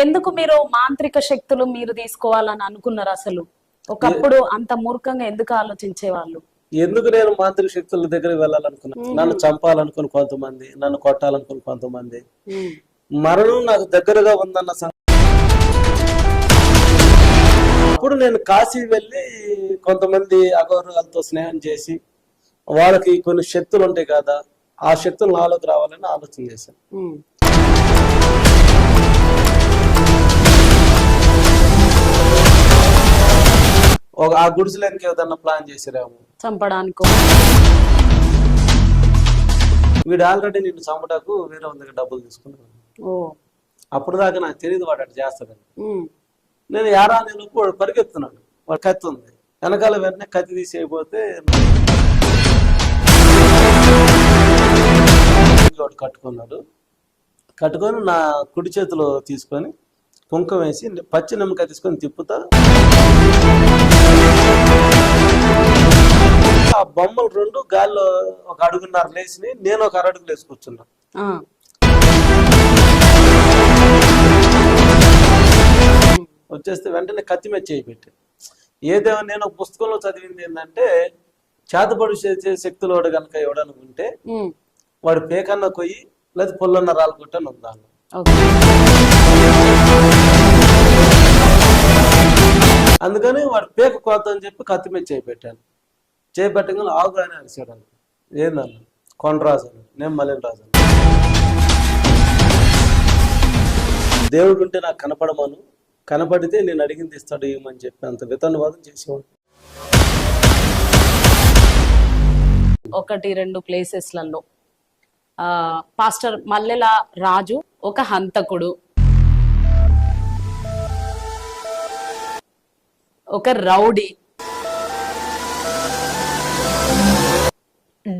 ఎందుకు మీరు మాంత్రిక శక్తులు మీరు తీసుకోవాలని అనుకున్నారు? అసలు ఒకప్పుడు అంత మూర్ఖంగా ఎందుకు ఆలోచించేవాళ్ళు? ఎందుకు నేను మాంత్రిక శక్తుల దగ్గరికి వెళ్ళాలనుకున్నాను? నన్ను చంపాలనుకుని కొంతమంది, నన్ను కొట్టాలనుకుని కొంతమంది, మరణం నాకు దగ్గరగా ఉందన్న అప్పుడు నేను కాశీ వెళ్ళి కొంతమంది అఘోరాలతో స్నేహం చేసి వాళ్ళకి కొన్ని శక్తులు ఉంటాయి కదా, ఆ శక్తులు నాలోకి రావాలని ఆలోచన చేశాను. ఆ గుడిసెలకి ఏదన్నా ప్లాన్ చేసిరాము చంపడానికి. వీడు ఆల్రెడీ నిన్ను చంపటకు వేరే దగ్గర డబ్బులు తీసుకున్నాను. అప్పుడు దాకా నాకు తెలియదు వాడు అటు చేస్తాడని. నేను యారా నేను వాడు పరిగెత్తున్నాడు, వాడు కత్తి ఉంది వెనకాల, వెంటనే కత్తి తీసి అయిపోతే వాడు కట్టుకున్నాడు. కట్టుకొని నా కుడి చేతిలో తీసుకొని కుంకుమ వేసి పచ్చి నిమ్మకాయ తీసుకొని తిప్పుతా, ఆ బొమ్మలు రెండు గాల్లో ఒక అడుగున్నర లేచి నేను ఒక అరడుగు లేచి కూర్చున్నా. వచ్చేస్తే వెంటనే కత్తి మీద చేయి పెట్టి, ఏదేమో నేను ఒక పుస్తకంలో చదివింది ఏంటంటే, చేతబడి చేసే శక్తులు వాడు కనుక ఎవడని ఉంటే వాడు పేకన్న కొయ్యి లేదా పొల్లన్న రాళ్ళు కొట్టని ఉందాను. అందుకని వాడు పేక కోత అని చెప్పి కత్తి మీద చేయి పెట్టాను. చేపట్టగానే ఆగు అని అరిచాడు. ఏందన్న? కొండరాజు అని. నేను మలిన్ రాజు. దేవుడు ఉంటే నాకు కనపడమను, కనపడితే నేను అడిగింది ఇస్తాడు ఏమని చెప్పి అంత వితన్వాదం చేసేవాడు. 1-2 ప్లేసెస్లలో పాస్టర్ మల్లెల రాజు ఒక హంతకుడు, ఒక రౌడీ,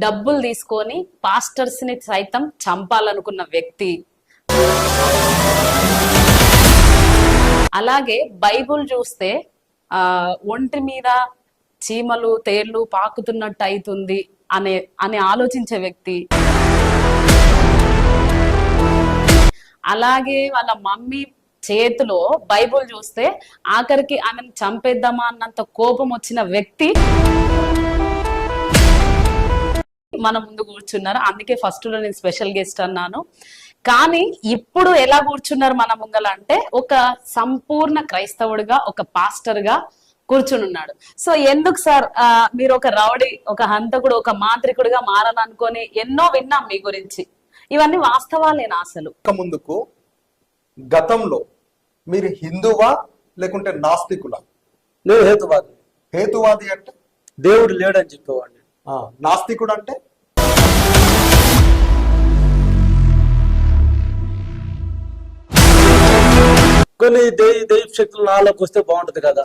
డబ్బులు తీసుకొని పాస్టర్స్ ని సైతం చంపాలనుకున్న వ్యక్తి. అలాగే బైబుల్ చూస్తే ఒంటి మీద చీమలు తేళ్లు పాకుతున్నట్టు అవుతుంది అని ఆలోచించే వ్యక్తి. అలాగే వాళ్ళ మమ్మీ చేతిలో బైబుల్ చూస్తే ఆఖరికి ఆమెను చంపేద్దామా అన్నంత కోపం వచ్చిన వ్యక్తి మన ముందు కూర్చున్నారు. అందుకే ఫస్ట్ లో నేను స్పెషల్ గెస్ట్ అన్నాను. కానీ ఇప్పుడు ఎలా కూర్చున్నారు మన ముంగల అంటే, ఒక సంపూర్ణ క్రైస్తవుడిగా, ఒక పాస్టర్ గా కూర్చుని ఉన్నాడు. సో ఎందుకు సార్ మీరు ఒక రౌడీ, ఒక హంతకుడు, ఒక మాంత్రికుడిగా మారాలనుకొని ఎన్నో విన్నాం మీ గురించి. ఇవన్నీ వాస్తవాలేనా అసలు? ముందుకు గతంలో మీరు హిందువా లేకుంటే నాస్తికులా? నేను హేతువాది. హేతువాది అంటే దేవుడు లేడని చెప్పేవాడిని. నాస్తికుడు అంటే కొన్ని దైవ శక్తులు నాలోకి వస్తే బాగుంటది కదా.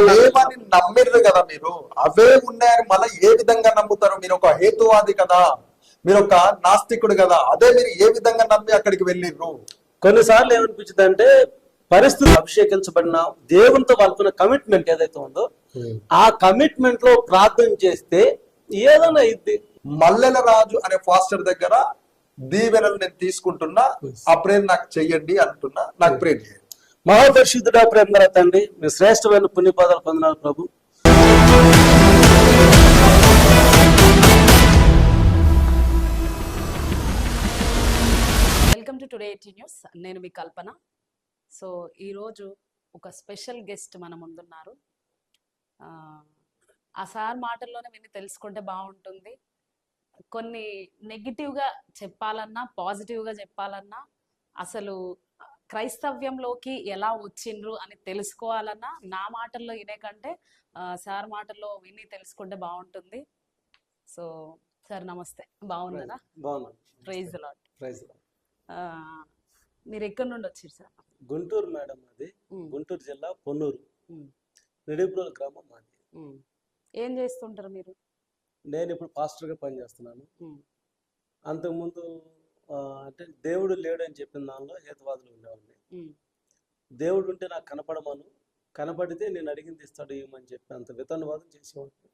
లేవని నమ్మిర్రు కదా మీరు, అవే ఉన్నాయని మళ్ళీ ఏ విధంగా నమ్ముతారు? మీరు ఒక హేతువాది కదా, మీరు ఒక నాస్తికుడు కదా, అదే మీరు ఏ విధంగా నమ్మి అక్కడికి వెళ్ళిర్రు? కొన్నిసార్లు ఏమనిపించింది అంటే, పరిస్థితులు అభిషేకించబడిన దేవునితో వాళ్ళకున్న కమిట్మెంట్ ఏదైతే ఉందో ఆ కమిట్మెంట్ లో ప్రార్థన చేస్తే ఏదైనా ఇది. మల్లెల రాజు అనే ఫాస్టర్ దగ్గర దీవెనలు నేను తీసుకుంటున్నా, ఆ ప్రేమ నాకు చెయ్యండి అంటున్నా, నాకు ప్రేమ చేయండి. మహాపరిశుద్ధుడా, ప్రేమ తండ్రి, మీ శ్రేష్టమైన పుణ్యపాదాలు పొందినారు ప్రభు. Welcome to today 18 news. నేను మీ కల్పన. సో ఈరోజు ఒక స్పెషల్ గెస్ట్ మన ముందున్నారు. ఆ సార్ మాటల్లోనే విని తెలుసుకుంటే బాగుంటుంది. కొన్ని నెగిటివ్గా చెప్పాలన్నా, పాజిటివ్గా చెప్పాలన్నా, అసలు క్రైస్తవ్యంలోకి ఎలా వచ్చిండ్రు అని తెలుసుకోవాలన్నా నా మాటల్లో వినే కంటే సార్ మాటల్లో విని తెలుసుకుంటే బాగుంటుంది. సో సార్ నమస్తే, బాగున్నారా? Praise Lord. మీరు ఎక్కడి నుండి వచ్చారు సార్? గుంటూరు మేడం. అది గుంటూరు జిల్లా పొన్నూరు నిడిబ్రోల్ గ్రామం మాది. ఏం చేస్తుంటారు మీరు? నేను ఇప్పుడు పాస్టర్ గా పనిచేస్తున్నాను. అంతకుముందు అంటే దేవుడు లేడు అని చెప్పిన దానిలో హేతువాదులు ఉండేవాడిని. దేవుడు ఉంటే నాకు కనపడమను, కనపడితే నేను అడిగింది ఇస్తాడు ఏమని చెప్పి అంత వితన్వాదం చేసేవాడిని.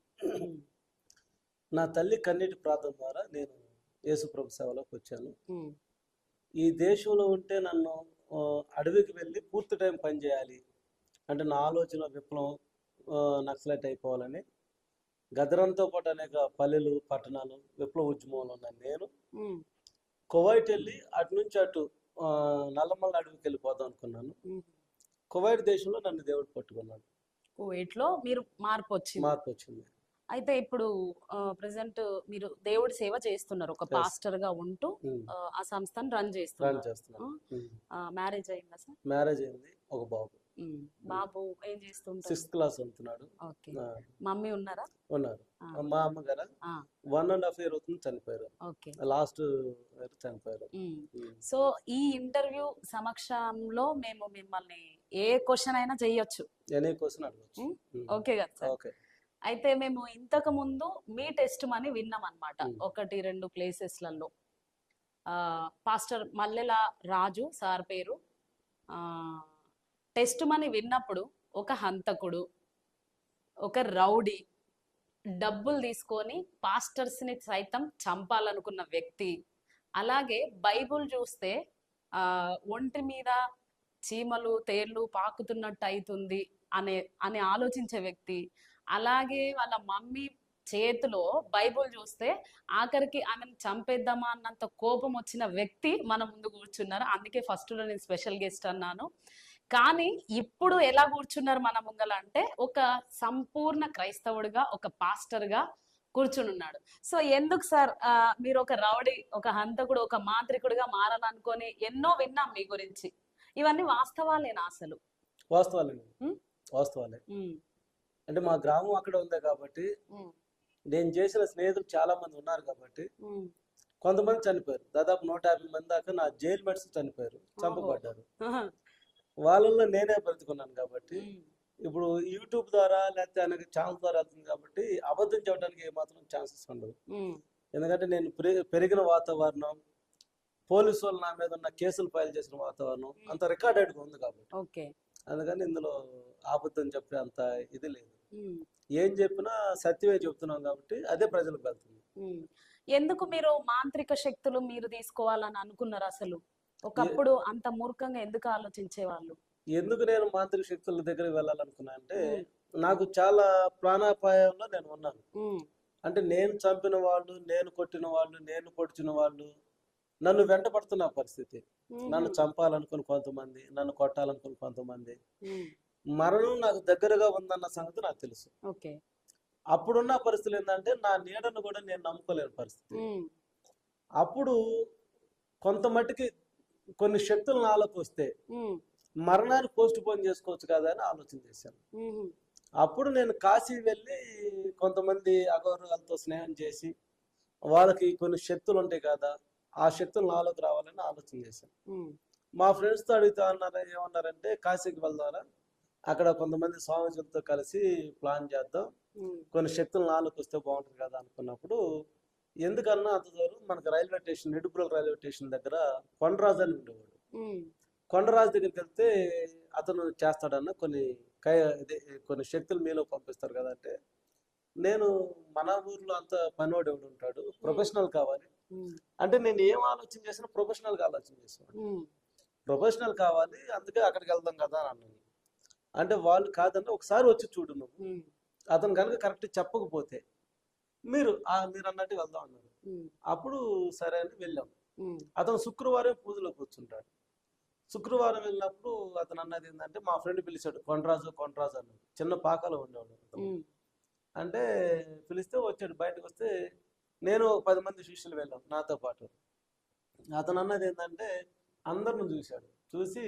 నా తల్లి కన్నీటి ప్రార్థన ద్వారా నేను యేసు ప్రభు సేవలోకి వచ్చాను. ఈ దేశంలో ఉంటే నన్ను అడవికి వెళ్ళి పూర్తి టైం పని చేయాలి అంటే నా ఆలోచన విప్లవం నక్సలైట్ అయిపోవాలని గదరంతో పాటు అనేక పల్లెలు పట్టణాలు విప్లవ ఉద్యమంలో ఉన్నాను నేను. ఉమ్, కువైట్ వెళ్ళి అటు నుంచి అటు నల్లమల్ల అడవికి వెళ్ళిపోదాం అనుకున్నాను. ఉమ్. కువైట్ దేశంలో నన్ను దేవుడు పట్టుకున్నాడు. కువైట్లో మీరు మార్పు వచ్చింది. మార్పు వచ్చింది. అయితే ఇప్పుడు ప్రెసెంట్ మీరు దేవుడి సేవ చేస్తున్నారు, ఒక Yes. పాస్టర్ గా ఉంటూ ఉమ్. ఆ సంస్థను రన్ రన్ చేస్తున్నారు. చేస్తున్నాను. మ్యారేజ్ అయిందా సార్? మ్యారేజ్ అయింది. ఒక బాబు బాబు ఏం చేస్తుంటారు? 6th క్లాస్ ఉంటున్నాడు. ఓకే. ఆ, మమ్మీ ఉన్నారా? ఉన్నారు. ఆ, మా అమ్మగారు ఆ, 1.5 year అవుతుంది చనిపోయారు. ఓకే. లాస్ట్ ఇయర్ చనిపోయారు. సో ఈ ఇంటర్వ్యూ సమక్షంలో మేము మిమ్మల్ని ఏ క్వశ్చన్ అయినా చెయ్యొచ్చు, ఎనీ క్వశ్చన్ అడగచ్చు. ఓకే కదా సార్? ఓకే. అయితే మేము ఇంతకు ముందు మీ టెస్ట్ మని విన్నాం అనమాట, మ్మ్. 1-2 ప్లేసెస్లలో. పాస్టర్ మల్లెల రాజు సార్ పేరు. టెస్ట్ మని విన్నప్పుడు ఒక హంతకుడు, ఒక రౌడీ, డబ్బులు తీసుకొని పాస్టర్స్ని సైతం చంపాలనుకున్న వ్యక్తి, అలాగే బైబుల్ చూస్తే ఒంటి మీద చీమలు తేళ్లు పాకుతున్నట్టు అవుతుంది అని ఆలోచించే వ్యక్తి, అలాగే వాళ్ళ మమ్మీ చేతిలో బైబుల్ చూస్తే ఆఖరికి ఆమెను చంపేద్దామా అన్నంత కోపం వచ్చిన వ్యక్తి మన ముందు కూర్చున్నారు. అందుకే ఫస్ట్లో నేను స్పెషల్ గెస్ట్ అన్నాను. కానీ ఇప్పుడు ఎలా కూర్చున్నారు మన ముంగల అంటే ఒక సంపూర్ణ క్రైస్తవుడిగా, ఒక పాస్టర్గా కూర్చుని ఉన్నాడు. సో ఎందుకు సార్ మీరు ఒక రౌడీ, ఒక హంతకుడు, ఒక మాంత్రికుడిగా మారాలనుకొని ఎన్నో విన్నాం మీ గురించి, ఇవన్నీ వాస్తవాలేనా అసలు? వాస్తవాలండి. ఉమ్, వాస్తవాలే. ఉమ్, అంటే మా గ్రామం అక్కడ ఉంది కాబట్టి ఉమ్, నేను చేసిన స్నేహితులు చాలా మంది ఉన్నారు కాబట్టి ఉమ్. కొంతమంది చనిపోయారు. దాదాపు 150 మంది దాకా నా జైలు మెట్స్ చనిపోయారు, ఓహో. చంపబడ్డారు. ఆహా. వాళ్ళల్లో నేనే బ్రతుకున్నాను కాబట్టి ఉమ్, ఇప్పుడు యూట్యూబ్ ద్వారా లేకపోతే అనేక ఛానల్ ద్వారా వెళ్తుంది కాబట్టి అబద్ధం చెప్పడానికి ఏమాత్రం ఛాన్సెస్ ఉండదు. ఉమ్, ఎందుకంటే నేను పెరిగిన వాతావరణం, పోలీసు వాళ్ళు నా మీద ఉన్న కేసులు ఫైల్ చేసిన వాతావరణం అంత రికార్డెడ్గా ఉంది కాబట్టి ఓకే. అందుకని ఇందులో అబద్ధం చెప్పే అంత ఇది లేదు. ఉమ్, ఏం చెప్పినా సత్యమే చెప్తున్నాం కాబట్టి అదే ప్రజలకు వెళ్తుంది. ఉమ్. ఎందుకు మీరు మాంత్రిక శక్తులు మీరు తీసుకోవాలని అనుకున్నారు అసలు? ఒకప్పుడు అంత మూర్ఖంగా ఎందుకు ఆలోచించేవాళ్ళు? ఎందుకు నేను మాంత్రిక శక్తుల దగ్గరికి వెళ్ళాలనుకున్నా అంటే ఉమ్, నాకు చాలా ప్రాణాపాయంలో నేను ఉన్నాను. ఉమ్, అంటే నేను చంపిన వాళ్ళు, నేను కొట్టిన వాళ్ళు, నేను పొడిచిన వాళ్ళు నన్ను వెంట పడుతున్న పరిస్థితి. నన్ను చంపాలనుకుని కొంతమంది, నన్ను కొట్టాలనుకుని కొంతమంది. ఉమ్, మరణం నాకు దగ్గరగా ఉందన్న సంగతి నాకు తెలుసు. ఓకే. అప్పుడున్న పరిస్థితులు ఏంటంటే నా నీడను కూడా నేను నమ్ముకోలేని పరిస్థితి. ఉమ్, అప్పుడు కొంత మట్టుకి కొన్ని శక్తులు నాలోకి వస్తే ఉమ్, మరణాన్ని పోస్ట్ పోన్ చేసుకోవచ్చు కదా అని ఆలోచన చేశాను. ఉమ్, అప్పుడు నేను కాశీ వెళ్ళి కొంతమంది అఘోరాలతో స్నేహం చేసి వాళ్ళకి కొన్ని శక్తులు ఉంటాయి కదా, ఆ శక్తులు నాలోకి రావాలని ఆలోచన చేశాను. ఉమ్, మా ఫ్రెండ్స్తో అడుగుతా ఏమన్నారంటే కాశీకి వెళ్దారా, అక్కడ కొంతమంది స్వామీజీలతో కలిసి ప్లాన్ చేద్దాం, ఉమ్, కొన్ని శక్తులు నాలోకి వస్తే బాగుంటుంది కదా అనుకున్నప్పుడు ఎందుకన్నా అంత దూరం మనకు రైల్వే స్టేషన్, నిడుపురం రైల్వే స్టేషన్ దగ్గర కొండరాజు అని ఉండేవాడు. ఉమ్, కొండరాజు దగ్గరికి వెళ్తే అతను చేస్తాడన్న కొన్ని శక్తులు మీలో పంపిస్తారు కదా అంటే నేను మన ఊర్లో అంత పనివాడు ఎవడు ఉంటాడు, ప్రొఫెషనల్ కావాలి ఉమ్, అంటే నేను ఏం ఆలోచన చేసినా ప్రొఫెషనల్గా ఆలోచన చేసాను. ఉమ్, ప్రొఫెషనల్ కావాలి అందుకే అక్కడికి వెళ్దాం కదా అని అన్నాను. అంటే వాళ్ళు కాదన్న ఒకసారి వచ్చి చూడు నువ్వు, ఉమ్, అతను కనుక కరెక్ట్ చెప్పకపోతే మీరు అన్నట్టు వెళ్దాం అన్నారు. ఉమ్, అప్పుడు సరే అని వెళ్ళాం. ఉమ్, అతను శుక్రవారం పూజలో కూర్చుంటాడు. శుక్రవారం వెళ్ళినప్పుడు అతను అన్నది ఏంటంటే మా ఫ్రెండ్ పిలిచాడు, కొండరాజు అన్నాడు. చిన్న పాకలో ఉండేవాడు అతను. ఉమ్, అంటే పిలిస్తే వచ్చాడు. బయటకు వస్తే నేను 10 మంది శిష్యులు వెళ్ళాం నాతో పాటు. అతను అన్నది ఏంటంటే అందరిని చూశాడు, చూసి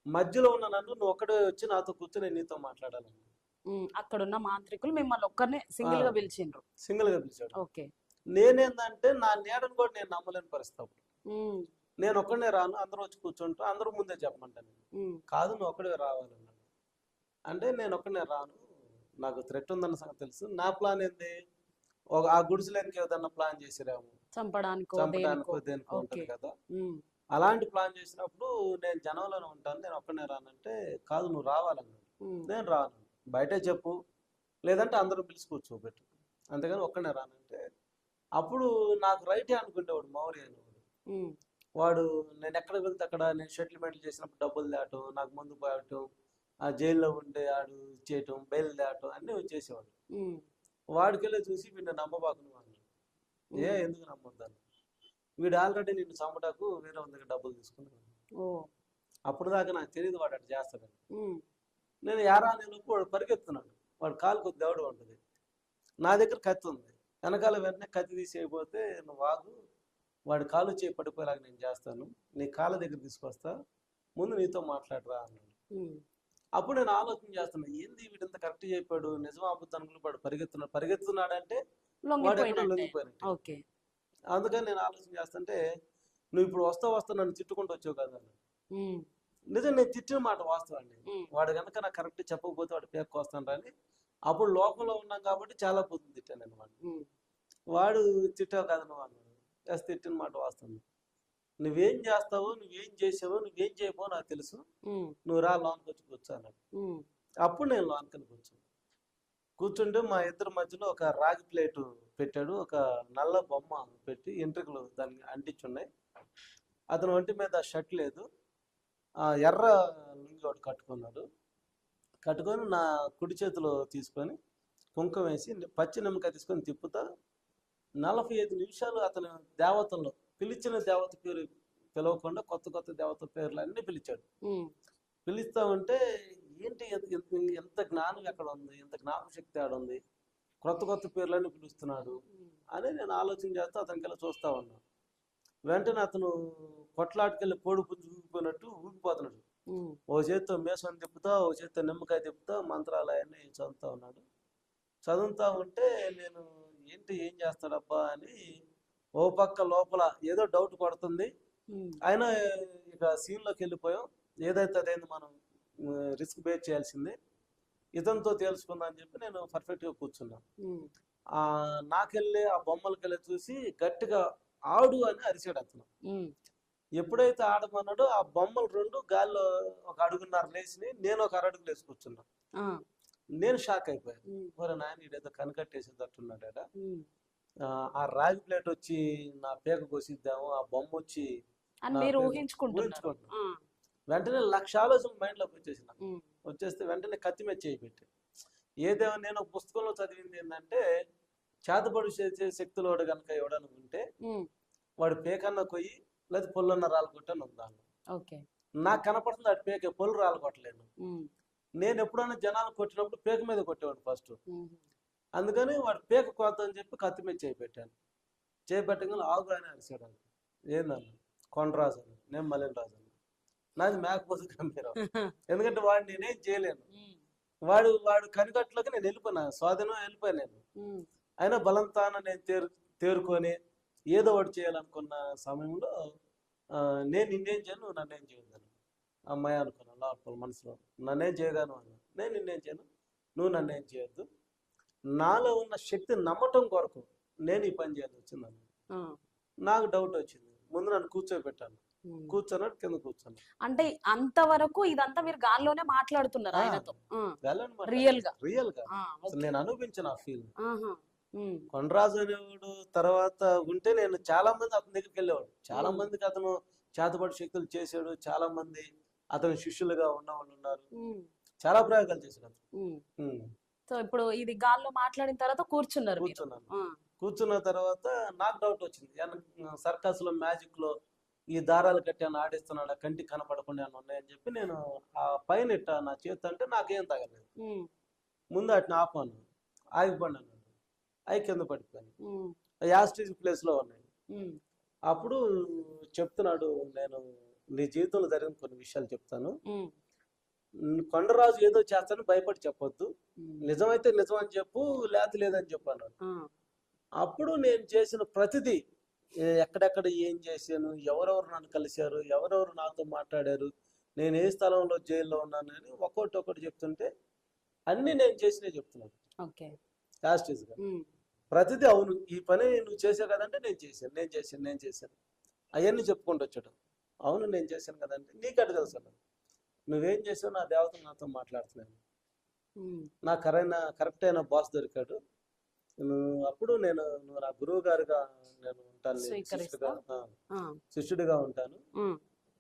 మధ్యలో ఉన్న నన్ను నువ్వు ఒక్కడే వచ్చి నాతో కూర్చొని నీతో మాట్లాడాలని. ఉమ్. అక్కడున్న మాంత్రికులు మిమ్మల్ని ఒక్కరినే సింగిల్ గా పిలిచిండ్రు? సింగిల్గా పిలిచాడు. ఓకే. నేనేందంటే నా నీడను కూడా నేను నమ్మలేని పరిస్థితి అప్పుడు. ఉమ్, నేను ఒక్కడే రాను, అందరూ వచ్చి కూర్చుంటా, అందరూ ముందే చెప్పమంటాను. ఉమ్, కాదు నువ్వు ఒక్కడే రావాలన్నాడు. అంటే నేను ఒక్కడే రాను, నాకు థ్రెట్ ఉందన్న సంగతి తెలుసు. నా ప్లాన్ ఏంది, ఆ గుడిసెలోకి ఏదన్నా ప్లాన్ చేసిరాము, చంపడానికో చంపడానికో దేనికో. దేనికో ఉంటుంది ఓకే. కదా. ఉమ్, అలాంటి ప్లాన్ చేసినప్పుడు నేను జనంలోనే ఉంటాను, నేను ఒక్కడే రానంటే కాదు నువ్వు రావాలన్నాడు. ఉమ్, నేను రాను, బయటే చెప్పు, లేదంటే అందరూ పిలిచి కూర్చోబెట్టు, అంతేగాని ఒక్కడే రానంటే. అప్పుడు నాకు రైట్ హ్యాండ్ ఉండేవాడు మౌర్య అనేవాడు, ఉమ్, వాడు నేను ఎక్కడికి వెళ్తే అక్కడ నేను సెటిల్మెంట్లు చేసినప్పుడు డబ్బులు తేవటం, నాకు ముందు పోవటం, ఆ జైల్లో ఉండే ఆడు ఇచ్చేయటం, బెయిల్ తేవటం అన్నీ వచ్చేసేవాడు. ఉమ్, వాడికెళ్ళి చూసి వీడిని నమ్మబాకు నువ్వు అన్నాడు. ఉమ్. ఎందుకు నమ్మొద్దాను? వీడు ఆల్రెడీ నిన్ను చంపటాకు వేరే వాళ్ళ దగ్గర డబ్బులు తీసుకున్నాను. ఓ. అప్పుడు దాకా నాకు తెలియదు వాడు అటు చేస్తాడని. ఉమ్, నేను యారా అనేలోపు వాడు పరిగెత్తున్నాడు. వాడు కాలు కొద్ది దవడ ఉంటుంది. నా దగ్గర కత్తి ఉంది. వెనకాల వెంటనే కత్తి తీసేయకపోతే నువ్వు ఆగు, వాడి కాలు చేయి పడిపోయేలాగా నేను చేస్తాను, నీ కాళ్ళ దగ్గర తీసుకొస్తా, ముందు నీతో మాట్లాడరా అన్నాడు. ఉమ్, అప్పుడు నేను ఆలోచన చేస్తున్నా, ఏంది వీడింత కరెక్ట్ చెప్పాడు, నిజం అబద్ధం అనుకుని వాడు పరిగెత్తున్నాడంటే వాడు ఎక్కడ లొంగిపోయినట్టే. లొంగిపోయినట్టు. ఓకే. అందుకని నేను ఆలోచన చేస్తుంటే, నువ్వు ఇప్పుడు వస్తా నన్ను తిట్టుకుంటూ వచ్చావు కదా అన్నాడు. ఉమ్, నిజం నేను తిట్టిన మాట వాస్తవండి. ఉమ్, వాడు కనుక నాకు కరెక్ట్ చెప్పకపోతే వాడు పేరుకు వస్తాను రాని, అప్పుడు లోకంలో ఉన్నాం కాబట్టి చాలా పొద్దున తిట్టాను నేను వాడిని. ఉమ్, వాడు తిట్టావు కదా నువ్వు అన్నాడు. ఎస్, తిట్టిన మాట వాస్తవం. నువ్వేం చేస్తావో, నువ్వేం చేసావో, నువ్వేం చేయబో నాకు తెలుసు, ఉమ్, నువ్వు రా లోనికి వచ్చి కూర్చో అన్నాడు. ఉమ్, అప్పుడు నేను లోనికి కూర్చుంటే మా ఇద్దరి మధ్యలో ఒక రాగి ప్లేటు పెట్టాడు, ఒక నల్ల బొమ్మ పెట్టి ఎంట్రుకలు దాన్ని అంటించున్నాయి. అతను ఒంటి మీద షర్ట్ లేదు, ఎర్ర లుంగి ఒకటి కట్టుకున్నాడు. కట్టుకొని నా కుడి చేతిలో తీసుకొని కుంకుమ వేసి పచ్చి నిమ్మకాయ తీసుకొని తిప్పుతా 45 నిమిషాలు అతను దేవతల్లో పిలిచిన దేవత పేరు పిలవకుండా కొత్త దేవత పేర్లు అన్నీ పిలిచాడు. ఉమ్, పిలుస్తా ఉంటే ఏంటి ఎంత జ్ఞానం ఎక్కడ ఉంది, ఎంత జ్ఞాపక శక్తి ఆడ ఉంది, కొత్త పేర్లన్నీ పిలుస్తున్నాడు అని నేను ఆలోచన చేస్తూ అతనికెళ్ళి చూస్తా ఉన్నా. వెంటనే అతను కొట్లాటుకెళ్ళి కోడి పుంజు ఊగిపోయినట్టు ఊగిపోతున్నాడు. ఉమ్, ఓ చేత్తో మేసం తిప్పుతా, ఓ చేత్తో నిమ్మకాయ తిప్పుతా మంత్రాలు అవన్నీ చదువుతా ఉన్నాడు. చదువుతా ఉంటే నేను ఏం చేస్తాడబ్బా అని ఓ పక్క లోపల ఏదో డౌట్ కొడుతుంది. ఉమ్, అయినా ఇక సీన్లోకి వెళ్ళిపోయాం. ఏదైతే అదేంది మనం రిస్క్ బేర్ చేయాల్సిందే, ఇతనితో తెలుసుకుందాం అని చెప్పి నేను పర్ఫెక్ట్గా కూర్చున్నా. ఉమ్, నాకెళ్ళి ఆ బొమ్మలకెళ్ళి చూసి గట్టిగా ఆడు అని అరిచాడు అతను. ఉమ్, ఎప్పుడైతే ఆడమన్నాడో ఆ బొమ్మలు రెండు గాల్లో ఒక అడుగున్నర లేచినాయి, నేను ఒక అరడుగు లేచి కూర్చున్నా. ఆ, నేను షాక్ అయిపోయాను. ఉమ్, ఓరే నాయన, ఇడేదో కనకట్టేసేటట్టున్నాడా. ఉమ్, ఆ రాగి ప్లేట్ వచ్చి నా పేక కోసిద్దాము, ఆ బొమ్మ వచ్చి అని నా మీరు పేక ఊహించుకుంటున్నారు. ఊహించుకుంటున్నా. ఆ, వెంటనే 1,00,000 ఆలోచనలు మైండ్లోకి వచ్చేసిన. ఉమ్, వచ్చేస్తే వెంటనే కత్తి మీద చేయి పెట్టి ఏదేమో నేను ఒక పుస్తకంలో చదివింది ఏంటంటే, చేతబడి చేసే శక్తులు వాడు కనుక ఎవడన్నా ఉంటే ఉమ్, వాడు పేకన్నా కొయ్యి లేదా పొల్లన్న రాళ్ళు కొట్టని ఉందాను. ఓకే. నాకు కనపడుతుంది అటు పేక, పొల్లు రాళ్ళు కొట్టలేను. ఉమ్, నేను ఎప్పుడైనా జనాలు కొట్టినప్పుడు పేక మీద కొట్టేవాడు ఫస్ట్. ఉమ్, అందుకని వాడు పేక కొత్త అని చెప్పి కత్తి మీద చేయి పెట్టాను. చేయి పెట్టగానే ఆగు అని అరిసాడు. ఏందన్న? కొండరాజు అని. నేను మలిన్ రాజు అన్న. నాది మేకపోతే గంభీరం. ఎందుకంటే వాడు నేనేం చేయలేను. ఉమ్, వాడు కనికట్లోకి నేను వెళ్ళిపోయినా, స్వాధీనం వెళ్ళిపోయాను నేను. ఉమ్, అయినా బలంతాన నేను తేరుకొని ఏదో ఒకటి చేయాలనుకున్న సమయంలో నేను నిన్నేం చేయను, నువ్వు నన్నేం చేయొద్దాను. అమ్మాయి అనుకున్నాను లోపల మనసులో, నన్నేం చేయగాను అన్న. నేను నిన్నేం చేయను, నువ్వు నన్నేం చేయొద్దు. నాలో ఉన్న శక్తి నమ్మటం కొరకు నేను ఈ పని చేయాల్సి వచ్చిందన్న. ఆ, నాకు డౌట్ వచ్చింది. ముందు నన్ను కూర్చోబెట్టాను. ఉమ్. కూర్చున్నాడు, కింద కూర్చున్నాను. అంటే అంతవరకు ఇదంతా మీరు గాల్లోనే మాట్లాడుతున్నారు ఆ, ఆయనతో. ఆ, వెళ్ళండి మరి. రియల్ గా. రియల్ గా ఆ, అసలు ఓకే. నేను అనిపించిన ఆ ఫీల్. ఆహా, ఉమ్, కొండరాజు అనేవాడు తర్వాత ఉంటే నేను చాలా మంది అతని దగ్గరికి వెళ్ళేవాడు. చాలా ఉమ్, మందికి అతను చేతబడి శక్తులు చేశాడు. చాలా మంది అతని శిష్యులుగా ఉన్నవాళ్ళు ఉన్నారు. ఉమ్, చాలా ప్రయోగాలు చేశాడు అతను. ఉమ్. ఉమ్. సో ఇప్పుడు ఇది గాల్లో మాట్లాడిన తర్వాత కూర్చున్నారు మీరు. కూర్చున్నాను. ఆ, కూర్చున్న తర్వాత నాకు డౌట్ వచ్చింది. సర్కస్ లో మ్యాజిక్ లో ఈ దారాలు కట్టి అని ఆడిస్తున్నాడు, కంటికి కనపడకుండా అని ఉన్నాయని చెప్పి నేను ఆ పైన ఇట్ట నా చేతి అంటే నాకేం తగలేదు. ఉమ్, ముందు అట్ని ఆపాను, ఆగిపోయాను. అవి కింద పడిపోయాను. ఉమ్, యాస్టీజ్ ప్లేస్ లో ఉన్నాయి. ఉమ్, అప్పుడు చెప్తున్నాడు, నేను నీ జీవితంలో జరిగిన కొన్ని విషయాలు చెప్తాను. ఉమ్, కొండరాజు ఏదో చేస్తాను, భయపడి చెప్పొద్దు. ఉమ్, నిజమైతే నిజం అని చెప్పు, లేకపోతే లేదని చెప్పాను. ఆ, అప్పుడు నేను చేసిన ప్రతిదీ, ఎక్కడెక్కడ ఏం చేశాను, ఎవరెవరు నన్ను కలిశారు, ఎవరెవరు నాతో మాట్లాడారు, నేను ఏ స్థలంలో జైల్లో ఉన్నాను అని ఒక్కొక్కటి చెప్తుంటే అన్నీ నేను చేసినవి చెప్తున్నాను. ఓకే. యాస్టీజ్గా ఉమ్, ప్రతిదీ అవును, ఈ పని నువ్వు చేసావు కదంటే నేను చేశాను అవన్నీ చెప్పుకుంటూ వచ్చాడు. అవును నేను చేశాను కదంటే, నీకట్టు తెలుసు అన్నాడు. నువ్వేం చేసావు, నా దేవత నాతో మాట్లాడుతున్నాను. ఉమ్, నా కరెక్ట్ అయిన బాస్ దొరికాడు. అప్పుడు నువ్వు నా గురువు గారుగా నేను ఉంటాను, నేను స్వీకరిస్తా. శిష్యుడిగా ఉంటాను. ఉమ్,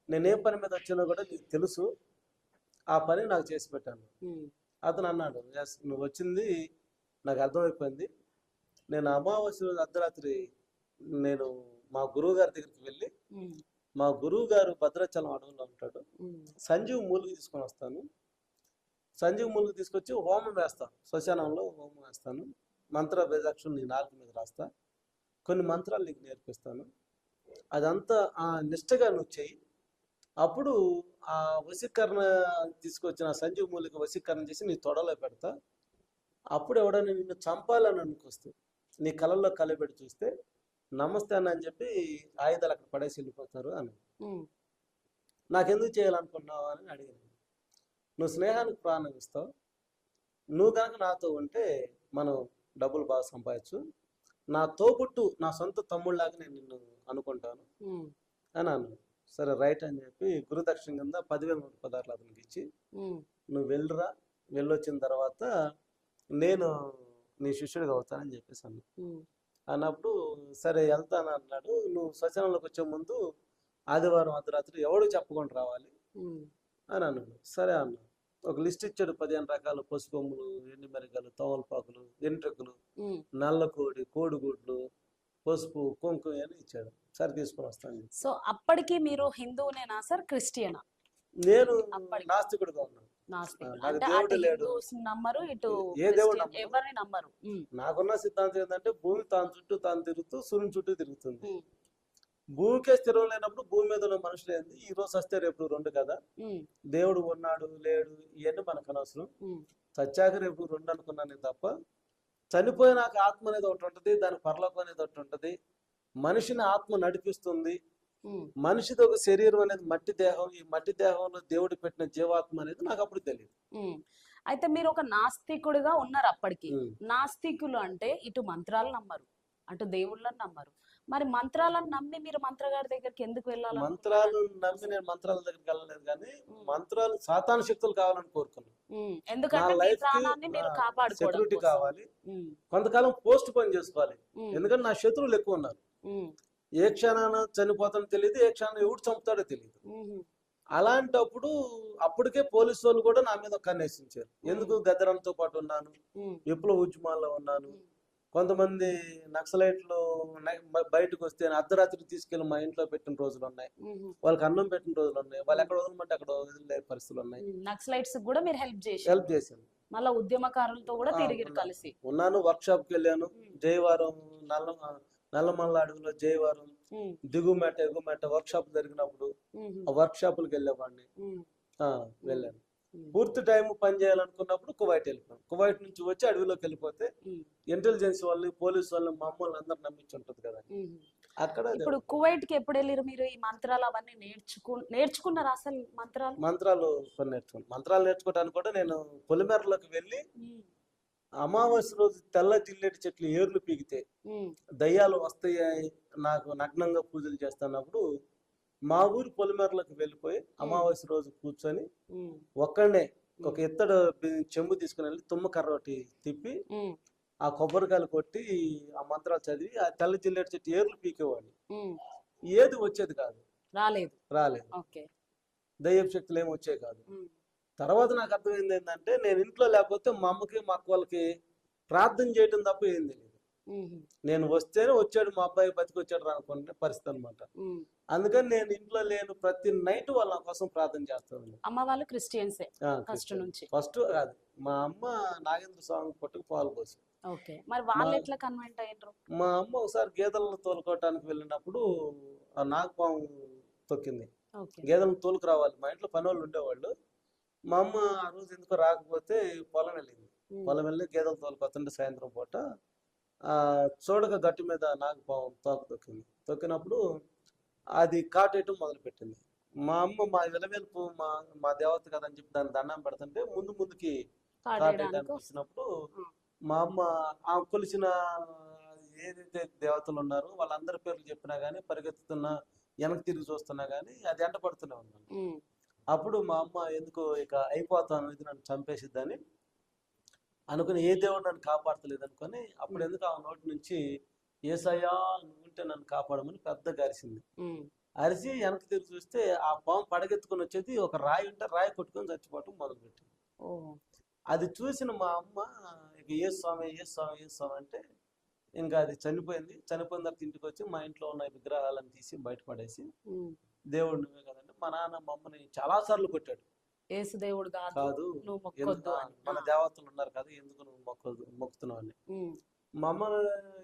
నేను ఏ పని మీద వచ్చినా కూడా నీకు తెలుసు, ఆ పని నాకు చేసి పెట్టాను. ఉమ్, అతను అన్నాడు, "Yes, నువ్వు వచ్చింది నాకు అర్థమైపోయింది. నేను అమావాస్య రోజు అర్ధరాత్రి నేను మా గురువు గారి దగ్గరికి వెళ్ళి, ఉమ్, మా గురువు గారు భద్రాచలం అడవుల్లో ఉంటాడు, ఉమ్, సంజీవ్ మూలికి తీసుకొని వస్తాను. సంజీవ్ మూలికి తీసుకొచ్చి హోమం వేస్తాను, శ్మశానంలో హోమం వేస్తాను. మంత్ర బేజాక్షులు నీ నాలుగు మీద రాస్తా, కొన్ని మంత్రాలు నీకు నేర్పిస్తాను. అదంతా ఆ నిష్టగా నువ్వు చెయ్యి. అప్పుడు ఆ వశీకరణ తీసుకొచ్చిన సంజీవ్ మూలిక వశీకరణ చేసి నీ తొడలో పెడతా. అప్పుడు ఎవడైనా నిన్ను చంపాలని అనుకొస్తే నీ కళ్ళల్లో కళ్ళబెట్టి చూస్తే నమస్తే అన్న అని చెప్పి ఆయుధాలు అక్కడ పడేసి వెళ్ళిపోతారు అని. ఉమ్, నాకెందుకు చేయాలనుకున్నావు అని అడిగాను. నువ్వు స్నేహానికి ప్రాణం ఇస్తావు, నువ్వు కనుక నాతో ఉంటే మనం డబ్బులు బాగా సంపాదించు, నా తోబుట్టు నా సొంత తమ్ముళ్ళలాగా నేను నిన్ను అనుకుంటాను ఉమ్, అని అన్నాను. సరే రైట్ అని చెప్పి గురుదక్షిణ కింద 10,000 పదార్థాలు అతనికి ఇచ్చి, ఉమ్, నువ్వు వెళ్ళురా, వెళ్ళొచ్చిన తర్వాత నేను నీ శిష్యుడిగా అవుతానని చెప్పేసి అన్నా. ఉమ్, అన్నప్పుడు సరే వెళ్తాను అన్నాడు. నువ్వు శ్మశానంలోకి వచ్చే ముందు ఆదివారం అర్ధరాత్రి ఎవడు చెప్పకుండా రావాలి ఉమ్, అని అన్నాడు. సరే అన్నా. ఒక లిస్ట్ ఇచ్చాడు, 15 రకాలు పసుకొమ్ములు, ఎండు మెరకలు, తోమలపాకులు, ఎంట్రుకలు, ఉమ్. నల్ల కోడి, కోడిగుడ్లు, పసుపు, కుంకుమ అని ఇచ్చాడు. సరే తీసుకొని వస్తాను. సో అప్పటికి మీరు హిందువునేనా సార్, క్రిస్టియనా? నేను అప్పటికి నాస్తికుడిగా ఉన్నాను. నాస్తికుడు. నాకు అంటే దేవుడు అటు లేడు, హిందూస్ నమ్మరు, ఇటు ఏ దేవుడు క్రిస్టియన్ నమ్మరు. ఎవరిని నమ్మరు. ఉమ్, నాకున్న సిద్ధాంతం ఏంటంటే భూమి తాను చుట్టూ తాను తిరుగుతూ సూర్యుని చుట్టూ తిరుగుతుంది. ఉమ్, భూమికే స్థిరం లేనప్పుడు భూమి మీద ఉన్న మనుషులు ఏంది, ఈ రోజు వస్తే రేపు రెండు కదా. ఉమ్, దేవుడు ఉన్నాడు లేడు ఇవన్నీ మనకు అనవసరం. ఉమ్, చచ్చాక రేపు రెండు అనుకున్నాను తప్ప, చనిపోయినాక ఆత్మ అనేది ఒకటి ఉంటుంది, దాని పరలోకం అనేది ఒకటి ఉంటుంది. మనిషిని ఆత్మ నడిపిస్తుంది. ఉమ్, మనిషిది ఒక శరీరం అనేది మట్టి దేహం, ఈ మట్టి దేహంలో దేవుడు పెట్టిన జీవాత్మ అనేది నాకు అప్పుడు తెలియదు. ఉమ్. అయితే మీరు ఒక నాస్తికుడిగా ఉన్నారు అప్పటికి. నాస్తికులు అంటే ఇటు మంత్రాలు నమ్మరు, అటు దేవుళ్ళని నమ్మరు. మరి మంత్రాలను నమ్మి మీరు మంత్రగాడి దగ్గరికి ఎందుకు వెళ్ళాలి? మంత్రాలు నమ్మి నేను మంత్రాల దగ్గరికి వెళ్ళలేదు, కానీ మంత్రాలు సాతాను శక్తులు కావాలని కోరుకున్నాను. ఎందుకంటే మీ ప్రాణాన్ని మీరు కాపాడుకోవడం సెక్యూరిటీ కోసం. కావాలి, ఉమ్, కొంతకాలం పోస్ట్ పోన్ చేసుకోవాలి. ఉమ్, ఎందుకంటే నా శత్రువులు ఎక్కువ ఉన్నారు. ఉమ్, ఏ క్షణాన చనిపోతానో తెలియదు, ఏ క్షణాన ఎవడు చంపుతాడో తెలియదు. ఉమ్, అలాంటప్పుడు అప్పటికే పోలీసు వాళ్ళు కూడా నా మీద కన్నేసించారు. ఎందుకు గద్దరంతో పాటు ఉన్నాను, ఉమ్, విప్లవ ఉద్యమాల్లో ఉన్నాను. కొంతమంది నక్సలైట్లు బయటకు వస్తే అర్ధరాత్రి తీసుకెళ్లి మా ఇంట్లో పెట్టిన రోజులు ఉన్నాయి, ఉమ్, వాళ్ళకి అన్నం పెట్టిన రోజులు ఉన్నాయి, వాళ్ళు ఎక్కడ వదలమంటే అక్కడ వదిలే పరిస్థితులు ఉన్నాయి. నక్సలైట్స్ కూడా మీరు హెల్ప్ హెల్ప్ చేశాను. మళ్ళా ఉద్యమకారులతో కూడా తిరిగి కలిసి ఉన్నాను. వర్క్ షాప్ కి వెళ్ళాను. జయవారం నల్లమల్ల అడవిలో జయవారం దిగుమేట ఎగుమేట వర్క్ షాప్ జరిగినప్పుడు ఆ వర్క్ షాపులకు వెళ్ళేవాడిని. వెళ్ళాను. పూర్తి టైం పని చేయాలనుకున్నప్పుడు కువైట్ వెళ్ళిపోయాను. కువైట్ నుంచి వచ్చి అడవిలోకి వెళ్ళిపోతే ఇంటెలిజెన్స్ వాళ్ళు, పోలీసు వాళ్ళు మమ్మల్ని అందరు నమ్మించి ఉంటది కదా. అక్కడ ఇప్పుడు కువైట్ కి ఎప్పుడు వెళ్ళారు మీరు? ఈ మంత్రాలు అవన్నీ నేర్చుకున్నారా? అసలు మంత్రాలు కొన్ని నేర్చుకున్నాను. మంత్రాలు నేర్చుకోవడానికి కూడా నేను పొలిమేరలోకి వెళ్ళి అమావాస్య రోజు తెల్ల జిల్లేటి చెట్లు ఏర్లు పీకితే దయ్యాలు వస్తాయి, నాకు నగ్నంగా పూజలు చేస్తున్నప్పుడు మా ఊరి పొలిమేరలోకి వెళ్ళిపోయి అమావాస్య రోజు కూర్చొని ఒక్కడనే ఒక ఇత్తడి చెంబు తీసుకుని వెళ్ళి తుమ్మ కర్ర ఒకటి తిప్పి ఆ కొబ్బరికాయలు కొట్టి ఆ మంత్రాలు చదివి ఆ తెల్ల జిల్లేటి చెట్టు ఏర్లు పీకేవాడిని. ఏది వచ్చేది కాదు, రాలేదు. దయ్యపు శక్తులు ఏమి వచ్చేవి కాదు. తర్వాత నాకు అర్థమైంది ఏంటంటే, నేను ఇంట్లో లేకపోతే మా అమ్మకి మా అక్క వాళ్ళకి ప్రార్థన చేయడం తప్ప ఏం తెలియదు. నేను వస్తేనే వచ్చాడు మా అబ్బాయి బతికి వచ్చాడు అనుకునే పరిస్థితి అనమాట. అందుకని నేను ఇంట్లో లేను, ప్రతి నైట్ వాళ్ళ కోసం ప్రార్థన చేస్తాను. అమ్మ వాళ్ళు క్రిస్టియన్సే ఫస్ట్ కాదు, మా అమ్మ నాగేంద్ర స్వామి పుట్టుకు పాలు పోసి. మరి వాళ్ళు ఎట్లా కన్వెంట్ అయ్యారు? మా అమ్మ ఒకసారి గేదెలను తోలుకోవటానికి వెళ్ళినప్పుడు ఆ నాగపాము తొక్కింది. గేదెలను తోలుకు రావాలి, మా ఇంట్లో పని వాళ్ళు ఉండేవాళ్ళు. మా అమ్మ ఆ రోజు ఎందుకో రాకపోతే పొలం వెళ్ళింది. పొలం వెళ్ళి గేదెలు తోలుకొస్తుంటే సాయంత్రం పూట చూడక గట్టి మీద నాగపాము తోక తొక్కింది. తొక్కినప్పుడు అది కాటేయటం మొదలు పెట్టింది. మా అమ్మ మా విలవేల్పు మా దేవత కదా అని చెప్పి దాన్ని దండం పెడుతుంటే ముందుకి కాటేయడానికి వచ్చినప్పుడు మా అమ్మ ఆ కొలిసిన ఏదైతే దేవతలు ఉన్నారో వాళ్ళందరి పేర్లు చెప్పినా గానీ పరిగెత్తుతున్నా వెనక్కి తిరిగి చూస్తున్నా గానీ అది ఎంట పడుతూనే ఉన్నాను. అప్పుడు మా అమ్మ ఎందుకో ఇక అయిపోతాను, ఇది నన్ను చంపేసిద్దని అనుకుని ఏ దేవుడు నన్ను కాపాడతలేదు అనుకొని అప్పుడు ఎందుకు ఆ నోటి నుంచి ఏసయ్యా నువ్వుంటే నన్ను కాపాడమని పెద్దగా అరిసింది. అరిసి వెనక్కి తిరిగి చూస్తే ఆ పాము పడగెత్తుకొని వచ్చేది ఒక రాయి ఉంటే రాయి కొట్టుకొని చచ్చిపోవటం మొదలుపెట్టింది. అది చూసిన మా అమ్మ ఇక ఏ స్వామి ఏ స్వామి ఏ స్వామి అంటే ఇంకా అది చనిపోయింది. చనిపోయిన తర్వాత ఇంటికి వచ్చి మా ఇంట్లో ఉన్న విగ్రహాలను తీసి బయటపడేసి దేవుడు నువ్వే కదండి. మా నాన్న మా అమ్మని చాలా సార్లు కొట్టాడు. యేసు దేవుడు కాదు నువ్వు మొక్కొద్దు అని. మన దేవతలు ఉన్నారు కదా, ఎందుకు నువ్వు మొక్కుతున్నావు అని. మా అమ్మ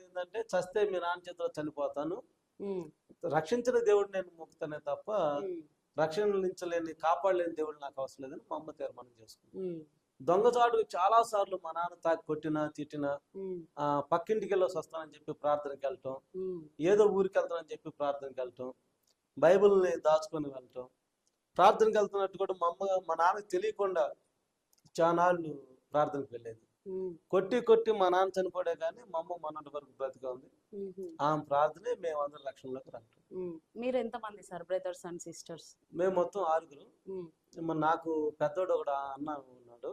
ఏంటంటే చస్తే మీ నాన్న చేతిలో చనిపోతాను, రక్షించిన దేవుడు నేను మొక్కుతానే తప్ప రక్షించలేని కాపాడలేని దేవుడు నాకు అవసరం లేదని మా అమ్మ తీర్మానం చేసుకుంది. దొంగచాటు చాలా సార్లు మా నాన్న తాకి కొట్టినా తిట్టినా పక్కింటికి వెళ్ళి వస్తానని చెప్పి ప్రార్థనకి వెళ్ళటం, ఏదో ఊరికి వెళ్తానని చెప్పి ప్రార్థనకి వెళ్ళటం, బైబిల్ని దాచుకొని వెళ్ళటం, ప్రార్థనకి వెళ్తున్నట్టు కూడా మా నాన్నకి తెలియకుండా చానాళ్ళు ప్రార్థనకి వెళ్ళేది. కొట్టి కొట్టి మా నాన్న చనిపోడే కానీ మా అమ్మ మొన్నటి వరకు బ్రతిగా ఉంది. ఆమె ప్రార్థనే మేము అందరం లక్ష్యంలోకి రావటం. మీరు ఎంతమంది సార్ బ్రదర్స్ అండ్ సిస్టర్స్? మేము మొత్తం 6. నాకు పెద్దోడు ఒక అన్న ఉన్నాడు,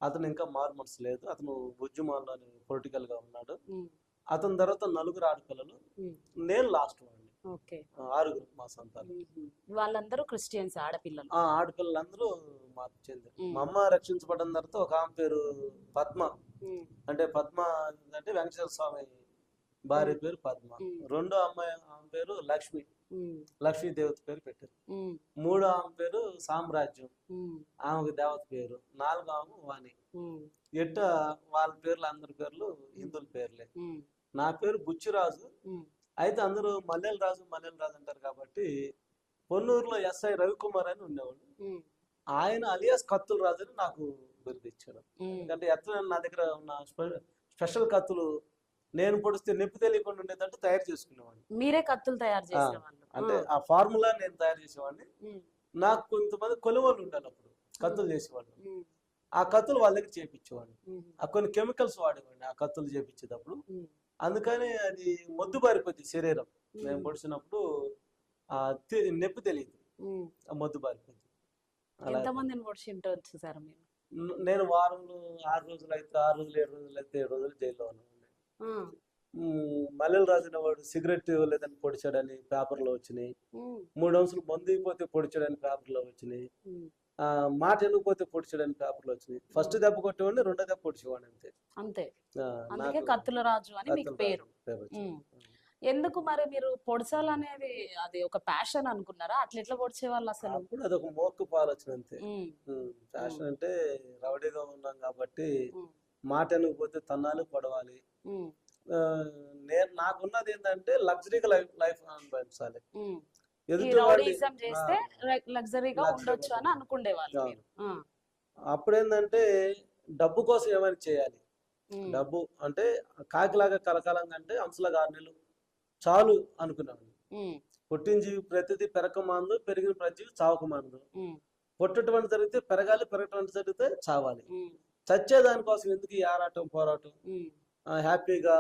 అతను ఇంకా మారు మనసు లేదు, అతను ఉద్యమాల్లో పొలిటికల్ గా ఉన్నాడు. అతని తర్వాత 4 ఆడపిల్లలు, నేను లాస్ట్ వాడిని. 6 మా సంతానం. వాళ్ళందరూ క్రిస్టియన్స్ ఆడపిల్లలు? ఆడపిల్లలందరూ మార్పు చెందారు. మా అమ్మ రక్షించబడిన తర్వాత ఒక ఆమె పేరు పద్మ, అంటే పద్మ అంటే వెంకటేశ్వర స్వామి భార్య పేరు పద్మ. రెండో అమ్మాయి ఆమె పేరు లక్ష్మి, లక్ష్మీ దేవత పేరు పెట్టారు. 3వ ఆమె పేరు సామ్రాజ్యం, ఆమెకు దేవత పేరు. 4వ ఆమె వాణి. ఎట్ట వాళ్ళ పేర్లు అందరి పేర్లు హిందువుల పేర్లే. నా పేరు బుచ్చిరాజు. అయితే అందరూ మల్లెల రాజు అంటారు కాబట్టి పొన్నూరులో ఎస్ఐ రవికుమార్ అని ఉండేవాడు. ఆయన అలియాస్ కత్తుల రాజు అని నాకు బిరుదు ఇచ్చాడు. ఎందుకంటే ఎట్లా నా దగ్గర ఉన్న స్పెషల్ కత్తులు నేను పొడిస్తే నొప్పి తెలియకుండా ఉండేదంటే తయారు చేసుకునేవాడిని. మీరే కత్తులు తయారు చేసేవాళ్ళు? అంటే ఆ ఫార్ములా నేను తయారు చేసేవాడిని. నాకు కొంతమంది కొలువలు ఉండాలి అప్పుడు కత్తులు చేసేవాళ్ళు. ఆ కత్తులు వాళ్ళ దగ్గర చేపించేవాడిని. ఆ కొన్ని కెమికల్స్ వాడేవాడిని ఆ కత్తులు చేపించేటప్పుడు. అందుకని అది మొద్దు బారిపోద్ది శరీరం. మేము పొడిచినప్పుడు నొప్పి తెలియదు, మొద్దు బారిపోద్ది. ఎంతమందిని పొడిచింటొచ్చు సార్ మీరు? నేను వారంలో 6 రోజులు అయితే 6 రోజులు, 7 రోజులు అయితే 7 రోజులు జైల్లో ఉన్నాను. మల్లెల రాజున వాడు సిగరెట్ లేదని పొడిచాడని పేపర్లో వచ్చినాయి. 3 అంశాలు మందు అయిపోతే పొడిచాడని పేపర్లో వచ్చినాయి. మాట ఎన్నుకోతే పొడిచాడని పేపర్లో వచ్చినాయి. ఫస్ట్ దెబ్బ కొట్టేవాడిని, రెండో దెబ్బ పొడిచేవాడిని అంతే. అంతే. అందుకే కత్తుల రాజు అని మీకు పేరు. ఎందుకు మరి మీరు పొడిచాలనేది అది ఒక ప్యాషన్ అనుకున్నారా? అట్లా ఎట్లా పొడిచేవాళ్ళు అసలు? అప్పుడు అదొక మోర్కపు ఆలోచన అంతే. ప్యాషన్ అంటే రౌడీగా ఉన్నాం కాబట్టి మాట ఎన్నుకోతే తన్నాలు పడవాలి. నాకున్నది ఏంటంటే లగ్జరీగా లైఫ్ అనుభవించాలి. చేస్తే లగ్జరీగా ఉండొచ్చు అని అనుకునేవాళ్ళు. అప్పుడేంటంటే డబ్బు కోసం ఏమైనా చేయాలి. డబ్బు అంటే కాకిలాగా కలకాలంగా అంటే అంశలాగా 6 నెలలు చాలు అనుకున్నాను. పుట్టిన జీవి ప్రతిదీ పెరకమాందు, పెరిగిన ప్రతి జీవి చావకమాందు. పుట్టటువంటి జరిగితే పెరగాలి, పెరగటువంటి జరిగితే చావాలి. చచ్చేదానికోసం ఎందుకు ఈ ఆరాటం పోరాటం? హ్యాపీగా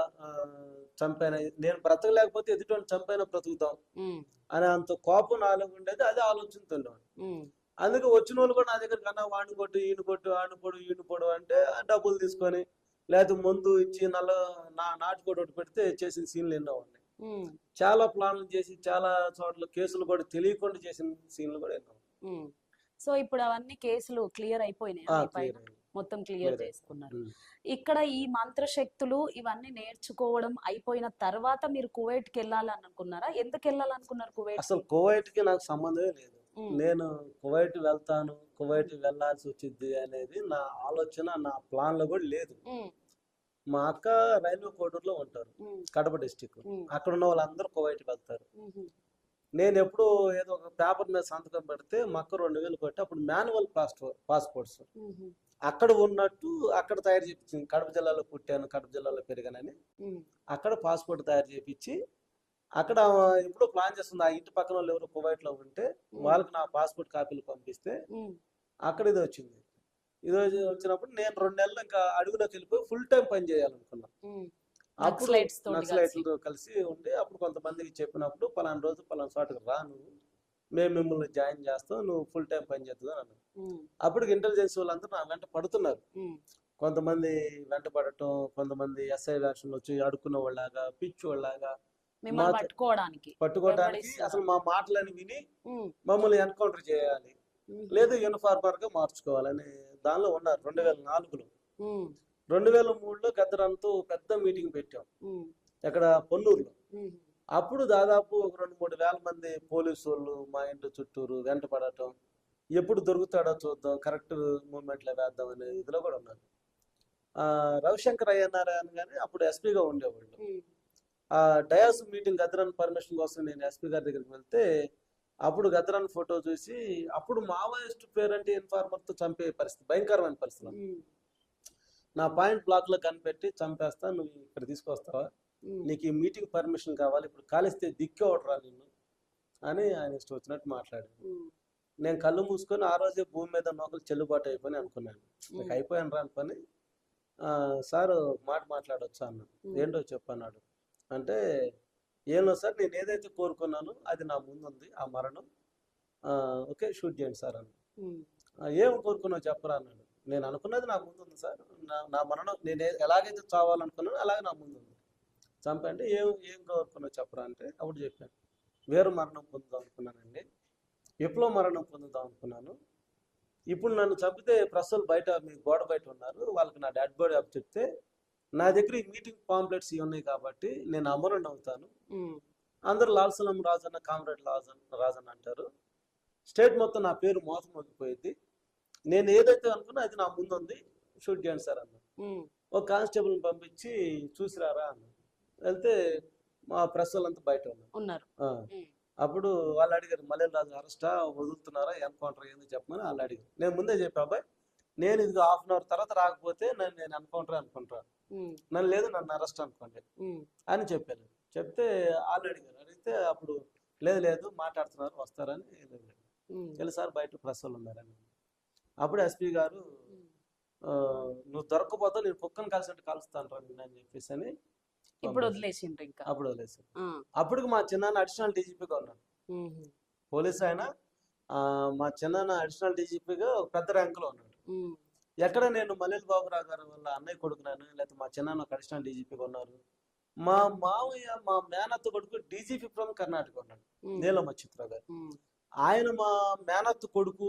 చంపైన నేను బ్రతకలేకపోతే ఎదుటి చంపైనా బ్రతుకుతాం అని అంత కోపం నాలో ఉండేది. అదే ఆలోచనతున్నాను. అందుకే వచ్చిన వాళ్ళు కూడా నా దగ్గర కన్నా వాడిని కొట్టు, ఈయన కొట్టు, ఆడిని పొడు, ఈయన పొడు అంటే డబ్బులు తీసుకొని లేదా ముందు ఇచ్చి నాటుకోటి ఒకటి పెడితే చేసిన సీన్లు ఎన్నో ఉన్నాయి. చాలా ప్లాన్లు చేసి చాలా చోట్ల కేసులు కూడా తెలియకుండా చేసిన సీన్లు కూడా ఎన్నో. సో ఇప్పుడు అవన్నీ కేసులు క్లియర్ అయిపోయినాయి, మొత్తం క్లియర్ చేసుకున్నారు. ఇక్కడ ఈ మంత్రశక్తులు ఇవన్నీ నేర్చుకోవడం అయిపోయిన తర్వాత మీరు కువైట్ కి వెళ్ళాలని అనుకున్నారా? ఎందుకు వెళ్ళాలనుకున్నారు కువైట్? అసలు కువైట్ కి నాకు సంబంధమే లేదు. నేను కువైట్ వెళ్తాను, కువైట్ వెళ్లాల్సి వచ్చింది అనేది నా ఆలోచన, నా ప్లాన్ లో కూడా లేదు. మా అక్క రైల్వే కోడూరులో ఉంటారు, కడప డిస్టిక్. అక్కడ ఉన్న వాళ్ళందరూ కువైట్ వెళ్తారు. నేను ఎప్పుడు ఏదో ఒక పేపర్ మీద సంతకం పెడితే మా అక్క 2000 కొట్టి అప్పుడు మాన్యువల్ పాస్పోర్ట్స్ అక్కడ ఉన్నట్టు అక్కడ తయారు చేయించింది. కడప జిల్లాలో పుట్టాను, కడప జిల్లాలో పెరిగానని అక్కడ పాస్పోర్ట్ తయారు చేయించి అక్కడ ఎప్పుడో ప్లాన్ చేస్తుంది. ఆ ఇంటి పక్కన వాళ్ళు ఎవరు కువైట్ లో ఉంటే వాళ్ళకి నా పాస్పోర్ట్ కాపీలు పంపిస్తే అక్కడ ఇది వచ్చింది. ఇది వచ్చినప్పుడు నేను 2 నెలలు ఇంకా అడుగులోకి వెళ్ళిపోయి ఫుల్ టైం పని చేయాలనుకున్నా. అప్పుడు నక్సలైట్లతో కలిసి ఉండి అప్పుడు కొంతమందికి చెప్పినప్పుడు పలానా రోజు పలానా చోటకి రా, నువ్వు మేము మిమ్మల్ని జాయిన్ చేస్తాం, నువ్వు ఫుల్ టైం పని చేస్తుంది అన్నాను. అప్పటికి ఇంటెలిజెన్స్ వాళ్ళందరూ నా వెంట పడుతున్నారు. కొంతమంది వెంటపడటం, కొంతమంది ఎస్ఐ వేషంలో వచ్చి అడుక్కున్న వాళ్ళలాగా, పిచ్చి వాళ్ళలాగా మిమ్మల్ని మాతో పట్టుకోవడానికి పట్టుకోవడానికి వెంబడిస్తున్నారు. అసలు మా మాటలని విని ఉమ్, మమ్మల్ని ఎన్కౌంటర్ చేయాలి, ఉమ్, లేదు యూనిఫార్మర్ గా మార్చుకోవాలని దానిలో ఉన్నారు 2004లో. ఉమ్, 2003లో గద్దరంతో పెద్ద మీటింగ్ పెట్టాం ఉమ్, ఎక్కడ పొన్నూరులో. ఉమ్, అప్పుడు దాదాపు ఒక 2-3 వేల మంది పోలీసు వాళ్ళు మా ఇంటి చుట్టూరు వెంట పడటం, ఎప్పుడు దొరుకుతాడో చూద్దాం, కరెక్ట్ మూమెంట్లో వేద్దాం అనే ఇదిలో కూడా ఉన్నారు. రవిశంకర్ అయ్యన్నారా అని కానీ అప్పుడు ఎస్పీగా ఉండేవాళ్ళు. ఉమ్, ఆ డయాస్ మీటింగ్ గద్దరన్ పర్మిషన్ కోసం నేను ఎస్పీ గారి దగ్గరికి వెళ్తే అప్పుడు గద్దరన్ ఫోటో చూసి అప్పుడు మావోయిస్ట్ పేరంటే ఇన్ఫార్మర్తో చంపే పరిస్థితి, భయంకరమైన పరిస్థితి. ఉమ్, నా పాయింట్ బ్లాక్ లో కనిపెట్టి చంపేస్తా, నువ్వు ఇక్కడ తీసుకొస్తావా, ఉమ్, నీకు ఈ మీటింగ్ పర్మిషన్ కావాలి, ఇప్పుడు కాలిస్తే దిక్కే ఒకటరా నిన్ను అని ఆయన ఇష్టం వచ్చినట్టు మాట్లాడాడు. ఉమ్, నేను కళ్ళు మూసుకొని ఆ రోజే భూమి మీద నోకలు చెల్లుబాటు అయిపోయి అనుకున్నాను. నాకు ఉమ్, అయిపోయాను రా అనుకొని సార్ మాట మాట్లాడొచ్చా అన్నాడు. ఉమ్, ఏంటో చెప్పన్నాడు. అంటే ఏంలో సార్, నేను ఏదైతే కోరుకున్నానో అది నా ముందుంది, ఆ మరణం. ఓకే షూట్ చేయండి సార్ అన్న. ఉమ్, ఏం కోరుకున్నావు చెప్పరా అన్నాడు. నేను అనుకున్నది నా ముందుంది సార్, నా మరణం నేను ఎలాగైతే చావాలనుకున్నానో అలాగే నా ముందుంది, చంపండి. ఏం కోరుకున్నావు చెప్పరా అంటే అప్పుడు చెప్పాను, వేరు మరణం పొందుదాం అనుకున్నానండి, విప్లవ మరణం పొందుదాం అనుకున్నాను. ఇప్పుడు నన్ను చంపితే ప్రస్తుతం బయట మీ గోడ బయట ఉన్నారు, వాళ్ళకి నా డెడ్ బాడీ అప్ చెప్తే నా దగ్గర ఈ మీటింగ్ పాంప్లెట్స్ ఇవి ఉన్నాయి కాబట్టి నేను అమరుని అవుతాను. ఉమ్, అందరూ లాల్ సలం రాజన్న, కామ్రేడ్ రాజన్న అంటారు, స్టేట్ మొత్తం నా పేరు మోసం మోగిపోయింది, నేను ఏదైతే అనుకున్నా అది నా ముందు ఉంది, షూట్ చేయండి సార్ అన్న. ఉమ్, ఒక కానిస్టేబుల్ని పంపించి చూసిరారా అన్న. వెళ్తే మా ప్రెస్ వాళ్ళంతా బయట ఉన్నారు. ఉమ్, అప్పుడు వాళ్ళు అడిగారు, మల్లెల రాజు అరెస్టా, వదులుతున్నారా, ఎన్కౌంటర్ ఏంది చెప్పమని వాళ్ళు అడిగారు. నేను ముందే చెప్పా, అబ్బాయి నేను ఇది హాఫ్ అన్ అవర్ తర్వాత రాకపోతే నేను ఎన్కౌంటర్ అనుకుంటా, ఉమ్, నన్ను లేదు నన్ను అరెస్ట్ అనుకోండి ఉమ్, అని చెప్పాను. చెప్తే వాళ్ళు అడిగారు, అడిగితే అప్పుడు లేదు మాట్లాడుతున్నారు వస్తారని ఉమ్, తెలుసు సార్ బయట ప్రెస్ వాళ్ళు ఉన్నారని. అప్పుడు ఎస్పీ గారు ఉమ్, నువ్వు దొరకపోతే నేను కుక్కను కలిసినట్టు కలుస్తాను రా నిన్ను అని చెప్పేసి అని ఇప్పుడు వదిలేసిండ్రు ఇంకా. అప్పుడు వదిలేసాను. ఆ, అప్పటికి మా చిన్నాన్న అడిషనల్ డీజీపీగా ఉన్నాడు, ఉమ్, పోలీస్ ఆయన. మా చిన్నాన్న అడిషనల్ డీజీపీగా పెద్ద ర్యాంకులో ఉన్నాడు. ఉమ్, ఎక్కడ నేను మల్లెల బాబురావు గారు వాళ్ళ అన్నయ్య కొడుకున్నాను, లేకపోతే మా చిన్నాన్న ఒక అడిషనల్ డీజీపీగా ఉన్నారు. మా మావయ్య మా మేనత్త కొడుకు డీజీపీ ఫ్రమ్ కర్ణాటక ఉన్నాడు, ఉమ్, నీలమ్మ చిత్ర గారు. ఉమ్, ఆయన మా మేనత్త కొడుకు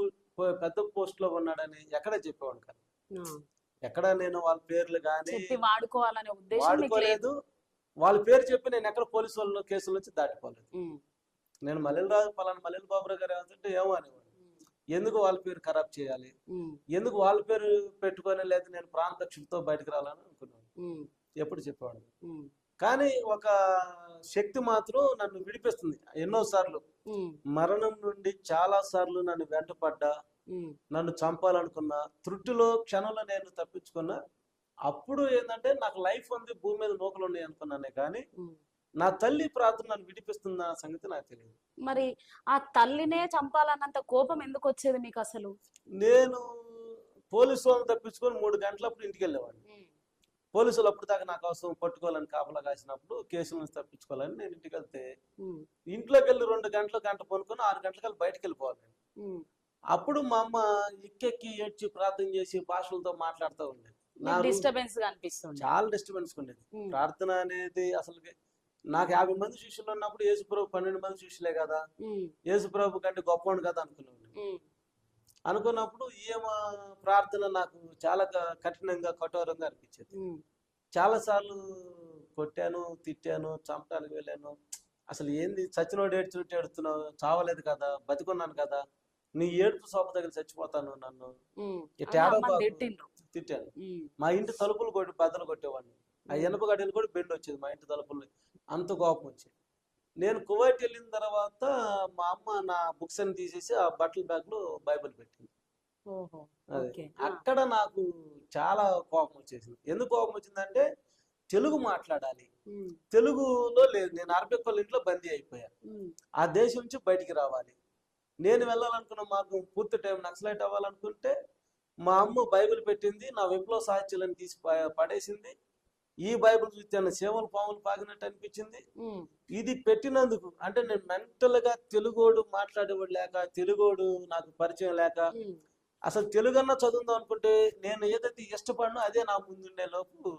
పెద్ద పోస్ట్ లో ఉన్నాడని ఎక్కడ చెప్పేవాడు కాదు. ఆ, ఎక్కడ నేను వాళ్ళ పేర్లు కానీ చెప్పి వాడుకోవాలనే ఉద్దేశం మీకు లేదు. వాడుకోలేదు, వాళ్ళ పేరు చెప్పి నేను ఎక్కడ పోలీసు వాళ్ళ కేసుల నుంచి దాటిపోలేదు. ఉమ్, నేను పలానా మల్లెల బాబురావు గారు ఏమంటే ఏమో అనేవాడు, ఎందుకు వాళ్ళ పేరు ఖరాబ్ చేయాలి, ఉమ్, ఎందుకు వాళ్ళ పేరు పెట్టుకొని, లేదా నేను ప్రాంతక్షులతో బయటకు రావాలని అనుకున్నాను, ఉమ్, ఎప్పుడు చెప్పేవాడు. ఉమ్, కానీ ఒక శక్తి మాత్రం నన్ను విడిపిస్తుంది ఎన్నోసార్లు. ఉమ్, మరణం నుండి చాలా సార్లు నన్ను వెంటపడ్డా, ఉమ్, నన్ను చంపాలనుకున్నా, త్రుటిలో క్షణంలో నేను తప్పించుకున్నా. అప్పుడు ఏంటంటే నాకు లైఫ్ ఉంది, భూమి మీద నూకలు ఉన్నాయి అనుకున్నానే కానీ ఉమ్. నా తల్లి ప్రార్థన నన్ను విడిపిస్తున్న సంగతి నాకు తెలియదు. మరి ఆ తల్లినే చంపాలన్నంత కోపం ఎందుకు వచ్చేది మీకు అసలు? నేను పోలీసు వాళ్ళని తప్పించుకొని 3 గంటలప్పుడు ఇంటికి వెళ్ళేవాడిని. ఉమ్, పోలీసులు అప్పుడు దాకా నాకు అవసరం పట్టుకోవాలని కాపలా కాసినప్పుడు కేసుల నుంచి తప్పించుకోవాలని నేను ఇంటికి వెళ్తే ఉమ్, ఇంట్లోకి వెళ్ళి 2 గంట పనుకొని 6 గంటలకల్లా బయటకు వెళ్ళిపోవాలి. ఉమ్. అప్పుడు మా అమ్మ ఎక్కెక్కి ఏడ్చి ప్రార్థన చేసి భాషలతో మాట్లాడుతూ ఉండేది. నా రూమ్ డిస్టర్బెన్స్ గా అనిపిస్తుంది. చాలా డిస్టర్బెన్స్ ఉండేది. ఉమ్, ప్రార్థన అనేది అసలు నాకు 50 మంది శిష్యులు ఉన్నప్పుడు యేసుప్రభు 12 మంది శిష్యులే కదా, ఉమ్, యేసుప్రభు కంటే గొప్పవాడు కదా అనుకున్నాను. ఉమ్, అనుకున్నప్పుడు ఈమె ప్రార్థన నాకు చాలా కఠినంగా కఠోరంగా అనిపించేది. ఉమ్, చాలా సార్లు కొట్టాను, తిట్టాను, చంపడానికి వెళ్ళాను. అసలు ఏంది చచ్చినోడు ఏడ్చుంటే ఏడుస్తున్నావు, చావలేదు కదా, బతికున్నాను కదా, నీ ఏడుపు సోప దగ్గర చచ్చిపోతాను, నన్ను ఉమ్. ఇట్లా అలా ఏడవ అమ్మ బాకు. తిట్టిండ్రు. తిట్టాను. ఉమ్, మా ఇంటి తలుపులు కొట్టి బద్దలు కొట్టేవాడిని. ఆ ఇనుప గడ్డలు కూడా బెండ్ వచ్చేది మా ఇంటి తలుపులు, అంత కోపం వచ్చేది. నేను కువైట్ వెళ్ళిన తర్వాత మా అమ్మ నా బుక్స్ అని తీసేసి ఆ బట్టల బ్యాగ్ లో బైబిల్ పెట్టింది. ఓహో, అది ఓకే. అక్కడ నాకు చాలా కోపం వచ్చేసింది. ఎందుకు కోపం వచ్చిందంటే తెలుగు మాట్లాడాలి, ఉమ్, తెలుగులో లేదు. నేను అరబిక్ వాళ్ళ ఇంట్లో బందీ అయిపోయా, ఉమ్, ఆ దేశం నుంచి బయటికి రావాలి. నేను వెళ్ళాలనుకున్న మార్గం పూర్తి టైం నక్సలైట్ అవ్వాలనుకుంటే మా అమ్మ బైబిల్ పెట్టింది, నా విప్లవ సాహిత్యాలను తీసి పడేసింది. ఈ బైబిల్ చూస్తే సేవలు పాములు పాగినట్టు అనిపించింది. ఉమ్, ఇది పెట్టినందుకు అంటే నేను మెంటల్ గా తెలుగోడు మాట్లాడేవాడు లేక, తెలుగోడు నాకు పరిచయం లేక, ఉమ్, అసలు తెలుగన్నా చదువుదాం అనుకుంటే నేను ఏదైతే ఇష్టపడినో అదే నా ముందుండే లోపు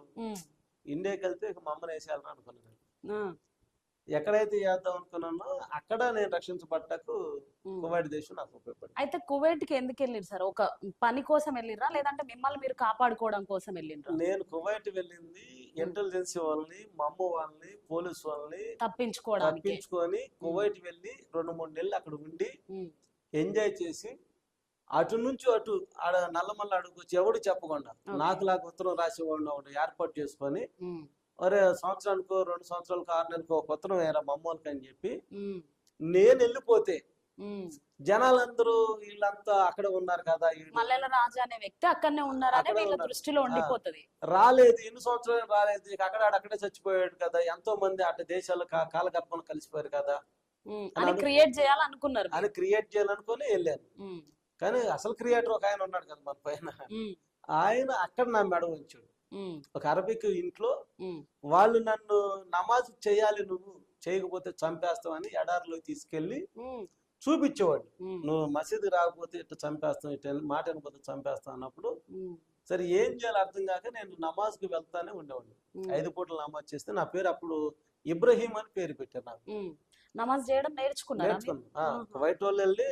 ఇండియాకి వెళ్తే ఇక మా అమ్మని వేసేయాలని అనుకున్నాను. ఎక్కడైతే చేద్దాం అనుకున్నానో అక్కడ నేను రక్షించబడ్డకు కువైట్ దేశం నాకు ఉపయోగపడింది. అయితే కువైట్ కి ఎందుకు వెళ్ళిరు సార్? ఒక పని కోసం వెళ్ళిరా లేదంటే మిమ్మల్ని మీరు కాపాడుకోవడం కోసం వెళ్ళిండ్రా? నేను కువైట్ వెళ్ళింది ఇంటెలిజెన్స్ వాళ్ళని, మా అమ్మ వాళ్ళని, పోలీస్ వాళ్ళని తప్పించుకొని కువైట్ వెళ్ళి 2-3 నెలలు అక్కడ ఉండి ఎంజాయ్ చేసి అటు నుంచి అటు ఆడ నల్లమల్ల అడుగుకొచ్చి ఎవడు చెప్పకుండా నాకులాగా ఉత్తరం రాసేవాడిని ఒకటి ఏర్పాటు చేసుకొని, ఒరే సంవత్సరానికో 2 సంవత్సరాలకు 6 నెలలకు ఒక ఉత్తరం వేయరా మమ్మల్కి అని చెప్పి నేను వెళ్ళిపోతే జనాలందరూ వీళ్ళంతా అక్కడ ఉన్నారు కదా, మల్లెల రాజా అనే వ్యక్తి అక్కడనే ఉన్నారని వీళ్ళ దృష్టిలో ఉండిపోతుంది. రాలేదు, ఎన్ని సంవత్సరాలు రాలేదు, అక్కడే చచ్చిపోయాడు కదా, ఎంతో మంది అటు దేశాలు కాలగర్భంలో కలిసిపోయారు కదా అని క్రియేట్ చేయాలనుకున్నారు అని క్రియేట్ చేయాలనుకుని వెళ్ళాను. కానీ అసలు క్రియేటర్ ఒక ఆయన ఉన్నాడు కదా మన పైన, ఆయన అక్కడ నా మెడ ఉంచాడు. ఒక అరబిక్ ఇంట్లో వాళ్ళు నన్ను నమాజ్ చేయాలి, నువ్వు చేయకపోతే చంపేస్తావు అని ఎడారిలో తీసుకెళ్లి చూపించేవాడు. నువ్వు మసీదు రాకపోతే ఇట్లా చంపేస్తావు, ఇట్లా మాట వినకపోతే చంపేస్తావు అన్నప్పుడు సరే ఏం చేయాలి అర్థం కాక నేను నమాజ్కి వెళ్తానే ఉండేవాడిని. 5 పూటలు నమాజ్ చేస్తే నా పేరు అప్పుడు ఇబ్రహీం అని పేరు పెట్టారు. నాకు నమాజ్ చేయడం నేర్చుకున్నాను. వైట్ వాళ్ళు వెళ్ళి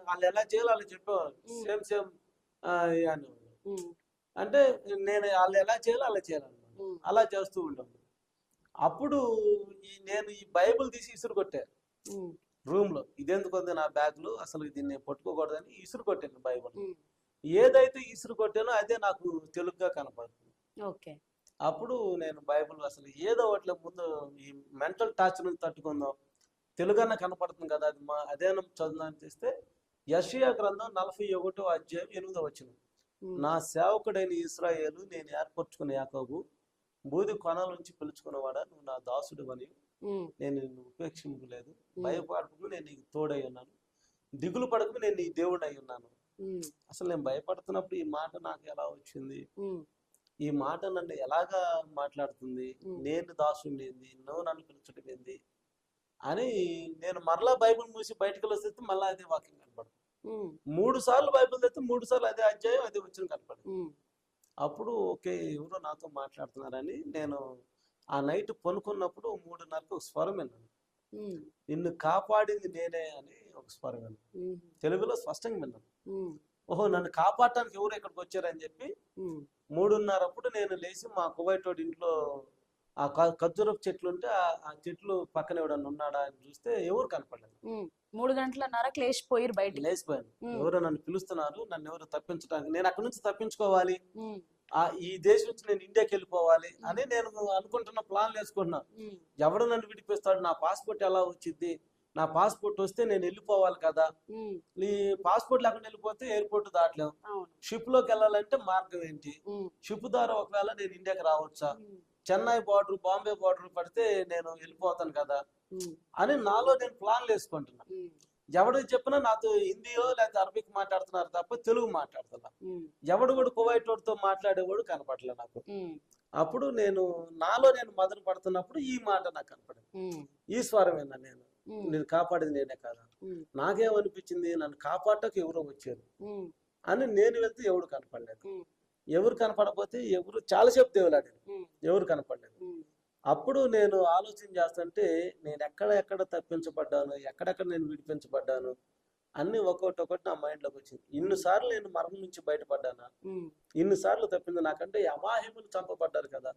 వాళ్ళు ఎలా చేయాలి వాళ్ళు చెప్పేవాళ్ళు, సేమ్ అనేవాళ్ళు. అంటే నేను వాళ్ళు ఎలా చేయాలో అలా చేయాలన్నమాట, అలా చేస్తూ ఉంటాను. అప్పుడు నేను ఈ బైబిల్ తీసి ఇసురు కొట్టాను రూమ్ లో. ఇదెందుకు ఉంది నా బ్యాగ్ లో, అసలు దీన్ని పట్టుకోకూడదని ఇసురు కొట్టాను బైబిల్. ఏదైతే ఇసురు కొట్టానో అదే నాకు తెలుగుగా కనపడుతుంది. అప్పుడు నేను బైబిల్ అసలు ఏదో ఒకటి ముందు ఈ మెంటల్ టార్చర్ నుంచి తట్టుకుందాం, తెలుగన్న కనపడుతుంది కదా, అది అదేనా చదువుదాన్ని చేస్తే యెషయా గ్రంథం 41వ అధ్యాయం 8వ వచనం, నా సేవకుడైన ఇశ్రాయేలు, నేను ఏర్పరచుకున్న యాకోబు, బూది కొనాల నుంచి పిలుచుకున్నవాడా, నువ్వు నా దాసుడు అని, నేను నిన్ను ఉపేక్షించలేదు, భయపడకు నేను నీకు తోడై ఉన్నాను, దిగులు పడకు నేను నీ దేవుడు అయి ఉన్నాను. అసలు నేను భయపడుతున్నప్పుడు ఈ మాట నాకు ఎలా వచ్చింది, ఈ మాట నన్ను ఎలాగా మాట్లాడుతుంది, నేను దాసుని ఏంది, నువ్వు నన్ను పిలుచడం ఏంది అని నేను మరలా బైబిల్ మూసి బయటకు వస్తే మళ్ళీ అదే వాక్యం కనపడుతుంది. 3 సార్లు బైబిల్ తెస్తే 3 సార్లు అదే అధ్యాయం అదే వచ్చిన కనపడింది. అప్పుడు ఓకే ఎవరో నాతో మాట్లాడుతున్నారని నేను ఆ నైట్ పనుకున్నప్పుడు 3:30కు ఒక స్వరం విన్నాను, నిన్ను కాపాడింది నేనే అని ఒక స్వరం విన్నాను. తెలుగులో స్పష్టంగా విన్నాను. ఓహో నన్ను కాపాడటానికి ఎవరు ఇక్కడికి వచ్చారని చెప్పి 3:30 నేను లేచి మా కువైట్ వాడి ఇంట్లో ఆ ఖర్జూరపు చెట్లు ఉంటే ఆ చెట్లు పక్కన ఎవడన్నా ఉన్నాడా అని చూస్తే ఎవరు కనపడలేదు. 3:30కి లేచిపోయారు, బయట లేచిపోయాను. ఎవరో నన్ను పిలుస్తున్నారు, నన్ను ఎవరు తప్పించడానికి, నేను అక్కడి నుంచి తప్పించుకోవాలి, ఈ దేశం నుంచి నేను ఇండియాకి వెళ్ళిపోవాలి అని నేను అనుకుంటున్న ప్లాన్ వేసుకుంటున్నా. ఎవడు నన్ను విడిపిస్తాడు, నా పాస్పోర్ట్ ఎలా వచ్చింది, నా పాస్పోర్ట్ వస్తే నేను వెళ్ళిపోవాలి కదా, ఈ పాస్పోర్ట్ లేకుండా వెళ్ళిపోతే ఎయిర్పోర్ట్ దాటలేము, షిప్ లోకి వెళ్ళాలంటే మార్గం ఏంటి, షిప్ ద్వారా ఒకవేళ నేను ఇండియాకి రావచ్చా, చెన్నై బార్డర్ బాంబే బార్డర్ పడితే నేను వెళ్ళిపోతాను కదా అని నాలో నేను ప్లాన్లు వేసుకుంటున్నా. ఎవడు చెప్పినా నాతో హిందీయో లేకపోతే అరబిక్ మాట్లాడుతున్నారు తప్ప తెలుగు మాట్లాడుతున్నా. ఎవడు కూడా కువైట్ వాడితో మాట్లాడేవాడు కనపడలే నాకు. అప్పుడు నాలో నేను మదన పడుతున్నప్పుడు ఈ మాట నాకు కనపడింది, ఈ స్వరమేనా, నేను కాపాడేది నేనే కదా. నాకేమనిపించింది, నన్ను కాపాడటకు ఎవరో వచ్చారు అని నేను వెళ్తే ఎవడు కనపడలేదు. ఎవరు కనపడకపోతే ఎవరు చాలాసేపు దేవులాడారు, ఎవరు కనపడలేదు. అప్పుడు నేను ఆలోచన చేస్తుంటే నేను ఎక్కడ తప్పించబడ్డాను, ఎక్కడెక్కడ నేను విడిపించబడ్డాను అన్ని ఒక్కొక్కటి నా మైండ్లోకి వచ్చింది. ఇన్నిసార్లు నేను మరణం నుంచి బయటపడ్డానా, ఇన్నిసార్లు తప్పింది నాకంటే యమాహేములు చంపబడ్డారు కదా,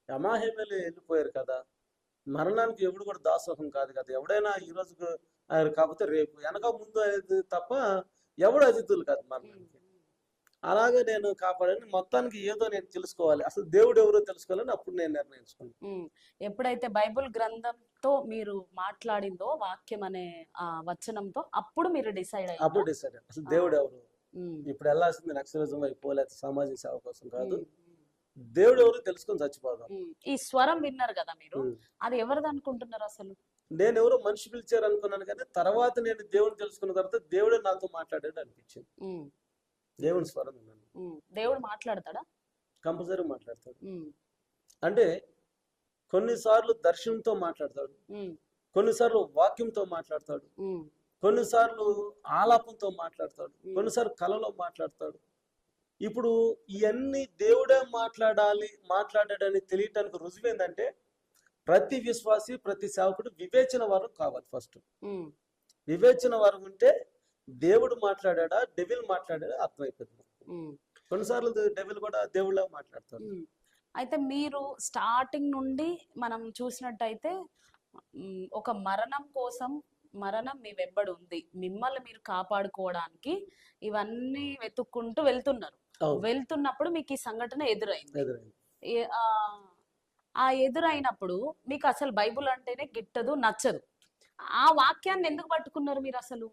యమాహేములు వెళ్ళిపోయారు కదా, మరణానికి ఎవడు కూడా దాసోహం కాదు కదా, ఎవడైనా ఈ రోజుకు కాకపోతే రేపు వెనక ముందు అనేది తప్ప ఎవడు అతిథులు కాదు మరణానికి. అలాగే నేను కాపాడని మొత్తానికి ఏదో నేను తెలుసుకోవాలి, అసలు దేవుడు ఎవరో తెలుసుకోవాలని అప్పుడు నేను నిర్ణయించుకున్నాను. ఎప్పుడైతే బైబిల్ గ్రంథంతో మీరు మాట్లాడిందో వాక్యం అనే వచనంతో అప్పుడు మీరు డిసైడ్ అసలు దేవుడు ఎవరు, ఇప్పుడు వెళ్ళాల్సింది నక్సలిజం వైపు లేకపోతే సమాజ సేవ కోసం కాదు, దేవుడు ఎవరు తెలుసుకొని చచ్చిపోదాం. ఈ స్వరం విన్నారు కదా మీరు, అది ఎవరిది అనుకుంటున్నారు? అసలు నేను ఎవరో మనిషి పిలిచారు అనుకున్నాను, కానీ తర్వాత నేను దేవుడిని తెలుసుకున్న తర్వాత దేవుడే నాతో మాట్లాడాడు అనిపించింది. దేవుని స్వరం విన్నాను. దేవుడు మాట్లాడతాడా? కంపల్సరీ మాట్లాడతాడు. అంటే కొన్నిసార్లు దర్శనంతో మాట్లాడతాడు, కొన్నిసార్లు వాక్యంతో మాట్లాడతాడు, కొన్నిసార్లు ఆలాపంతో మాట్లాడతాడు, కొన్నిసార్లు కళలో మాట్లాడతాడు, ఇప్పుడు ఇవన్నీ దేవుడే మాట్లాడాడని తెలియటానికి రుజువు ఏంటంటే ప్రతి విశ్వాసి ప్రతి సేవకుడు వివేచన వరం కావాలి. ఫస్ట్ ఉమ్, వివేచన వరం ఉంటే దేవుడు మాట్లాడా డెవిల్ మాట్లాడా అర్థమైపోతుంది. ఉమ్, కొన్నిసార్లు డెవిల్ కూడా దేవుళ్ళ మాట్లాడతారు. ఉమ్. అయితే మీరు స్టార్టింగ్ నుండి మనం చూసినట్టయితే ఒక మరణం మీ వెంబడి ఉంది, మిమ్మల్ని మీరు కాపాడుకోవడానికి ఇవన్నీ వెతుక్కుంటూ వెళ్తున్నారు. అవును, వెళ్తున్నప్పుడు మీకు ఈ సంఘటన ఎదురైంది. ఎదురైంది. ఏ- ఆ ఆ ఎదురైనప్పుడు మీకు అసలు బైబుల్ అంటేనే గిట్టదు, నచ్చదు. ఆ వాక్యాన్ని ఎందుకు పట్టుకున్నారు మీరు అసలు?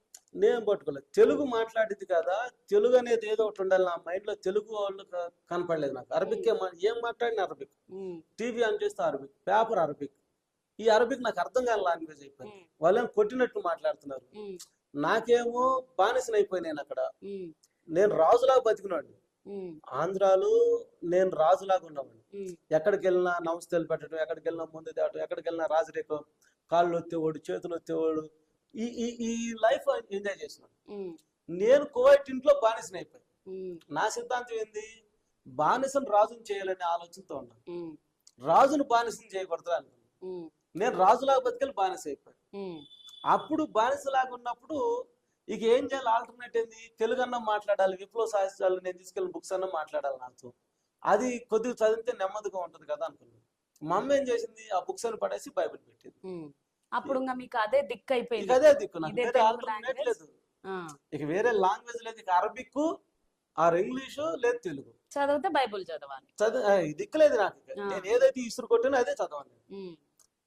నేను పట్టుకోలేదు. తెలుగు మాట్లాడేది కదా, తెలుగు అనేది ఏదో ఒకటి ఉండాలి నా మైండ్ లో. తెలుగు వాళ్ళు కనపడలేదు నాకు. అరబిక్ ఏం మాట్లాడిన అరబిక్, ఉమ్, టీవీ ఆన్ చేస్తే అరబిక్, పేపర్ అరబిక్. ఈ అరబిక్ నాకు అర్థం కాని లాంగ్వేజ్ అయిపోయింది. ఉమ్, వాళ్ళేమో కొట్టినట్టు మాట్లాడుతున్నారు, ఉమ్, నాకేమో బానిసనైపోయి నేను అక్కడ. ఉమ్, నేను రాజులాగా బతికినాడు. ఉమ్, ఆంధ్రాలో నేను రాజులాగా ఉన్నామండి. ఉమ్, ఎక్కడికి వెళ్ళినా నమస్తేలు పెట్టడం, ఎక్కడికి వెళ్ళినా ముందు దాటం, ఎక్కడికి వెళ్ళినా రాజరేఖం, కాళ్ళు వచ్చేవాడు, చేతులు వచ్చేవాడు. ఈ ఈ ఈ లైఫ్ ఎంజాయ్ చేసినాను. ఉమ్, నేను కువైట్ ఇంట్లో బానిసని అయిపోయి. ఉమ్, నా సిద్ధాంతం ఏంది? బానిసను రాజుని చేయాలనే ఆలోచనతో ఉన్నాను. ఉమ్, రాజును బానిసని చేయకూడదు అనుకున్నాను. ఉమ్, నేను రాజులాగా బతికెళ్ళి బానిస అయిపోయాను. ఉమ్, అప్పుడు బానిసలాగా ఉన్నప్పుడు ఇక ఏం చేయాలి? ఆల్టర్నేట్ ఏంది? తెలుగు అన్నం మాట్లాడాలి, విప్లవ సాహిత్యాలు నేను తీసుకెళ్ళిన బుక్స్ అన్నం మాట్లాడాలి నాతో. అది కొద్దిగా చదివితే నెమ్మదిగా ఉంటది కదా అనుకున్నాను. మా అమ్మ ఏం చేసింది? ఆ బుక్స్ అని పడేసి బైబిల్ పెట్టింది. ఉమ్. అప్పుడు ఇంకా మీకు అదే దిక్కు ఇక అయిపోయింది. అదే దిక్కు, నాకు ఇదే వేరే తెలుగు ఆల్టర్నేట్ లాంగ్వేజ్. లేదు. ఆ, ఇక వేరే లాంగ్వేజ్ లేదు. ఇక అరబిక్ ఆర్ ఇంగ్లీషు లేదు తెలుగు. చదివితే బైబుల్ చదవాలి. ఈ దిక్కులేదు నాకు. ఇక ఆ. నేను ఏదైతే ఇసురు కొట్టినా అదే చదవాలి. ఉమ్,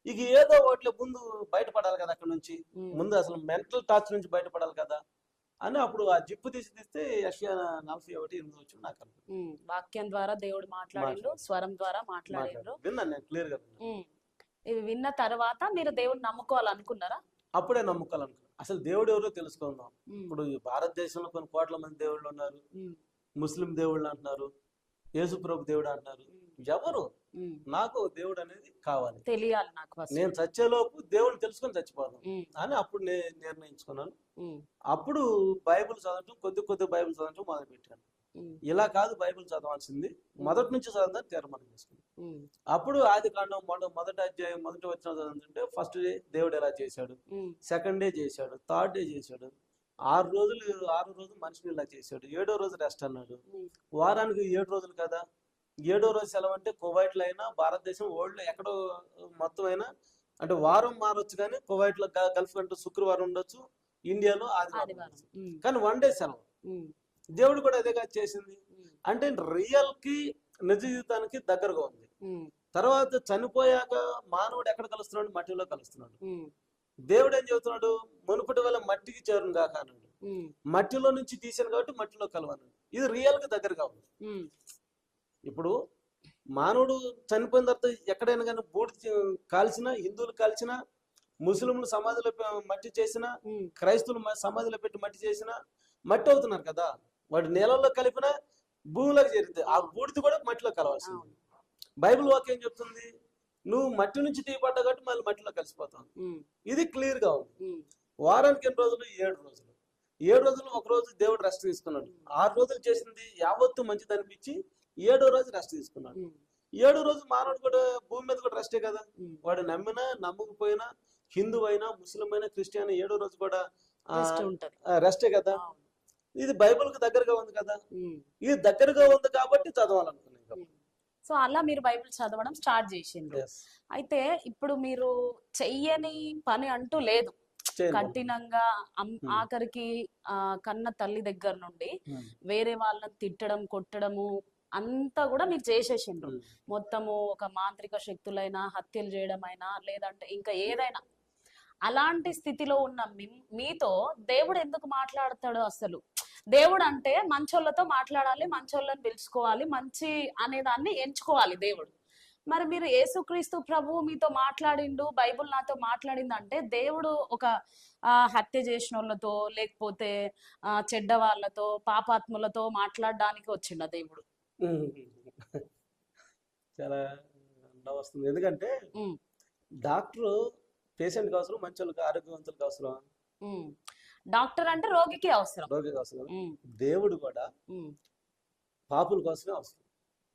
ఇక ఏదో వాటిలో ముందు బయటపడాలి కదా అక్కడ నుంచి. ఉమ్, ముందు అసలు మెంటల్ టార్చ్ నుంచి బయటపడాలి కదా అని అప్పుడు ఆ జిప్పు తీస్తే యెషయా 41:8 వచ్చింది నాకు. ఉమ్. వాక్యం ద్వారా దేవుడు మాట్లాడిండు, స్వరం ద్వారా మాట్లాడిండ్రు. విన్నాను నేను క్లియర్ గా విన్నాను. ఉమ్. ఇవి విన్న తర్వాత మీరు దేవుడిని నమ్ముకోవాలనుకున్నారా? అప్పుడే నమ్ముకోవాలనుకున్నాను. అసలు దేవుడు ఎవరో తెలుసుకుందాం. ఉమ్, ఇప్పుడు ఈ భారతదేశంలో కొన్ని కోట్ల మంది దేవుళ్ళు ఉన్నారు. ఉమ్, ముస్లిం దేవుళ్ళు అంటున్నారు, యేసు ప్రభు దేవుడు అంటున్నారు. ఎవరు? ఉమ్. నాకు దేవుడు అనేది కావాలి. తెలియాలి నాకు ఫస్ట్. నేను చచ్చేలోపు దేవుడిని తెలుసుకొని చచ్చిపోదాం ఉమ్, అని అప్పుడు నేను నిర్ణయించుకున్నాను. ఉమ్, అప్పుడు బైబిల్ చదవటం కొద్ది బైబిల్ చదవటం మొదలు పెట్టాను. ఉమ్, ఇలా కాదు బైబిల్ చదవాల్సింది, మొదటి నుంచి చదవదని తీర్మానం చేసుకున్నాను. ఉమ్, అప్పుడు ఆది కాండం మొదటి అధ్యాయం మొదటి వచ్చిన చదువుతుంటే ఫస్ట్ డే దేవుడు ఎలా చేశాడు, ఉమ్, సెకండ్ డే చేశాడు, థర్డ్ డే చేశాడు, 6 రోజులు మనిషిని ఇలా చేశాడు, 7వ రోజు రెస్ట్ అన్నాడు. ఉమ్, వారానికి 7 రోజులు కదా. 7వ రోజు సెలవు అంటే కువైట్లో అయినా భారతదేశం వరల్డ్ ఎక్కడో మొత్తం అయినా అంటే వారం మారొచ్చు, కానీ కువైట్లో గల్ఫ్ కంట్రీ శుక్రవారం ఉండొచ్చు, ఇండియాలో ఆదివారం ఆదివారం. ఉండొచ్చు. ఉమ్, కానీ 1 డే సెలవు. ఉమ్, దేవుడు కూడా అదే కాదు చేసింది. ఉమ్, అంటే రియల్ కి నిజ జీవితానికి దగ్గరగా ఉంది. ఉమ్, తర్వాత చనిపోయాక మానవుడు ఎక్కడ కలుస్తున్నాడు? మట్టిలో కలుస్తున్నాడు. ఉమ్, దేవుడు ఏం చెబుతున్నాడు? మునుపటి వల్ల మట్టికి చేరును కాక అన్నాడు. ఉమ్, మట్టిలో నుంచి తీసాను కాబట్టి మట్టిలో కలవన్నాడు. ఇది రియల్ కి దగ్గరగా ఉంది. ఉమ్, ఇప్పుడు మానవుడు చనిపోయిన తర్వాత ఎక్కడైనా కానీ బూడి కాల్చినా, హిందువులు కాల్చినా, ముస్లింలు సమాధిలో మట్టి చేసినా, ఉమ్, క్రైస్తవులు సమాధిలో పెట్టి మట్టి చేసినా మట్టి అవుతున్నారు కదా. వాడు నేలల్లో కలిపిన భూమిలోకి చేరింది. ఆ బూడిది కూడా మట్టిలో కలవాల్సింది. అవును. బైబిల్ వాక్యం ఏం చెప్తుంది? నువ్వు మట్టి నుంచి తీయబడ్డా కాబట్టి మళ్ళీ మట్టిలో కలిసిపోతావు. ఉమ్, ఇది క్లియర్ గా ఉంది. ఉమ్, వారానికి ఎన్ని రోజులు? 7 రోజులు. 7 రోజులు ఒక రోజు దేవుడు రెస్ట్ తీసుకున్నాడు. 6 రోజులు చేసింది యావత్తు మంచిది అనిపించి 7వ రోజు రెస్ట్ తీసుకున్నాడు. ఉమ్, 7వ రోజు మానవుడు కూడా భూమి మీద కూడా రెస్టే కదా. ఉమ్. వాడు నమ్మినా నమ్మకపోయినా, హిందూ అయినా ముస్లిం అయినా క్రిస్టియన్ 7వ రోజు కూడా రెస్ట్ ఉంటది. రెస్టే కదా. అవును. ఇది బైబిల్ కు దగ్గరగా ఉంది కదా. ఉమ్, ఇది దగ్గరగా ఉంది కాబట్టి చదవాలనుకున్నాను. ఉమ్. సో అలా మీరు బైబిల్ చదవడం స్టార్ట్ చేసిండ్రు. Yes. అయితే ఇప్పుడు మీరు చెయ్యని పని అంటూ లేదు. చేయను. కఠినంగా ఆఖరికి కన్న తల్లి దగ్గర నుండి వేరే వాళ్ళని తిట్టడం, కొట్టడము అంతా కూడా మీరు చేసేసిండ్రు. మొత్తము ఒక మాంత్రిక శక్తులైనా, హత్యలు చేయడం అయినా, లేదంటే ఇంకా ఏదైనా. అలాంటి స్థితిలో ఉన్న మీతో దేవుడు ఎందుకు మాట్లాడతాడు అసలు? దేవుడు అంటే మంచోళ్ళతో మాట్లాడాలి, మంచోళ్ళని పిలుచుకోవాలి, మంచి అనేదాన్ని ఎంచుకోవాలి దేవుడు. మరి మీరు యేసుక్రీస్తు ప్రభువు మీతో మాట్లాడిండు, బైబుల్ నాతో మాట్లాడింది అంటే దేవుడు ఒక హత్య చేసిన వాళ్ళతో, లేకపోతే చెడ్డ వాళ్ళతో, పాపాత్ములతో మాట్లాడడానికి వచ్చిండ దేవుడు? చాలా వస్తుంది. ఎందుకంటే డాక్టర్ పేషెంట్కి అవసరం, మంచి వాళ్ళకి ఆరోగ్యవంతులకు అవసరం. డాక్టర్ అంటే రోగికి అవసరం, రోగికి అవసరం. దేవుడు కూడా పాపుల కోసమే వస్తుంది.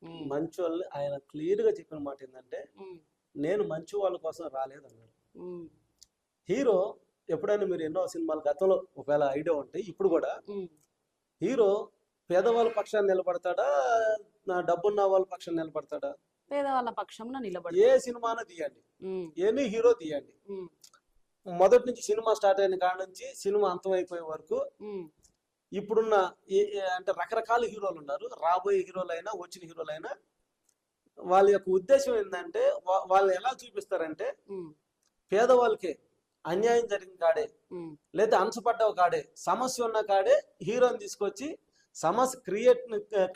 ఉమ్, మంచి వాళ్ళు ఆయన క్లియర్ గా చెప్పిన మాట ఏంటంటే ఉమ్, నేను మంచి వాళ్ళ కోసం రాలేదు అన్నాడు. ఉమ్, హీరో ఎప్పుడైనా మీరు ఎన్నో సినిమాలు గతంలో ఒకవేళ ఐడియా ఉంటే ఇప్పుడు కూడా ఉమ్, హీరో పేదవాళ్ళ పక్షాన్ని నిలబడతాడా, నా డబ్బున్న వాళ్ళ పక్షాన్ని నిలబడతాడా? పేదవాళ్ళ పక్షంలో నిలబడి ఏ సినిమాను తీయండి, ఎనీ హీరో తీయండి, మొదటి నుంచి సినిమా స్టార్ట్ అయిన కాడ నుంచి సినిమా అంతం అయిపోయే వరకు ఇప్పుడున్న అంటే రకరకాల హీరోలు ఉన్నారు. రాబోయే హీరోలైనా వచ్చిన హీరోలైనా వాళ్ళ యొక్క ఉద్దేశం ఏంటంటే వాళ్ళని ఎలా చూపిస్తారంటే పేదవాళ్ళకి అన్యాయం జరిగిన కాడే లేదా అంచపడ్డవ కాడే సమస్య ఉన్న కాడే హీరోని తీసుకొచ్చి సమస్య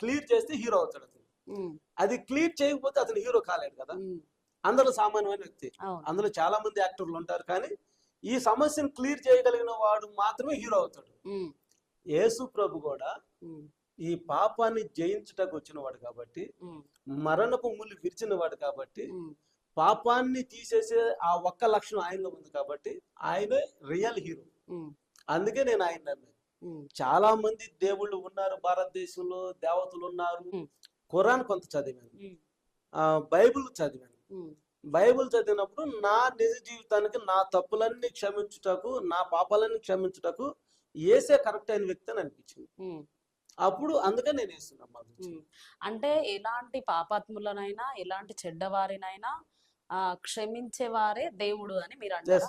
క్లియర్ చేస్తే హీరో అవుతాడు. అతను అది క్లియర్ చేయకపోతే అతను హీరో కాలేడు కదా. అందరూ సామాన్యమైన వ్యక్తి, అందులో చాలా మంది యాక్టర్లు ఉంటారు, కానీ ఈ సమస్యను క్లియర్ చేయగలిగిన వాడు మాత్రమే హీరో అవుతాడు. యేసు ప్రభు కూడా ఈ పాపాన్ని జయించుటకు వచ్చిన వాడు కాబట్టి, మరణపు ముళ్ళు విరిచిన వాడు కాబట్టి, పాపాన్ని తీసేసే ఆ ఒక్క లక్షణం ఆయనలో ఉంది కాబట్టి ఆయనే రియల్ హీరో. అందుకే నేను ఆయన నమ్మాను. చాలా మంది దేవుళ్ళు ఉన్నారు భారతదేశంలో, దేవతలు ఉన్నారు. ఖురాన్ కొంత చదివాను, బైబిల్ చదివాను. బైబిల్ చదివినప్పుడు నా నిజ జీవితానికి నా తప్పులన్నీ క్షమించుటకు, నా పాపాలన్నీ క్షమించుటకు ఏసే కరెక్ట్ అయిన వ్యక్తి అని అనిపించింది. అప్పుడు అందుకే నేను వేస్తున్నాను. అంటే ఎలాంటి పాపాత్ములనైనా ఎలాంటి చెడ్డవారినైనా క్షమించేవారే దేవుడు అని మీరు అంటారు.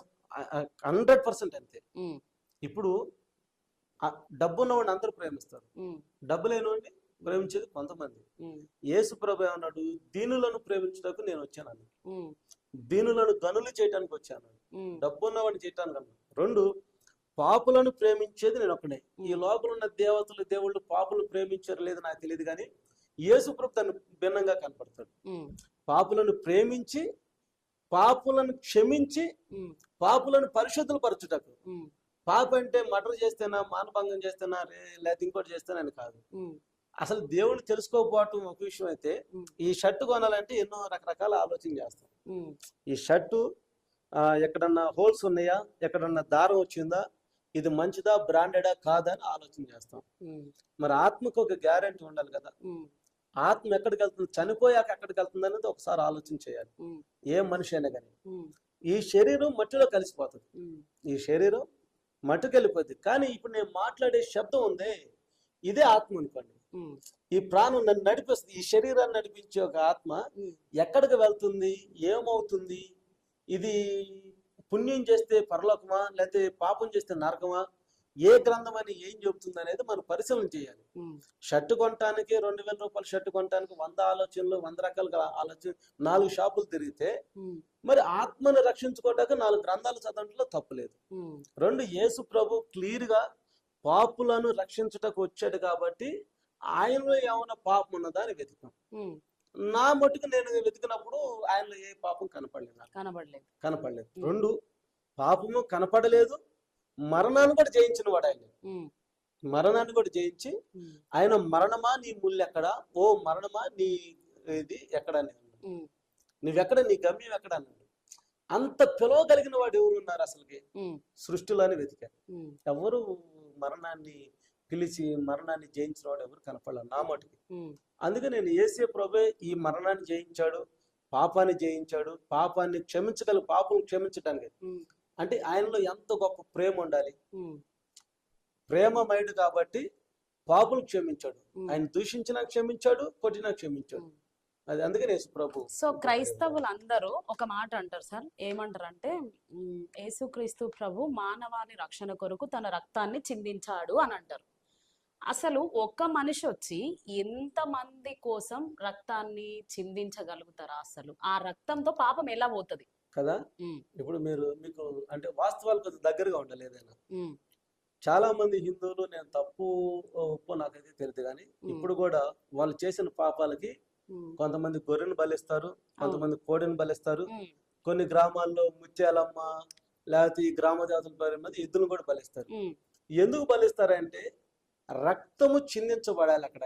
100% అంతే. ఇప్పుడు డబ్బున్నవాడిని అందరూ ప్రేమిస్తారు, డబ్బు లేనివాడిని ప్రేమించేది కొంతమంది. యేసు ప్రభు ఏమన్నాడు? దీనులను ప్రేమించడానికి నేను వచ్చాను, దీనులను గనులు చేయడానికి వచ్చాను, డబ్బు ఉన్నవాడిని చేయటానికి అన్నాడు. 2, పాపులను ప్రేమించేది నేను ఒకనే. ఈ లోపల ఉన్న దేవతలు దేవుళ్ళు పాపులను ప్రేమించారు లేదు నాకు తెలియదు, కానీ యేసు ప్రభు తను భిన్నంగా కనపడతాడు. పాపులను ప్రేమించి పాపులను క్షమించి పాపులను పరిశుద్ధులు పరచుటకు. పాప అంటే మర్డర్ చేస్తేనా, మానభంగం చేస్తేనా, లేకపోతే ఇంకోటి చేస్తేనని కాదు. అసలు దేవుడు తెలుసుకోకపోవటం ఒక విషయం అయితే, ఈ షర్ట్ కొనాలంటే ఎన్నో రకరకాల ఆలోచన చేస్తాం. ఈ షర్టు ఎక్కడన్నా హోల్స్ ఉన్నాయా, ఎక్కడన్నా దారం వచ్చిందా, ఇది మంచిదా బ్రాండెడా కాదా అని ఆలోచన చేస్తాం. మరి ఆత్మకు ఒక గ్యారెంటీ ఉండాలి కదా. ఆత్మ ఎక్కడికి వెళ్తుంది, చనిపోయాక ఎక్కడికి వెళ్తుంది అనేది ఒకసారి ఆలోచన చేయాలి. ఏ మనిషి అయినా కానీ ఈ శరీరం మట్టిలో కలిసిపోతుంది, ఈ శరీరం మట్టికి వెళ్ళిపోతుంది. కానీ ఇప్పుడు నేను మాట్లాడే శబ్దం ఉంది, ఇదే ఆత్మ అనుకోండి. ఈ ప్రాణం నన్ను నడిపిస్తుంది, ఈ శరీరాన్ని నడిపించే ఒక ఆత్మ ఎక్కడికి వెళ్తుంది, ఏమవుతుంది, ఇది పుణ్యం చేస్తే పరలోకమా లేకపోతే పాపం చేస్తే నరకమా, ఏ గ్రంథం అని ఏం చెబుతుంది అనేది మనం పరిశీలన చేయాలి. షర్టు కొనటానికి 2000 రూపాయలు షర్టు కొనటానికి 100 ఆలోచనలు, 100 రకాలుగా ఆలోచన, 4 షాపులు తిరిగితే మరి ఆత్మను రక్షించుకోవడానికి 4 గ్రంథాలు చదవడంలో తప్పులేదు. 2, యేసు ప్రభు క్లియర్ గా పాపులను రక్షించుటకు వచ్చాడు కాబట్టి ఆయనలో ఏమైనా పాపం ఉన్నదా అని వెతికాం. నా మటుకు నేను వెతికినప్పుడు ఆయనలో ఏ పాపం కనపడలేదు. 2, పాపము కనపడలేదు, మరణాన్ని కూడా జయించిన వాడు ఆయన. మరణాన్ని కూడా జయించి ఆయన మరణమా నీ ముళ్ళు ఎక్కడా, ఓ మరణమా నీ ఇది ఎక్కడ అని అన్నాడు. నువ్వెక్కడ, నీ గమ్యం ఎక్కడ అన్నాడు. అంత పిలవగలిగిన వాడు ఎవరు ఉన్నారు అసలుకి సృష్టిలోనే వెతికారు. ఎవరు మరణాన్ని పిలిచి మరణాన్ని జయించిన వాడు ఎవరు కనపడలేదు నా మటుకు. అందుకే నేను యేసే ప్రభే ఈ మరణాన్ని జయించాడు, పాపాన్ని జయించాడు, పాపాన్ని క్షమించగల పాపం క్షమించడానికి. అంటే ఆయనలో ఎంత గొప్ప ప్రేమ ఉండాలి. ప్రేమమయుడు కాబట్టి పాపులు క్షమించాడు, ఆయన దూషించినా క్షమించాడు, కొట్టినా క్షమించాడు. అది అందుకని యేసు ప్రభు. సో క్రైస్తవులందరూ ఒక మాట అంటారు సార్, ఏమంటారంటే యేసుక్రీస్తు ప్రభు మానవాళి రక్షణ కొరకు తన రక్తాన్ని చిందించాడు అని అంటారు. అసలు ఒక్క మనిషి వచ్చి ఎంతమంది కోసం రక్తాన్ని చిందించగలుగుతారా? అసలు ఆ రక్తంతో పాపం ఎలా పోతుంది కదా. ఇప్పుడు మీకు అంటే వాస్తవాలు కొద్దిగా దగ్గరగా ఉండాలి. ఏదైనా చాలా మంది హిందువులు, నేను తప్పు ఒప్పు నాకైతే తెలియదు కానీ ఇప్పుడు కూడా వాళ్ళు చేసిన పాపాలకి కొంతమంది గొర్రెను బలిస్తారు, కొంతమంది కోడిని బలిస్తారు, కొన్ని గ్రామాల్లో ముత్యాలమ్మ లేకపోతే ఈ గ్రామ జాతుల పేరు మీద ఎద్దును కూడా బలిస్తారు. ఎందుకు బలిస్తారంటే రక్తము చిందించబడాలి అక్కడ.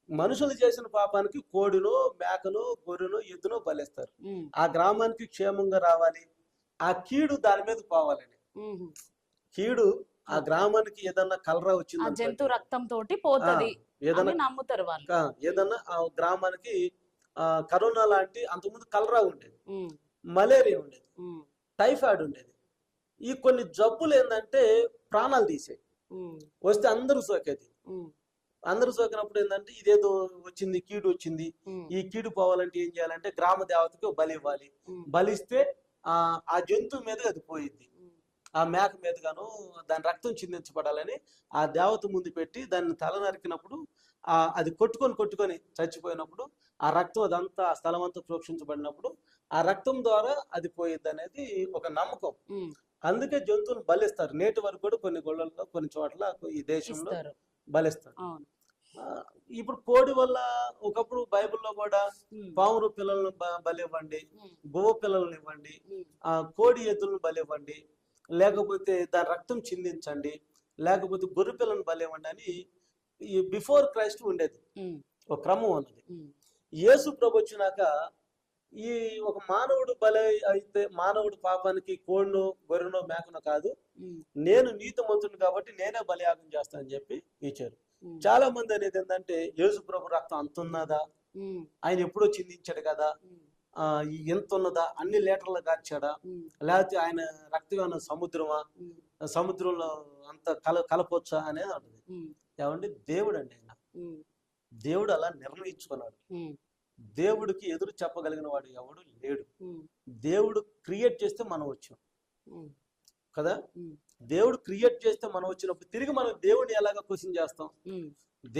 మనుషులు చేసిన పాపానికి కోడినో మేకనో గొర్రెనో ఎద్దునో బలిస్తారు. ఆ గ్రామానికి క్షేమంగా రావాలి, ఆ కీడు దాని మీద పోవాలని. కీడు ఆ గ్రామానికి ఏదన్నా కలరా వచ్చింది, జంతు రక్తం తోటి పోతది, ఏదైనా అని నమ్ముతారు వాళ్ళు. ఏదన్నా ఆ గ్రామానికి కరోనా లాంటి, అంతకుముందు కలరా ఉండేది, ఉమ్, మలేరియా ఉండేది, ఉమ్, టైఫాయిడ్ ఉండేది. ఈ కొన్ని జబ్బులు ఏంటంటే ప్రాణాలు తీసాయి. ఉమ్, వస్తే అందరూ సోకేది. ఉమ్, అందరూ సోకినప్పుడు ఏంటంటే ఇదేదో వచ్చింది, కీడు వచ్చింది, ఉమ్, ఈ కీడు పోవాలంటే ఏం చేయాలంటే గ్రామ దేవతకి బలి ఇవ్వాలి. ఉమ్, బలిస్తే ఆ జంతువు మీద అది పోయింది, ఉమ్, ఆ మేక మీదగాను దాని రక్తం చిందించబడాలని ఆ దేవత ముందు పెట్టి దాన్ని తల నరికినప్పుడు అది కొట్టుకొని చచ్చిపోయినప్పుడు ఆ రక్తం అదంతా ఆ స్థలం అంతా ప్రోక్షించబడినప్పుడు ఆ రక్తం ద్వారా అది పోయిద్ది అనేది ఒక నమ్మకం. ఉమ్, అందుకే జంతువులు బలిస్తారు. నేటి వరకు కూడా కొన్ని గొళ్ళల్లో కొన్ని చోట్ల ఈ దేశంలో ఇస్తారు. బలిస్తారు. అవును. ఇప్పుడు కోడి వల్ల ఒకప్పుడు బైబిల్లో కూడా ఉమ్, పావురు పిల్లలను బలి ఇవ్వండి, ఉమ్, గువ్వ పిల్లలను ఇవ్వండి, ఉమ్, కోడి ఎద్దులను బలి ఇవ్వండి, లేకపోతే దాని రక్తం చిందించండి, లేకపోతే గొర్రె పిల్లను బలి ఇవ్వండి అని ఈ బిఫోర్ క్రైస్ట్ ఉండేది, ఉమ్, ఒక క్రమం అన్నది. ఉమ్, యేసు ప్రభు వచ్చినాక ఈ ఒక మానవుడు బలి అయితే మానవుడు పాపానికి కోడినో గొర్రెనో మేకనో కాదు, ఉమ్, నేను నీతిమంతుడు కాబట్టి నేనే బలియాగం చేస్తానని చెప్పి ఇచ్చారు. ఉమ్, చాలా మంది అనేది ఏంటంటే యేసు ప్రభు రక్తం అంత ఉన్నదా, ఉమ్, ఆయన ఎప్పుడో చిందించాడు కదా, ఉమ్, ఎంత ఉన్నదా, అన్ని లీటర్లు కాచాడా, ఉమ్, లేకపోతే ఆయన రక్తమైన సముద్రమా, ఉమ్, సముద్రంలో అంత కలపొచ్చా అనేది ఉంటుంది. ఉమ్, ఏమంటే దేవుడు అండి ఆయన, ఉమ్, దేవుడు అలా నిర్ణయించుకున్నాడు. ఉమ్, దేవుడికి ఎదురు చెప్పగలిగిన వాడు ఎవడు లేడు. ఉమ్, దేవుడు క్రియేట్ చేస్తే మనం వచ్చాం ఉమ్, కదా, ఉమ్, దేవుడు క్రియేట్ చేస్తే మనం వచ్చినప్పుడు తిరిగి మనం దేవుడిని ఎలాగ క్వశ్చన్ చేస్తాం. ఉమ్,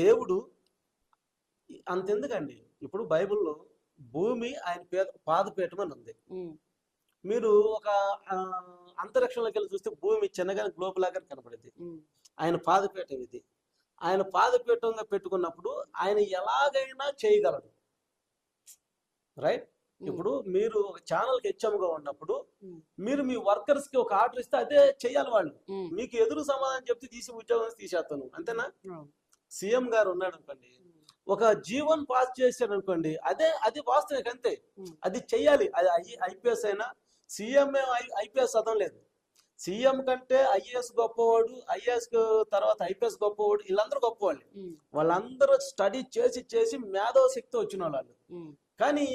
దేవుడు అంతెందుకండి, ఇప్పుడు బైబిల్లో భూమి ఆయన పాదపీఠం అని ఉంది. ఉమ్, మీరు ఒక అంతరిక్షంలోకి వెళ్ళి చూస్తే భూమి చిన్నగా గ్లోబ్ లాగా కనపడింది. ఉమ్, ఆయన పాదపీఠం ఇది. ఆయన పాదపీఠంగా పెట్టుకున్నప్పుడు ఆయన ఎలాగైనా చేయగలడు. రైట్. ఇప్పుడు మీరు ఒక ఛానల్కి హెచ్ఎంగా ఉన్నప్పుడు ఉమ్, మీరు మీ వర్కర్స్ కి ఒక ఆర్డర్ ఇస్తే అదే చెయ్యాలి వాళ్ళు. ఉమ్, మీకు ఎదురు సమాధానం చెప్తే తీసి ఉద్యోగం తీసేస్తాను, అంతేనా? అవును. సీఎం గారు ఉన్నాడు అనుకోండి, ఒక జీవన్ పాస్ చేశాడు అనుకోండి, అది వాస్తవిక, అంతే. ఉమ్, అది చెయ్యాలి. అది ఐపీఎస్ అయినా సీఎం ఐపీఎస్ చదవం లేదు. సీఎం కంటే ఐఏఎస్ గొప్పవాడు, ఐఏఎస్ తర్వాత ఐపీఎస్ గొప్పవాడు, వీళ్ళందరూ గొప్పవాళ్ళు. ఉమ్, వాళ్ళందరూ స్టడీ చేసి మేధో శక్తి వచ్చిన వాళ్ళు. ఉమ్, కానీ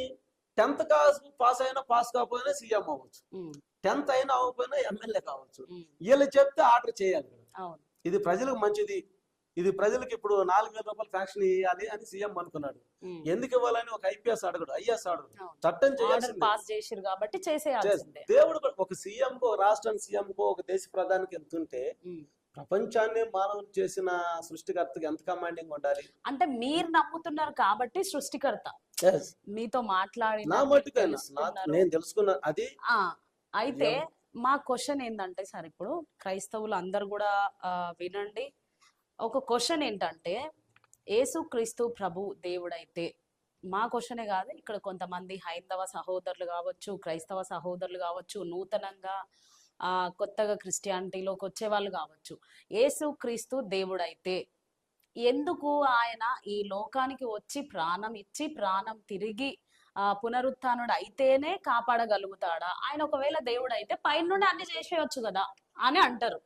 10th క్లాస్ పాస్ అయినా పాస్ కాకపోయినా సీఎం అవ్వచ్చు, ఉమ్, 10th అయినా అవ్వకపోయినా ఎమ్మెల్యే కావచ్చు. ఉమ్, వీళ్ళు చెప్తే ఆర్డర్ చేయాలి. అవును. ఇది ప్రజలకు మంచిది, ఇది ప్రజలకు ఇప్పుడు 4,000 రూపాయలు ఫ్యాక్షన్ ఇవ్వాలి అని సీఎం అనుకున్నాడు. ఉమ్, ఎందుకు ఇవ్వాలని ఒక ఐపీఎస్ అడగడు, ఐఏఎస్ అడగడు, అవును. చట్టం ఆర్డర్ చేయాల్సిందే. పాస్ చేసిరు కాబట్టి చేసేయాల్సిందే. దేవుడు ఒక సీఎం కో, రాష్ట్రానికి సీఎం కో, ఒక దేశ ప్రధానికి ఎంత ఉంటే ఉమ్. ప్రపంచాన్ని మానవులు చేసిన సృష్టికర్తకి ఎంత కమాండింగ్ ఉండాలి. అంటే మీరు నమ్ముతున్నారు కాబట్టి సృష్టికర్త Yes. మీతో మాట్లాడి నా మట్టుకైనా నేను తెలుసుకున్నా అది. అయితే మా క్వశ్చన్ ఏంటంటే సార్, ఇప్పుడు క్రైస్తవులు అందరు కూడా వినండి. ఒక క్వశ్చన్ ఏంటంటే, యేసుక్రీస్తు ప్రభు దేవుడైతే, మా క్వశ్చనే కాదు, ఇక్కడ కొంతమంది హైందవ సహోదరులు కావచ్చు, క్రైస్తవ సహోదరులు కావచ్చు, నూతనంగా కొత్తగా క్రిస్టియానిటీలోకి వచ్చే వాళ్ళు కావచ్చు, యేసుక్రీస్తు దేవుడైతే ఎందుకు ఆయన ఈ లోకానికి వచ్చి ప్రాణం ఇచ్చి ప్రాణం తిరిగి పునరుత్థానుడు అయితేనే కాపాడగలుగుతాడా? ఆయన ఒకవేళ దేవుడు అయితే పైనుండి అన్ని చేసేయచ్చు కదా అని అంటారు.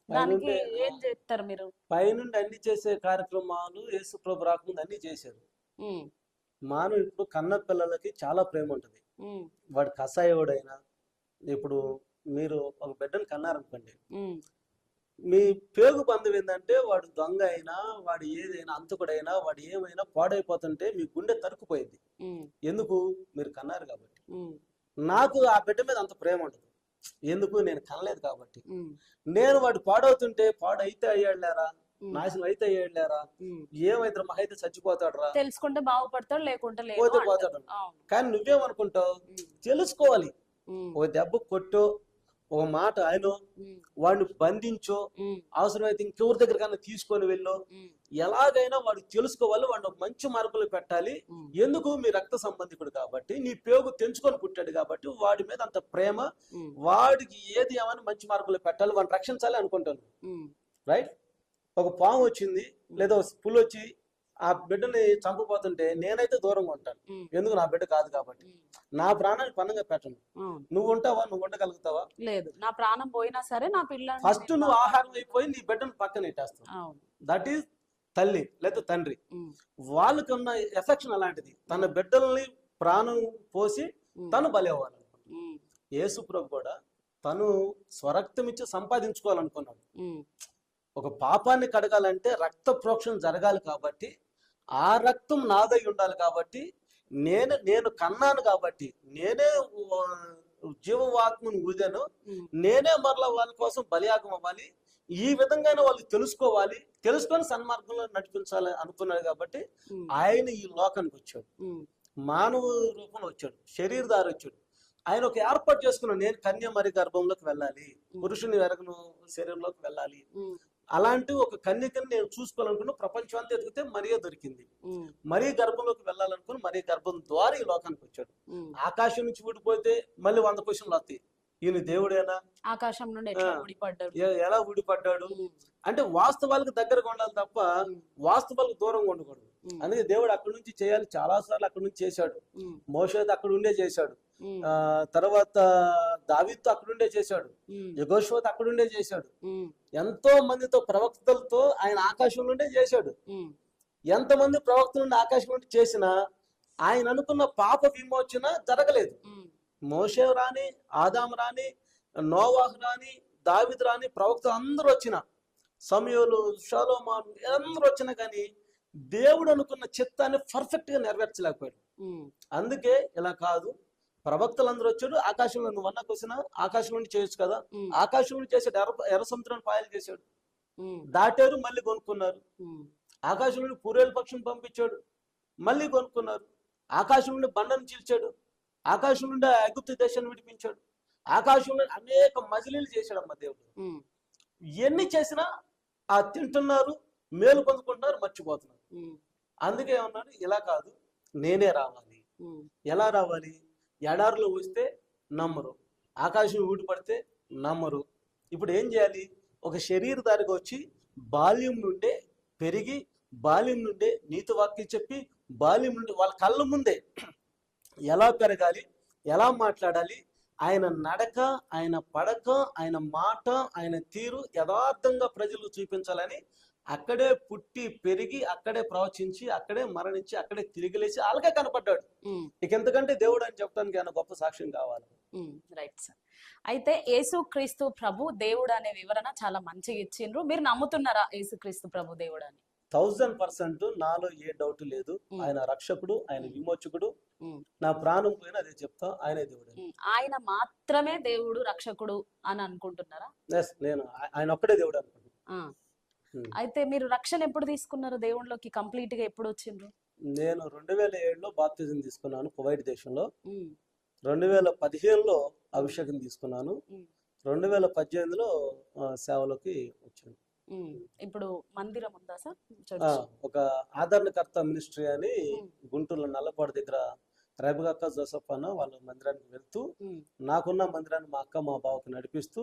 దానికి ఏం చెప్తారు మీరు? పైనుండి అన్ని చేసే కార్యక్రమాలు యేసు ప్రభు రాకముందు అన్ని చేశారు. మానవుడు ఇప్పుడు కన్న పిల్లలకి చాలా ప్రేమ ఉంటుంది. వాడు కసాయవాడైనా, ఇప్పుడు మీరు ఒక బిడ్డను కన్నారనుకోండి, మీ పేగు బంధం ఏంటంటే వాడు దొంగ అయినా, వాడు ఏదైనా అంతకుడైనా, వాడు ఏమైనా పాడైపోతుంటే మీ గుండె తరుక్కుపోయింది. ఎందుకు? మీరు కన్నారు కాబట్టి. నాకు ఆ బిడ్డ మీద అంత ప్రేమ ఉండదు. ఎందుకు? నేను కనలేదు కాబట్టి. నేను వాడు పాడవుతుంటే పాడైతే అయ్యాడులేరా, నాశనం అయితే అయ్యాడులేరా, ఏమైతే మహైతే చచ్చిపోతాడు రా, తెలుసుకుంటే బాగుపడతాడు, లేకుంటే పోతే పోతాడు. కానీ నువ్వేమనుకుంటావు? తెలుసుకోవాలి. ఓ దెబ్బ కొట్టో, ఒక మాట ఆయన వాడిని బంధించో, అవసరమైతే ఇంకెవరి దగ్గర కన్నా తీసుకొని వెళ్ళో, ఎలాగైనా వాడు తెలుసుకోవాలి, వాడిని ఒక మంచి మార్గంలో పెట్టాలి. ఎందుకు? మీ రక్త సంబంధికుడు కాబట్టి, నీ పేగు తెంచుకొని పుట్టాడు కాబట్టి వాడి మీద అంత ప్రేమ, వాడికి ఏది ఏమని మంచి మార్గంలో పెట్టాలి, వాడిని రక్షించాలి అనుకుంటాను. రైట్. ఒక పాము వచ్చింది లేదా పులి వచ్చి ఆ బిడ్డని చంపబోతుంటే నేనైతే దూరంగా ఉంటాను. ఎందుకు? నా బిడ్డ కాదు కాబట్టి. నా ప్రాణాన్ని పన్నంగా పెట్టను. నువ్వు ఉంటావా? నువ్వు ఉండగలుగుతావా? లేదు. నా ప్రాణం పోయినా సరే నా పిల్ల ఫస్ట్ నువ్వు ఆహారం అయిపోయి నీ బిడ్డను పక్కన పెట్టేస్తావు. దట్ ఈస్ తల్లి లేదా తండ్రి, ఉమ్, వాళ్ళకి ఉన్న ఎఫెక్షన్ అలాంటిది. తన బిడ్డల్ని ప్రాణం పోసి ఉమ్, తను బలి అవ్వాలనుకున్నాడు. ఉమ్, యేసు ప్రభు కూడా తను స్వరక్తం ఇచ్చి సంపాదించుకోవాలనుకున్నాడు. ఉమ్, ఒక పాపాన్ని కడగాలంటే రక్త ప్రోక్షణ జరగాలి కాబట్టి, ఆ రక్తం నాదై ఉండాలి కాబట్టి, నేను కన్నాను కాబట్టి, నేనే జీవవాత్మను ఊదాను, ఉమ్, నేనే మరలా వాళ్ళ కోసం బలియాగం అవ్వాలి, ఈ విధంగానే వాళ్ళు తెలుసుకోవాలి, తెలుసుకొని సన్మార్గంలో నడిపించాలి అనుకున్నాడు కాబట్టి ఉమ్, ఆయన ఈ లోకానికి వచ్చాడు. ఉమ్, మానవ రూపంలో వచ్చాడు, శరీరధారి వచ్చాడు. ఆయన ఒక ఏర్పాటు చేసుకున్నాడు, నేను కన్య మరి గర్భంలోకి వెళ్ళాలి, పురుషుని వెరగను శరీరంలోకి వెళ్ళాలి. ఉమ్, అలాంటి ఒక కన్యకని నేను చూసుకోవాలనుకున్నా. ప్రపంచం అంతా ఎదిగితే మరియే దొరికింది. ఉమ్, మరీ గర్భంలోకి వెళ్ళాలనుకుని మరీ గర్భం ద్వారా ఈ లోకానికి వచ్చాడు. ఉమ్. ఆకాశం నుంచి ఊడిపోతే మళ్ళీ 100 క్వశ్చన్లు వస్తాయి. ఈయన దేవుడేనా, ఆకాశం నుండి ఎట్లా ఊడిపడ్డాడు? ఎలా ఊడిపడ్డాడు ఉమ్, అంటే వాస్తవాలకు దగ్గరగా ఉండాలి తప్ప ఉమ్, వాస్తవాలకు దూరంగా ఉండకూడదు. ఉమ్, అందుకే దేవుడు అక్కడి నుంచి చేయాలి, చాలా సార్లు అక్కడి నుంచి చేశాడు. ఉమ్, మోషేతో అక్కడ ఉండే చేశాడు, ఉమ్, తర్వాత దావీదుతో అక్కడుండే చేశాడు, ఉమ్, యెహోషువతో అక్కడుండే చేశాడు, ఉమ్, ఎంతో మందితో ప్రవక్తలతో ఆయన ఆకాశం నుండే చేశాడు. ఉమ్, ఎంతమంది ప్రవక్తల నుండి ఆకాశం నుండి చేసినా ఆయన అనుకున్న పాప విమోచన జరగలేదు. ఉమ్, మోషే రాని, ఆదాము రాని, నోవాహు రాని, దావీదు రాని, ప్రవక్తలు అందరూ వచ్చిన, సమూయేలు, షలోమోను అందరూ వచ్చినా కానీ దేవుడు అనుకున్న చిత్తాన్ని పర్ఫెక్ట్ గా నెరవేర్చలేకపోయాడు. ఉమ్, అందుకే ఇలా కాదు, ప్రవక్తలు అందరూ వచ్చాడు, ఆకాశంలో నువ్వు అన్నకు వచ్చినా ఆకాశం నుండి చేయొచ్చు కదా, ఉమ్, ఆకాశం నుండి చేశాడు. ఎర్ర సముద్రాన్ని పాయలు చేశాడు, ఉమ్, దాటారు, మళ్ళీ కొనుక్కున్నారు. ఉమ్, ఆకాశం నుండి పూరేల పక్షిని పంపించాడు, మళ్ళీ కొనుక్కున్నారు. ఆకాశం నుండి బండను చీల్చాడు, ఆకాశం నుండి ఐగుప్తు దేశాన్ని విడిపించాడు, ఆకాశంలో అనేక మజిలీలు చేశాడు అమ్మ దేవుడు. ఉమ్, ఎన్ని చేసినా ఆ తింటున్నారు, మేలు పొందుకుంటున్నారు, మర్చిపోతున్నారు. ఉమ్, అందుకే ఏమన్నాడు, ఇలా కాదు, నేనే రావాలి. ఉమ్, ఎలా రావాలి? ఎడారిలో వస్తే నమ్మరు, ఆకాశం ఊడిపడితే నమ్మరు. ఇప్పుడు ఏం చేయాలి? ఒక శరీరధారిగా వచ్చి బాల్యం నుండే పెరిగి, బాల్యం నుండే నీతి వాక్యం చెప్పి, బాల్యం నుండి వాళ్ళ కళ్ళ ముందే ఎలా పెరగాలి, ఎలా మాట్లాడాలి, ఆయన నడక, ఆయన పడక, ఆయన మాట, ఆయన తీరు యథార్థంగా ప్రజలు చూపించాలని అక్కడే పుట్టి పెరిగి, అక్కడే ప్రవచించి, అక్కడే మరణించి, అక్కడే తిరిగి లేచి వాళ్ళకే కనపడ్డాడు. ఉమ్, ఇక ఎంతకంటే దేవుడు అని చెప్పడానికి ఆయన గొప్ప సాక్ష్యం కావాలి. Right sir. అయితే యేసుక్రీస్తు ప్రభు దేవుడు అనే వివరణ చాలా మంచిగా ఇచ్చిండ్రు. మీరు నమ్ముతున్నారా యేసుక్రీస్తు ప్రభు దేవుడు అని? 1000% నాలో ఏ డౌట్ లేదు. ఆయన రక్షకుడు, ఆయన విమోచకుడు. నా ప్రాణం పోయినా అదే చెప్తా, ఆయనే దేవుడు. ఆయన మాత్రమే దేవుడు, రక్షకుడు అని అనుకుంటున్నారా? నేను ఆయన ఒక్కడే దేవుడు అనుకుంటున్నాను. అయితే మీరు రక్షణ ఎప్పుడు తీసుకున్నారు? దేవుళ్ళలోకి కంప్లీట్ గా ఎప్పుడు వచ్చిండ్రు? నేను 2007లో బాప్తిజం తీసుకున్నాను కువైట్ దేశంలో. 2015లో అభిషేకం తీసుకున్నాను. 2018లో సేవలోకి వచ్చాను. ఇప్పుడు మందిరం ఉందా సార్? ఒక ఆదరణకర్త మినిస్ట్రీ అని గుంటూరులో నల్లపాడు దగ్గర రేబకా జోసఫ్ అన్న వాళ్ళ మందిరానికి వెళ్తూ, నాకున్న మందిరాన్ని మా అక్క మా బావకు నడిపిస్తూ,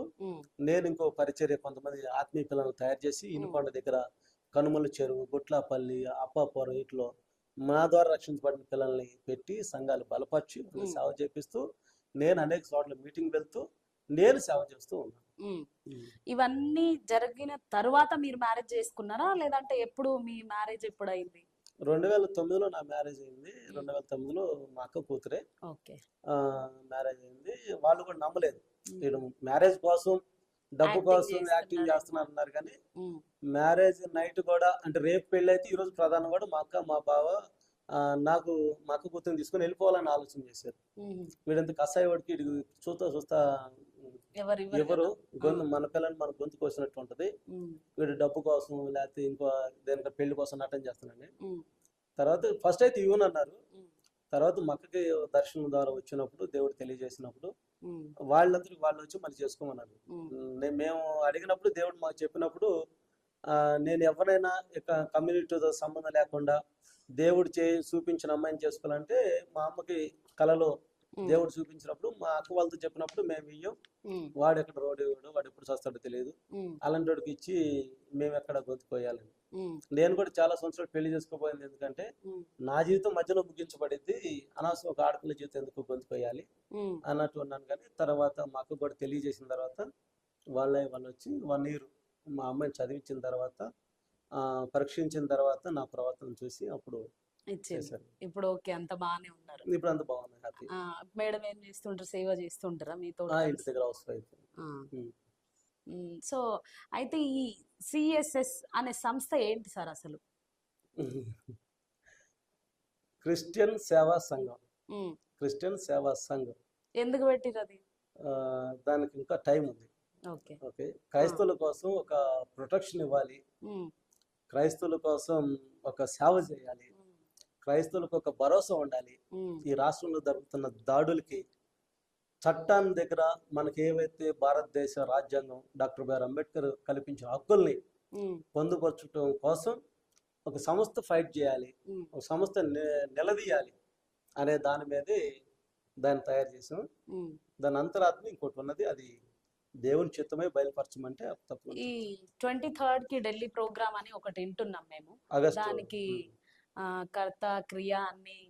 నేను ఇంకో పరిచర్య కొంతమంది ఆత్మీయ పిల్లలను తయారు చేసి ఇనుకొండ దగ్గర కనుమల చెరువు, గుట్లాపల్లి, అప్పాపురం ఇట్లో నా ద్వారా రక్షించబడిన పిల్లల్ని పెట్టి సంఘాలు బలపరిచి సేవ చేపిస్తూ, నేను అనేక చోట్ల మీటింగ్ వెళ్తూ నేను సేవ చేస్తూ ఉన్నాను. ఇవన్నీ జరిగిన తరువాత మీరు మ్యారేజ్ చేసుకున్నారా, లేదంటే ఎప్పుడు మీ మ్యారేజ్ ఎప్పుడు అయింది? 2009లో నా మ్యారేజ్ అయింది. 2009లో మా అక్క కూతురే మ్యారేజ్ అయింది. వాళ్ళు కూడా నమ్మలేదు, వీడు మ్యారేజ్ కోసం డబ్బు కోసం యాక్టింగ్ చేస్తున్నారు అన్నారు. కానీ మ్యారేజ్ నైట్ కూడా, అంటే రేపు పెళ్లి అయితే ఈ రోజు ప్రధానం కూడా మా అక్క మా బావ నాకు మా అక్క కూతురుని తీసుకొని వెళ్ళిపోవాలని ఆలోచన చేశారు. వీడంత కసాయి వాడికి చూస్తా ఎవరు మన పిల్లల్ని మన గొంతు కోసినట్టు ఉంటది, వీడు డబ్బు కోసం లేకపోతే ఇంకో దేనికో పెళ్లి కోసం నటన చేస్తున్నాను. తర్వాత ఫస్ట్ అయితే ఇవ్వను అన్నారు. తర్వాత మా అక్కకి దర్శనం ద్వారా వచ్చినప్పుడు దేవుడు తెలియజేసినప్పుడు వాళ్ళందరూ వాళ్ళు వచ్చి మరి చేసుకోమన్నారు. మేము అడిగినప్పుడు దేవుడు మాకు చెప్పినప్పుడు, నేను ఎవరైనా ఇక కమ్యూనిటీతో సంబంధం లేకుండా దేవుడు చూపించిన అమ్మాయిని చేసుకోవాలంటే, మా అమ్మకి కలలో దేవుడు చూపించినప్పుడు మా అక్క వాళ్ళతో చెప్పినప్పుడు, మేము ఇయ్యం, వాడు ఎక్కడ రోడ్డు వాడు ఎప్పుడు చేస్తాడో తెలియదు, అలాంటి వాడికి ఇచ్చి మేము ఎక్కడ గొంతుకోయాలని. నేను కూడా చాలా సంవత్సరాలు పెళ్లి చేసుకోపోయింది. ఎందుకంటే నా జీవితం మధ్యలో ముగించబడింది, అనవసరం ఒక ఆడపిల్ల జీవితం ఎందుకు గొంతుకోయాలి అన్నట్టు ఉన్నాను. కానీ తర్వాత మా అక్క కూడా తెలియజేసిన తర్వాత వాళ్ళు వచ్చి 1 year మా అమ్మాయిని చదివించిన తర్వాత పరీక్షించిన తర్వాత నా ప్రవర్తన చూసి అప్పుడు ఇచ్చింది. చేశారు. ఇప్పుడు ఓకే, అంత బాగానే ఉన్నారు. ఇప్పుడు అంత బాగుంది, హ్యాపీ. మేడం ఏం చేస్తుంటారు? సేవ చేస్తుంటారా మీతో ఇంటి దగ్గర హౌస్ వైఫ్. సో అయితే ఈ సిఎస్ఎస్ అనే సంస్థ ఏంటి సార్ అసలు? క్రిస్టియన్ సేవా సంఘం. ఉమ్, క్రిస్టియన్ సేవా సంఘం. ఎందుకు పెట్టిరు అది? దానికి ఇంకా టైం ఉంది. ఓకే. ఓకే, క్రైస్తవుల కోసం ఒక ప్రొటెక్షన్ ఇవ్వాలి, ఉమ్, క్రైస్తవుల కోసం ఒక సేవ చేయాలి, క్రైస్తవులకు ఒక భరోసా ఉండాలి. ఉమ్, ఈ రాష్ట్రంలో జరుగుతున్న దాడులకి చట్టాన్ని దగ్గర మనకి ఏవైతే భారతదేశ రాజ్యాంగం డాక్టర్ బిఆర్ అంబేద్కర్ కల్పించిన హక్కుల్ని ఉమ్, పొందుపరచడం కోసం ఒక సంస్థ ఫైట్ చేయాలి, ఉమ్, ఒక సంస్థ నిలదీయాలి అనే దాని మీదే దాన్ని తయారు చేసాం. ఉమ్. దాని అంతరాత్మ ఇంకోటి ఉన్నది, అది దేవుని చిత్తమే బయలుపరచమంటే తప్ప. ఈ 23rd కి ఢిల్లీ ప్రోగ్రామ్ అని ఒకటి వింటున్నాం మేము. ఆగస్టు. దానికి కర్త క్రియ అన్ని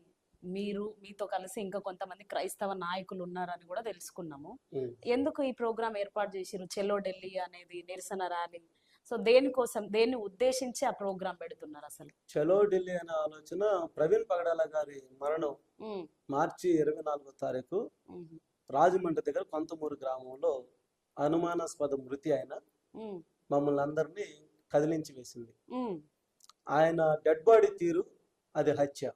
మీతో కలిసి ఇంకా కొంతమంది క్రైస్తవ నాయకులు ఉన్నారని కూడా తెలుసుకున్నాము. ఎందుకు ఈ ప్రోగ్రామ్ ఏర్పాటు చేసిరు? చెలో ఢిల్లీ అనేది నిరసన ర్యాలీ. సో దేనికోసం, దేన్ని ఉద్దేశించి ఆ ప్రోగ్రామ్ పెడుతున్నారు అసలు? చలో ఢిల్లీ అనే ఆలోచన ప్రవీణ్ పగడాల గారి మరణం మార్చి 24వ తారీఖు రాజమండ్రి దగ్గర కొంతమూరు గ్రామంలో అనుమానాస్పద మృతి అయిన మమ్మల్ని అందరినీ కదిలించి వేసింది. ఆయన డెడ్ బాడీ తీరు అది హత్య,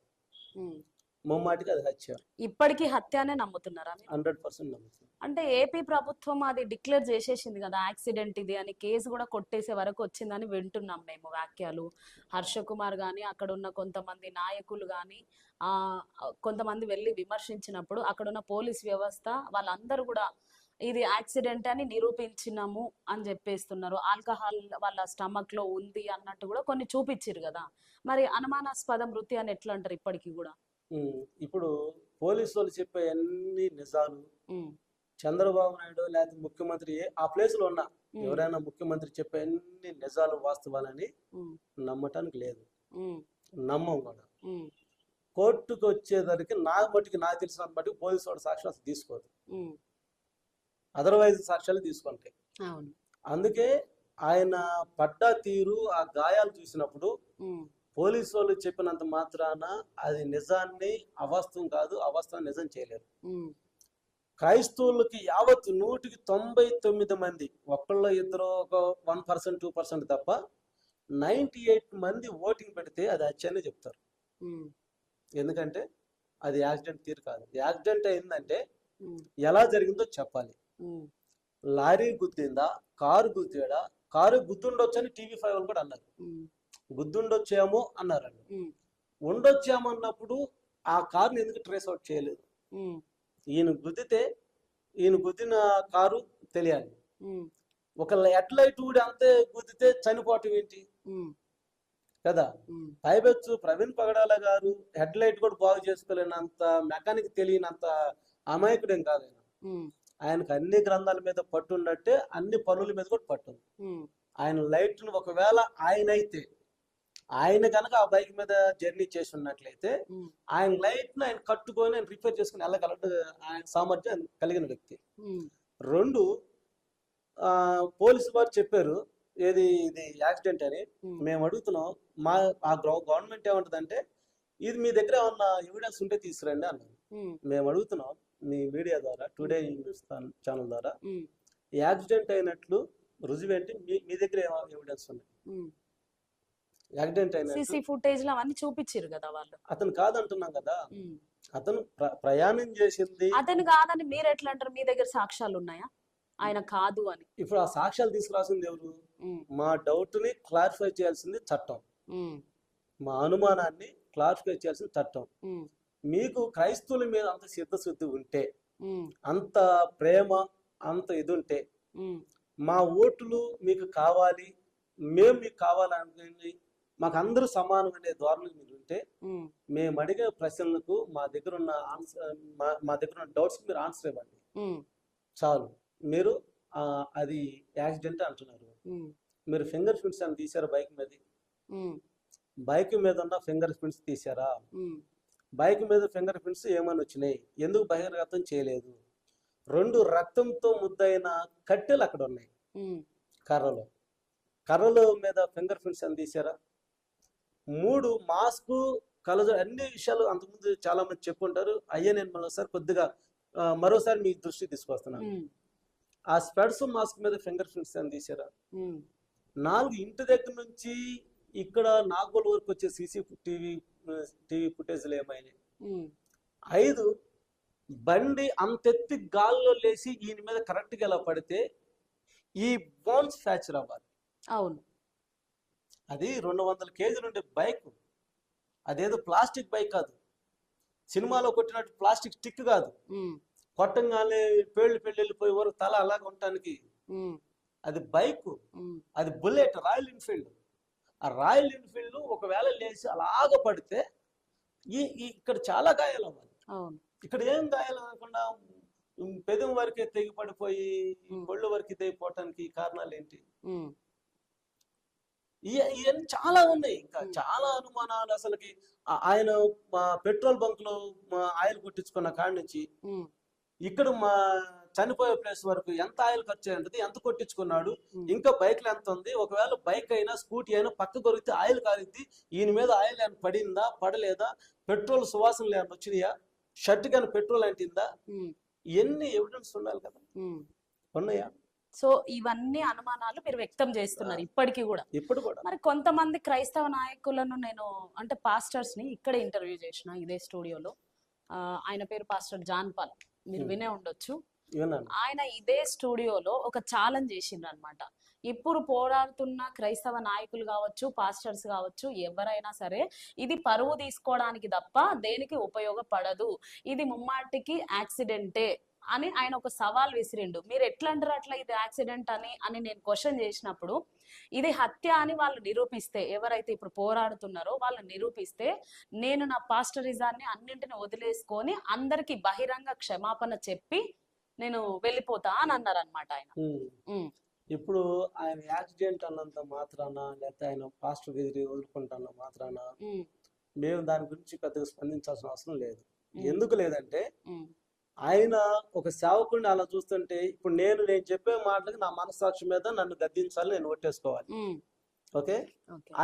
ముమ్మాటికి అది హత్య. ఇప్పటికీ హత్యనే నమ్ముతున్నారా? 100% నమ్ముతుంది. అంటే ఏపీ ప్రభుత్వం అది డిక్లేర్ చేసేసింది కదా యాక్సిడెంట్ ఇది అని, కేసు కూడా కొట్టేసే వరకు వచ్చిందని వింటున్నాం మేము వ్యాఖ్యలు. హర్ష కుమార్ కానీ అక్కడ ఉన్న కొంతమంది నాయకులు కానీ కొంతమంది వెళ్ళి విమర్శించినప్పుడు అక్కడ ఉన్న పోలీస్ వ్యవస్థ వాళ్ళందరూ కూడా ఇది యాక్సిడెంట్ అని నిరూపించినాము అని చెప్పేస్తున్నారు. ఆల్కహాల్ వాళ్ళ స్టమక్ లో ఉంది అన్నట్టు కూడా కొన్ని చూపించారు కదా. మరి అనుమానాస్పద మృతి అని ఎట్లా అంటారు ఇప్పటికీ కూడా? ఇప్పుడు పోలీసు వాళ్ళు చెప్పే అన్ని నిజాలు, చంద్రబాబు నాయుడు లేదా ముఖ్యమంత్రి ఆ ప్లేస్ లో ఉన్నా ఎవరైనా ముఖ్యమంత్రి చెప్పే అన్ని నిజాలు వాస్తవాలని నమ్మటానికి లేదు, నమ్మం కూడా. కోర్టుకు వచ్చేసరికి నాకు తెలిసినంత మటుకు పోలీసు వాడు సాక్ష్యాలు తీసుకోదు, అదర్వైజ్ సాక్ష్యాలు తీసుకుంటాయి. అందుకే ఆయన పడ్డా తీరు ఆ గాయాలు చూసినప్పుడు పోలీసు వాళ్ళు చెప్పినంత మాత్రాన అది నిజాన్ని అవాస్తవం కాదు, అవాస్తవం నిజం చేయలేరు. క్రైస్తవులకి యావత్తు 199 మంది, ఒకళ్ళు ఇద్దరు ఒక 1% 2% తప్ప 98 మంది ఓటింగ్ పెడితే అది హత్యనే చెప్తారు. ఎందుకంటే అది యాక్సిడెంట్ తీరు కాదు. యాక్సిడెంట్ అయిందంటే ఎలా జరిగిందో చెప్పాలి. లారీ గుద్దిందా, కారు గుద్దాడా, కారు గుద్దుండొచ్చు అని TV5 వాళ్ళు కూడా అన్నారు. గుద్దుండొచ్చేమో అన్నారు. ఉండొచ్చేమో అన్నప్పుడు ఆ కారుని ఎందుకు ట్రేస్ అవుట్ చేయలేదు? ఈయన గుద్దిన కారు తెలియాలి. ఒక హెడ్ లైట్ ఊడి అంతే గుద్దితే చనిపోవటం ఏంటి కదా. పైబెచ్చు ప్రవీణ్ పగడాల గారు హెడ్ లైట్ కూడా బాగు చేసుకోలేనంత మెకానిక్ తెలియనంత అమాయకుడేం కాదు ఆయన. ఆయనకు అన్ని గ్రంథాల మీద పట్టుండట్టే అన్ని పనుల మీద కూడా పట్టుంది. ఆయన లైట్ ఒకవేళ ఆయన కనుక ఆ బైక్ మీద జర్నీ చేసి ఉన్నట్లయితే ఆయన లైట్ ను ఆయన కట్టుకొని ఆయన రిపేర్ చేసుకుని వెళ్ళగలడు. ఆయన సామర్థ్యం కలిగిన వ్యక్తి. 2, పోలీసు వారు చెప్పారు ఇది యాక్సిడెంట్ అని. మేము అడుగుతున్నాం, ఆ గవర్నమెంట్ ఏమంటదంటే ఇది మీ దగ్గర ఏమన్నా ఎవిడెన్స్ ఉంటే తీసుకురండి అన్నారు. మేము అడుగుతున్నాం మీ మీడియా ద్వారా, టుడే హిందుస్థాన్ ఛానల్ ద్వారా, యాక్సిడెంట్ అయినట్లు రుజువేంటి? మీ దగ్గర ఎవిడెన్స్ ఉన్నాయి? యాక్సిడెంట్ అయినట్లు ఫుటేజ్ లో అవన్నీ చూపించారు కదా వాళ్ళు. అతను కాదంటున్నాం కదా, అతను ప్రయాణం చేసింది. అతను కాదని మీరు ఎట్లా అంటారు? మీ దగ్గర సాక్ష్యాలు ఉన్నాయా ఆయన కాదు అని? ఇప్పుడు ఆ సాక్ష్యాలు తీసుకురాసింది ఎవరు? మా డౌట్ ని క్లారిఫై చేయాల్సింది చట్టం, మా అనుమానాన్ని క్లారిఫై చేయాల్సింది చట్టం. మీకు క్రైస్తవుల మీద అంత సిద్ధశుద్ధి ఉంటే, అంత ప్రేమ, అంత ఇది ఉంటే, మా ఓట్లు మీకు కావాలి, మేము మీకు కావాలనుకుని మాకు అందరూ సమానం అనే ధోరణి మీరు ఉంటే, మేము అడిగే ప్రశ్నలకు మా దగ్గర ఉన్న డౌట్స్ మీరు ఆన్సర్ ఇవ్వండి చాలు. మీరు అది యాక్సిడెంట్ అంటున్నారు. మీరు ఫింగర్ ప్రింట్స్ అని తీసారా బైక్ మీద? బైక్ మీద ఉన్న ఫింగర్ ప్రింట్స్ తీసారా? బైక్ మీద ఫింగర్ ప్రింట్స్ ఏమని వచ్చినాయి? ఎందుకు బహిర్గతం చేయలేదు? 2 రక్తంతో ముద్దైన కట్టెలు అక్కడ ఉన్నాయి కర్రలో. కర్రల మీద ఫింగర్ ప్రింట్స్ అని తీసారా? 3 మాస్క్ కలజ అన్ని విషయాలు అంతకుముందు చాలా మంది చెప్పుంటారు. అయ్యే నేను మరోసారి కొద్దిగా మరోసారి మీ దృష్టి తీసుకొస్తున్నాను. ఆ స్పెడ్స్ మాస్క్ మీద ఫింగర్ ప్రింట్స్ అని తీసారా? 4 ఇంటి దగ్గర నుంచి ఇక్కడ నాగోల్ వరకు వచ్చే టీవీ ఫుటేజ్లు ఏమైనాయి? 5 బండి అంతెత్తి గాల్లో లేచి ఈయన మీద కరెక్ట్గా ఎలా పడితే ఈ బోన్స్ ఫ్రాక్చర్ అవ్వాలి. అవును, అది 200 కేజీలు ఉండే బైక్, అదేదో ప్లాస్టిక్ బైక్ కాదు, సినిమాలో కొట్టినట్టు ప్లాస్టిక్ స్టిక్ కాదు, కొట్టంగానే పేళ్ళు వెళ్ళిపోయే వరకు తల అలాగే ఉండటానికి. అది బైక్, అది బుల్లెట్, రాయల్ ఎన్ఫీల్డ్. ఆ రాయల్ ఎన్ఫీల్డ్ ఒకవేళ లేచి అలాగ పడితే ఇక్కడ చాలా గాయాలు అవ్వాలి. ఇక్కడ ఏం గాయాలు అవ్వకుండా పెదం వరకే తెగి పడిపోయి ఒళ్ళు వరకు తెగిపోవటానికి కారణాలు ఏంటి? ఇవన్నీ చాలా ఉన్నాయి. ఇంకా చాలా అనుమానాలు. అసలుకి ఆయన పెట్రోల్ బంక్ లో ఆయిల్ కొట్టించుకున్న కాడి నుంచి ఇక్కడ మా చనిపోయే ప్లేస్ వరకు ఎంత ఆయిల్ ఖర్చు అయ్యింది, ఎంత కొట్టించుకున్నాడు, ఇంకా బైక్లు ఎంత ఉంది, ఒకవేళ బైక్ అయినా స్కూటీ అయినా పక్క కొరిగితే ఆయిల్ కాలిద్ది, ఈయన మీద ఆయిల్ ఏమైనా పడిందా పడలేదా, పెట్రోల్ సువాసనలు ఏమైనా వచ్చినాయా, షర్ట్ కానీ పెట్రోల్ అంటిందా, ఎన్ని ఎవిడెన్స్ ఉండాలి కదా, ఉన్నాయా? సో ఇవన్నీ అనుమానాలు మీరు వ్యక్తం చేస్తున్నారు ఇప్పటికీ కూడా. ఇప్పుడు కూడా మరి కొంతమంది క్రైస్తవ నాయకులను నేను అంటే పాస్టర్స్ ని ఇక్కడ ఇంటర్వ్యూ చేసిన ఇదే స్టూడియోలో. ఆయన పేరు పాస్టర్ జాన్ పాల్, మీరు వినే ఉండొచ్చు. ఆయన ఇదే స్టూడియోలో ఒక ఛాలెంజ్ చేసిండ్రు అనమాట. ఇప్పుడు పోరాడుతున్న క్రైస్తవ నాయకులు కావచ్చు, పాస్టర్స్ కావచ్చు, ఎవరైనా సరే ఇది పరువు తీసుకోవడానికి తప్ప దేనికి ఉపయోగపడదు, ఇది ముమ్మాటికి యాక్సిడెంటే అని ఆయన ఒక సవాల్ విసిరిండు. మీరు ఎట్లా అంటారు అట్లా ఇది యాక్సిడెంట్ అని నేను క్వశ్చన్ చేసినప్పుడు, ఇది హత్య అని వాళ్ళు నిరూపిస్తే, ఎవరైతే ఇప్పుడు పోరాడుతున్నారో వాళ్ళు నిరూపిస్తే నేను నా పాస్టరిజాన్ని అన్నింటిని వదిలేసుకొని అందరికి బహిరంగ క్షమాపణ చెప్పి నేను వెళ్ళిపోతా అని అన్నారు అనమాట ఆయన. ఇప్పుడు ఆయన యాక్సిడెంట్ అన్నంత మాత్రాన, లేకపోతే ఆయన పాస్టర్ ఎదిరి వదులుకుంటున్న మాత్రాన మేము దాని గురించి పెద్దగా స్పందించాల్సిన అవసరం లేదు. ఎందుకు లేదంటే ఆయన ఒక సేవకుడిని అలా చూస్తుంటే ఇప్పుడు నేను చెప్పే మాటలకి నా మనస్సాక్షి మీద నన్ను గద్దించాలి, నేను ఒట్టేసుకోవాలి. ఓకే,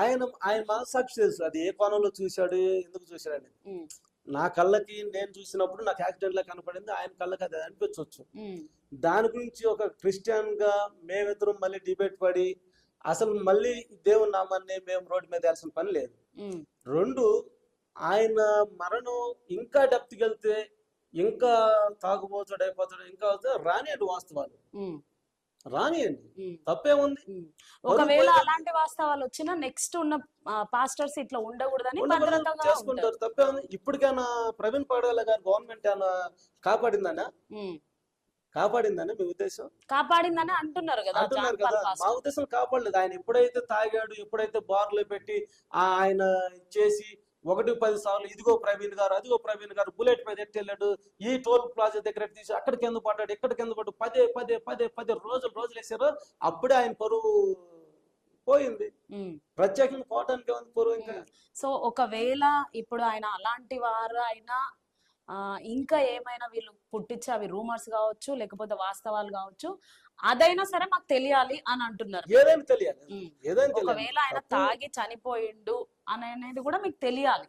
ఆయన మనస్సాక్షి తెలుసు అది ఏ కోణంలో చూశాడు, ఎందుకు చూశాడు అనేది. నా కళ్ళకి నేను చూసినప్పుడు నాకు యాక్సిడెంట్ లా కనపడింది, ఆయన కళ్ళకి అది అనిపించవచ్చు. దాని గురించి ఒక క్రిస్టియన్ గా మేమిద్దరం మళ్ళీ డిబేట్ పడి అసలు మళ్ళీ దేవుని నామాన్ని మేము రోడ్డు మీద వెళ్ళాల్సిన పని లేదు. 2, ఆయన మరణం ఇంకా డెప్త్కి వెళ్తే ఇంకా తాగుబోతాడు అయిపోతాడు, ఇంకా రానియండి, వాస్తవాలు రానియండి, తప్పేముంది. ఒకవేళ అలాంటి వాస్తవాలు వచ్చినా నెక్స్ట్ ఉన్న పాస్టర్స్ ఇట్లా ఉండకూడదని చేసుకుంటారు, తప్పేముంది. ఇప్పటికైనా ప్రవీణ్ పగడాల గారు గవర్నమెంట్ ఏమైనా కాపాడిందనా మీ ఉద్దేశం? కాపాడిందని అంటున్నారు కదా. మా ఉద్దేశం కాపాడలేదు. ఆయన ఎప్పుడైతే తాగాడు, ఎప్పుడైతే బార్లో పెట్టి ఆయన చేసి 1-10 సార్లు ఇదిగో ప్రవీణ్ గారు, అదిగో ప్రవీణ్ గారు బుల్లెట్ మీద ఎట్టెళ్ళాడు, ఈ టోల్ ప్లాజా దగ్గర తీసి అక్కడికి ఎందుకు పడ్డాడు, ఇక్కడికి ఎందుకు పడ్డాడు, 10 రోజులు వేసారు. అప్పుడే ఆయన పరువు పోయింది. ప్రత్యేకంగా పోవడానికి పరువు ఇంకా. సో ఒకవేళ ఇప్పుడు ఆయన అలాంటి వారు అయినా ఇంకా ఏమైనా వీళ్ళు పుట్టించి అవి రూమర్స్ కావచ్చు, లేకపోతే వాస్తవాలు కావచ్చు, అదైనా సరే మాకు తెలియాలి అని అంటున్నారు. ఏదైనా తెలియాలి. ఒకవేళ ఆయన తాగి చనిపోయిండు అనేది కూడా మీకు తెలియాలి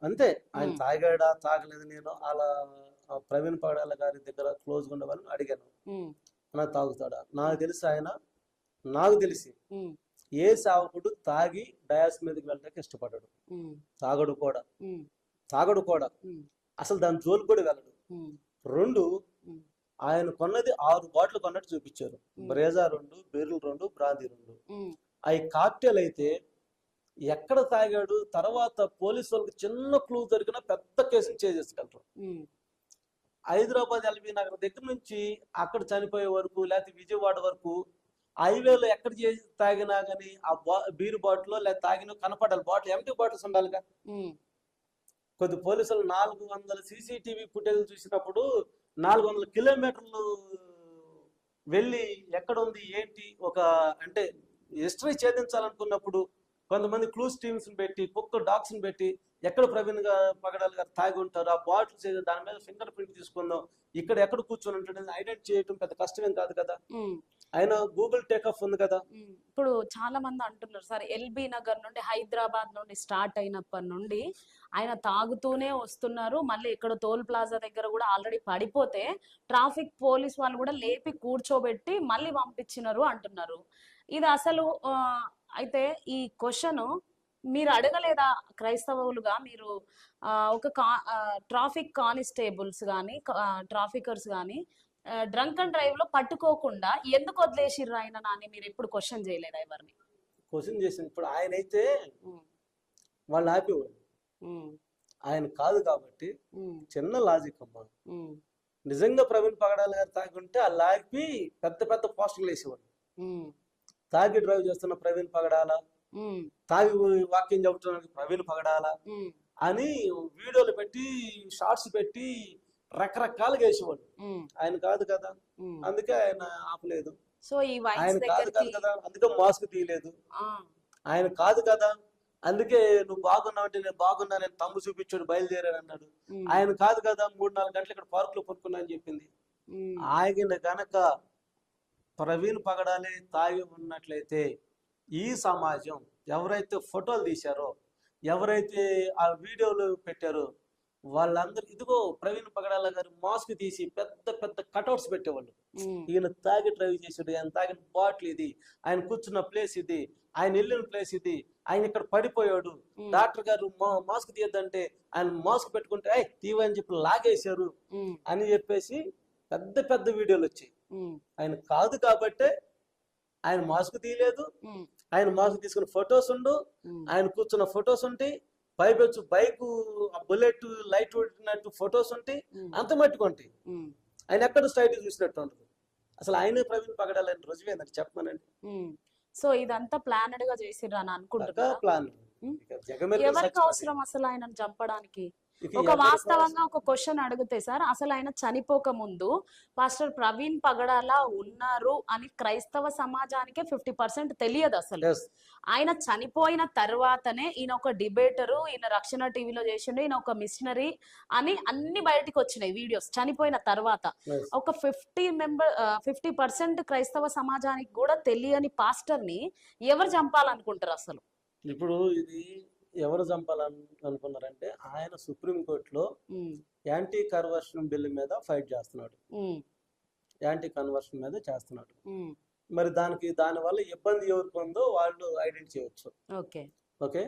అంతే. ఆయన తాగాడా తాగలేదు, నేను అలా ప్రవీణ్ పగడాల గారి దగ్గర క్లోజ్ గా ఉండే వాళ్ళని అడిగాను, అలా తాగుతాడా. నాకు తెలిసి ఏ సేవకుడు తాగి డయాస్ మీదకి వెళ్ళడానికి ఇష్టపడ్డాడు, తాగడు కూడా అసలు దాని జోలు కూడా వెళ్ళడు. 2, ఆయన కొన్నది 6 బాటిల్ కొన్నట్టు చూపించారు. బ్రేజా 2, బీర్లు 2, బ్రాందీ 2. అవి కాక్టైల్ అయితే ఎక్కడ తాగాడు, తర్వాత పోలీసు వాళ్ళకి చిన్న క్లూ దొరికినా పెద్ద కేసులు చేసుకెళ్తారు. హైదరాబాద్ ఎల్బీ నగర్ దగ్గర నుంచి అక్కడ చనిపోయే వరకు, లేకపోతే విజయవాడ వరకు హైవేలో ఎక్కడ చేసి తాగినా గానీ ఆ బీరు బాటిల్ లేదా తాగిన కనపడాలి. బాటిల్ ఎంటీ బాటిల్స్ ఉండాలిగా. కొద్ది పోలీసులు 400 CCTV ఫుటేజ్ చూసినప్పుడు 400 కిలోమీటర్లు వెళ్ళి ఎక్కడ ఉంది ఏంటి ఒక అంటే హిస్టరీ ఛేదించాలనుకున్నప్పుడు కొంతమంది క్లూస్ టీమ్స్ పెట్టి కుక్క డాగ్స్ పెట్టి ఎక్కడ ప్రవీణ్ పగడాల్ గారు తాగి ఉంటారు ఆ బాటిల్స్ దాని మీద ఫింగర్ ప్రింట్ తీసుకుందాం ఇక్కడ ఎక్కడ కూర్చొని ఉంటాడు ఐడెంటిఫై చేయడం పెద్ద కష్టమేం కాదు కదా. ఆయన గూగుల్ టేకఫ్ ఉంది కదా. ఇప్పుడు చాలా మంది అంటున్నారు సార్, ఎల్బీ నగర్ నుండి హైదరాబాద్ నుండి స్టార్ట్ అయినప్పటి నుండి ఆయన తాగుతూనే వస్తున్నారు. మళ్ళీ ఇక్కడ టోల్ ప్లాజా దగ్గర కూడా ఆల్రెడీ పడిపోతే ట్రాఫిక్ పోలీస్ వాళ్ళు కూడా లేపి కూర్చోబెట్టి మళ్ళీ పంపించినారు అంటున్నారు. ఇది అసలు అయితే ఈ క్వశ్చన్ మీరు అడగలేదా క్రైస్తవులుగా? మీరు ఒక ట్రాఫిక్ కానిస్టేబుల్స్ కానీ ట్రాఫికర్స్ కానీ డ్రంక్ అండ్ డ్రైవ్ లో పట్టుకోకుండా ఎందుకు వదిలేసిర్రు ఆయన అని మీరు ఎప్పుడు క్వశ్చన్ చేయలేదా ఎవరిని? క్వశ్చన్ చేసింది. ఇప్పుడు ఆయన అయితే వాళ్ళు ఆపేవాడు, ఆయన కాదు కాబట్టి చిన్న లాజిక్ అమ్మా. నిజంగా ప్రవీణ్ పగడాల్ గారు తాగి ఉంటే ఆ లాపి పెద్ద పెద్ద పోస్టర్లు వేసేవాడు. తాగి డ్రైవ్ చేస్తున్న ప్రవీణ్ పగడాల, తాగి వాక్యం చెబుతున్న ప్రవీణ్ పగడాల అని వీడియోలు పెట్టి షార్ట్స్ పెట్టి రకరకాలుగా వేసేవాడు. ఆయన కాదు కదా, అందుకే ఆయన ఆపలేదు. సో ఈ ఆయన కాదు కదా, అందుకే మాస్క్ తీయలేదు. ఆయన కాదు కదా, అందుకే నువ్వు బాగున్నావు అంటే నేను బాగున్నా, నేను తమ్ము చూపించాడు బయలుదేరాడు అన్నాడు. ఆయన కాదు కదా 3-4 గంటలు ఇక్కడ పార్క్ లో పడుకున్నా అని చెప్పింది. ఆయన గనక ప్రవీణ్ పగడాలే తాగి ఉన్నట్లయితే ఈ సమాజం ఎవరైతే ఫోటోలు తీశారో, ఎవరైతే ఆ వీడియోలు పెట్టారో వాళ్ళందరూ ఇదిగో ప్రవీణ్ పగడాల గారు మాస్క్ తీసి పెద్ద పెద్ద కటౌట్స్ పెట్టేవాళ్ళు. ఈయన తాగి డ్రైవ్ చేసాడు, ఆయన తాగిన బాటిల్ ఇది, ఆయన కూర్చున్న ప్లేస్ ఇది, ఆయన వెళ్ళిన ప్లేస్ ఇది, ఆయన ఇక్కడ పడిపోయాడు, డాక్టర్ గారు మాస్క్ తీయద్దంటే ఆయన మాస్క్ పెట్టుకుంటే తీవని చెప్పి లాగేశారు అని చెప్పేసి పెద్ద పెద్ద వీడియోలు వచ్చాయి. ఆయన కాదు కాబట్టే ఆయన మాస్క్ తీయలేదు. ఆయన మాస్క్ తీసుకున్న ఫొటోస్ ఉండు, ఆయన కూర్చున్న ఫొటోస్ ఉంటాయి, పైపెచ్చు బైక్ బుల్లెట్ లైట్ పెట్టినట్టు ఫొటోస్ ఉంటాయి, అంత మట్టుకుంటాయి. ఆయన ఎక్కడ స్ట్రైట్ చూసినట్టు ఉంటుంది. అసలు ఆయనే ప్రవీణ్ పగడాలని రుజువేందని చెప్పమనండి. సో ఇదంతా ప్లానెడ్ గా చేసిర్రు అని అనుకుంటున్నా. ప్లాన్ ఎవరికి అవసరం అసలు ఆయనను చంపడానికి? ఒక వాస్తవంగా ఒక క్వశ్చన్ అడిగితే సార్, అసలు ఆయన చనిపోక ముందు పాస్టర్ ప్రవీణ్ పగడాల ఉన్నారు అని క్రైస్తవ సమాజానికే 50% తెలియదు అసలు. ఆయన చనిపోయిన తర్వాతనే ఈయన ఒక డిబేటరు, ఈయన రక్షణ టీవీలో చేసిండు, ఈయన ఒక మిషనరీ అని అన్ని బయటికి వచ్చినాయి వీడియోస్ చనిపోయిన తర్వాత. ఒక 50% క్రైస్తవ సమాజానికి కూడా తెలియని పాస్టర్ ని ఎవరు చంపాలనుకుంటారు అసలు? ఇప్పుడు ఇది ఎవరు చంపాలనుకున్నారంటే ఆయన సుప్రీంకోర్టులో యాంటీ కన్వర్షన్ బిల్ మీద ఫైట్ చేస్తున్నాడు, యాంటీ కన్వర్షన్ మీద చేస్తున్నాడు. మరి దానివల్ల ఇబ్బంది ఎవరికి ఉందో వాళ్ళు ఐడెంటిఫై చేయవచ్చు. ఓకే,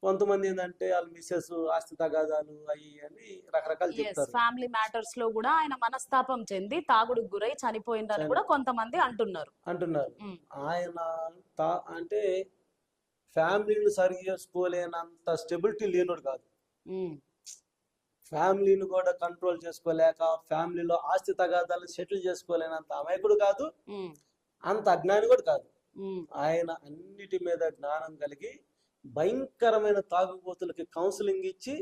కొంతమంది ఏంటంటే వాళ్ళ మిస్సెస్ ఆస్తి తగాదాలు అయ్యి అని రకరకాలు చెప్తారు. ఫ్యామిలీ మ్యాటర్స్ లో కూడా ఆయన మనస్తాపం చెంది తాగుడుకు గురై చనిపోయిందని కూడా కొంతమంది అంటున్నారు. ఆయన అంటే ఫ్యామిలీని సరి చేసుకోలేనంత స్టెబిలిటీ లేనుడు కాదు, ఫ్యామిలీని కూడా కంట్రోల్ చేసుకోలేక ఫ్యామిలీలో ఆస్తి తగాదాలను సెటిల్ చేసుకోలేనంత అమాయకుడు కాదు, అంత అజ్ఞాని కూడా కాదు. ఆయన అన్నిటి మీద జ్ఞానం కలిగి భయంకరమైన తాగుబోతులకి కౌన్సిలింగ్ ఇచ్చి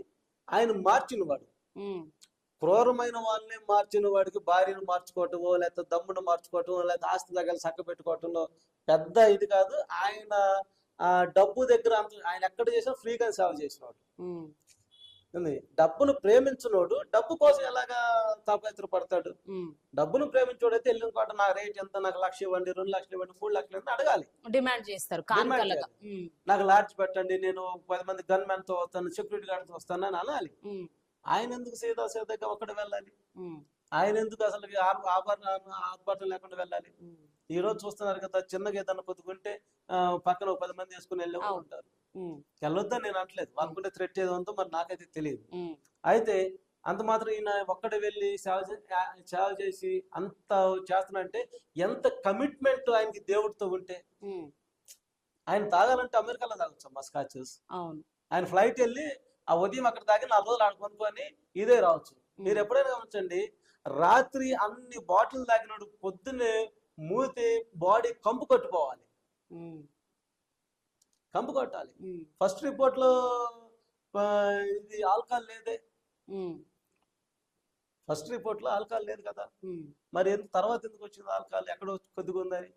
ఆయన మార్చినవాడు. క్రూరమైన వాళ్ళని మార్చిన వాడికి భార్యను మార్చుకోవటమో లేకపోతే దమ్మును మార్చుకోవటమో లేకపోతే ఆస్తి తగాలు చక్క పెట్టుకోవటంలో పెద్ద ఇది కాదు. ఆయన ఆ డబ్బు దగ్గర ఆయన ఎక్కడ చేసినా ఫ్రీగా సేవ చేసినవాడు. డబ్బును ప్రేమించినోడు డబ్బు కోసం ఎలాగా తాపత్ర పడతాడు? డబ్బును ప్రేమించోడైతే వెళ్ళిన కోట నా రేట్ ఎంత, నాకు 1,00,000 ఇవ్వండి, 2 లక్షలు ఇవ్వండి, 3 లక్షలు ఇవ్వండి అడగాలి, డిమాండ్ చేస్తారు. నాకు లాడ్జ్ పెట్టండి, నేను 10 మంది గన్ మ్యాన్ తో వస్తాను, సెక్యూరిటీ గార్డ్ తో వస్తాను అని అనాలి. ఆయన ఎందుకు సీదాగా ఒక్కడ వెళ్ళాలి? ఆయన ఎందుకు అసలు ఆర్భాటం లేకుండా వెళ్ళాలి? ఈ రోజు చూస్తున్నారు కదా, చిన్నగా ఏదన్నా కొద్దుకుంటే పక్కన 10 మంది వేసుకుని వెళ్ళే ఉంటారు. వెళ్ళొద్దని నేను అనట్లేదు, వాళ్ళకుంటే థ్రెట్ ఏదో ఉందో మరి నాకైతే తెలియదు. అయితే అంత మాత్రం ఈయన ఒక్కడే వెళ్ళి సేవ చేసి అంత చేస్తున్నంటే ఎంత కమిట్మెంట్ ఆయనకి దేవుడితో ఉంటే. ఆయన తాగాలంటే అమెరికాలో తాగొచ్చు మా స్కాచెస్. ఆయన ఫ్లైట్ వెళ్ళి ఆ ఉదయం అక్కడ తాగి 4 రోజులు ఆడ కొనుక్కొని ఇదే రావచ్చు. మీరు ఎప్పుడైనా గమనించండి, రాత్రి అన్ని బాటిల్ తాగినాడు, పొద్దున్నే మూతి బాడీ కంపు కొట్టుకోవాలి, కంపు కొట్టాలి. ఫస్ట్ రిపోర్ట్ లో ఇది ఆల్కహాల్ లేదే, ఫస్ట్ రిపోర్ట్ లో ఆల్కహాల్ లేదు కదా, మరి తర్వాత ఎందుకు వచ్చింది ఆల్కహాల్? ఎక్కడో కొద్దిగా ఉందని